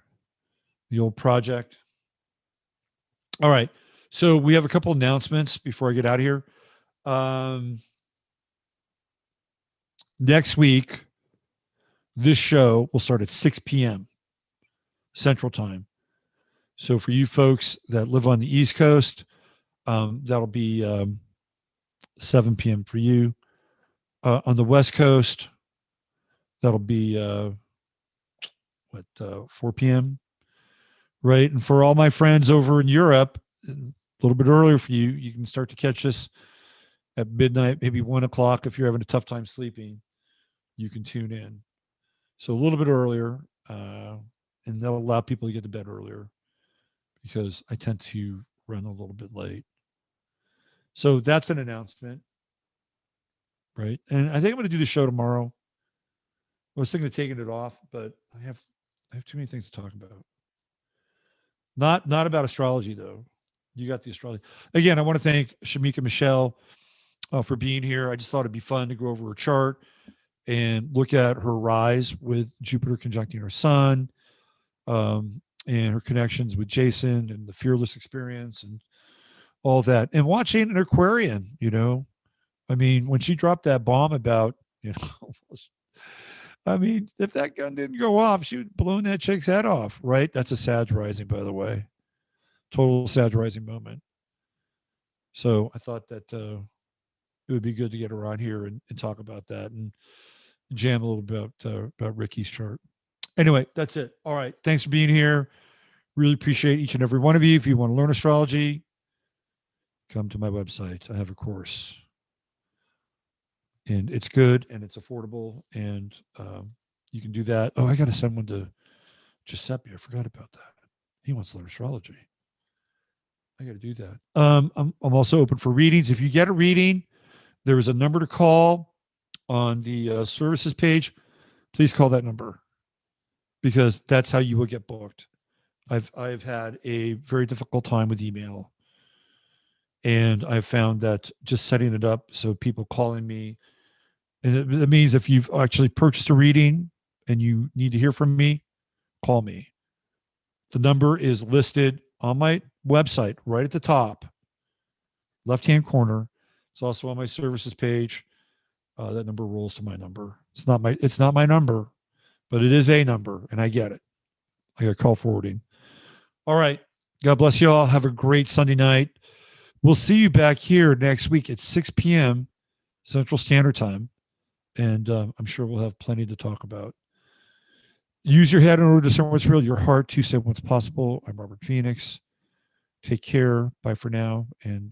the old project. All right. So we have a couple announcements before I get out of here. Next week, this show will start at 6 p.m. Central Time. So for you folks that live on the East Coast, that'll be 7 p.m. for you. On the West Coast, that'll be 4 p.m. Right? And for all my friends over in Europe, a little bit earlier for you, you can start to catch this at midnight, maybe 1 o'clock. If you're having a tough time sleeping, you can tune in. So a little bit earlier, and that'll allow people to get to bed earlier, because I tend to run a little bit late. So that's an announcement, right? And I think I'm going to do the show tomorrow. I was thinking of taking it off, but I have too many things to talk about. Not about astrology, though. You got the astrology. Again, I want to thank Shemeka Michelle for being here. I just thought it'd be fun to go over her chart and look at her rise with Jupiter conjuncting her sun, and her connections with Jason and the fearless experience and all that. And watching an Aquarian, I mean, when she dropped that bomb about, I mean, if that gun didn't go off, she would have blown that chick's head off, right? That's a Sag rising, by the way. Total Sag rising moment. So I thought that it would be good to get her on here and talk about that and jam a little bit about Ricky's chart. Anyway, that's it. All right. Thanks for being here. Really appreciate each and every one of you. If you want to learn astrology, come to my website. I have a course and it's good and it's affordable, and you can do that. Oh, I got to send one to Giuseppe. I forgot about that. He wants to learn astrology. I got to do that. I'm also open for readings. If you get a reading, there is a number to call on the services page. Please call that number, because that's how you will get booked. I've had a very difficult time with email, and I've found that just setting it up so people calling me, and it means if you've actually purchased a reading and you need to hear from me, call me. The number is listed on my website right at the top, left-hand corner. It's also on my services page. That number rolls to my number. It's not my number, but it is a number, and I get it. I got call forwarding. All right. God bless you all. Have a great Sunday night. We'll see you back here next week at 6 p.m. Central Standard Time. And I'm sure we'll have plenty to talk about. Use your head in order to discern what's real, your heart to say what's possible. I'm Robert Phoenix. Take care. Bye for now. And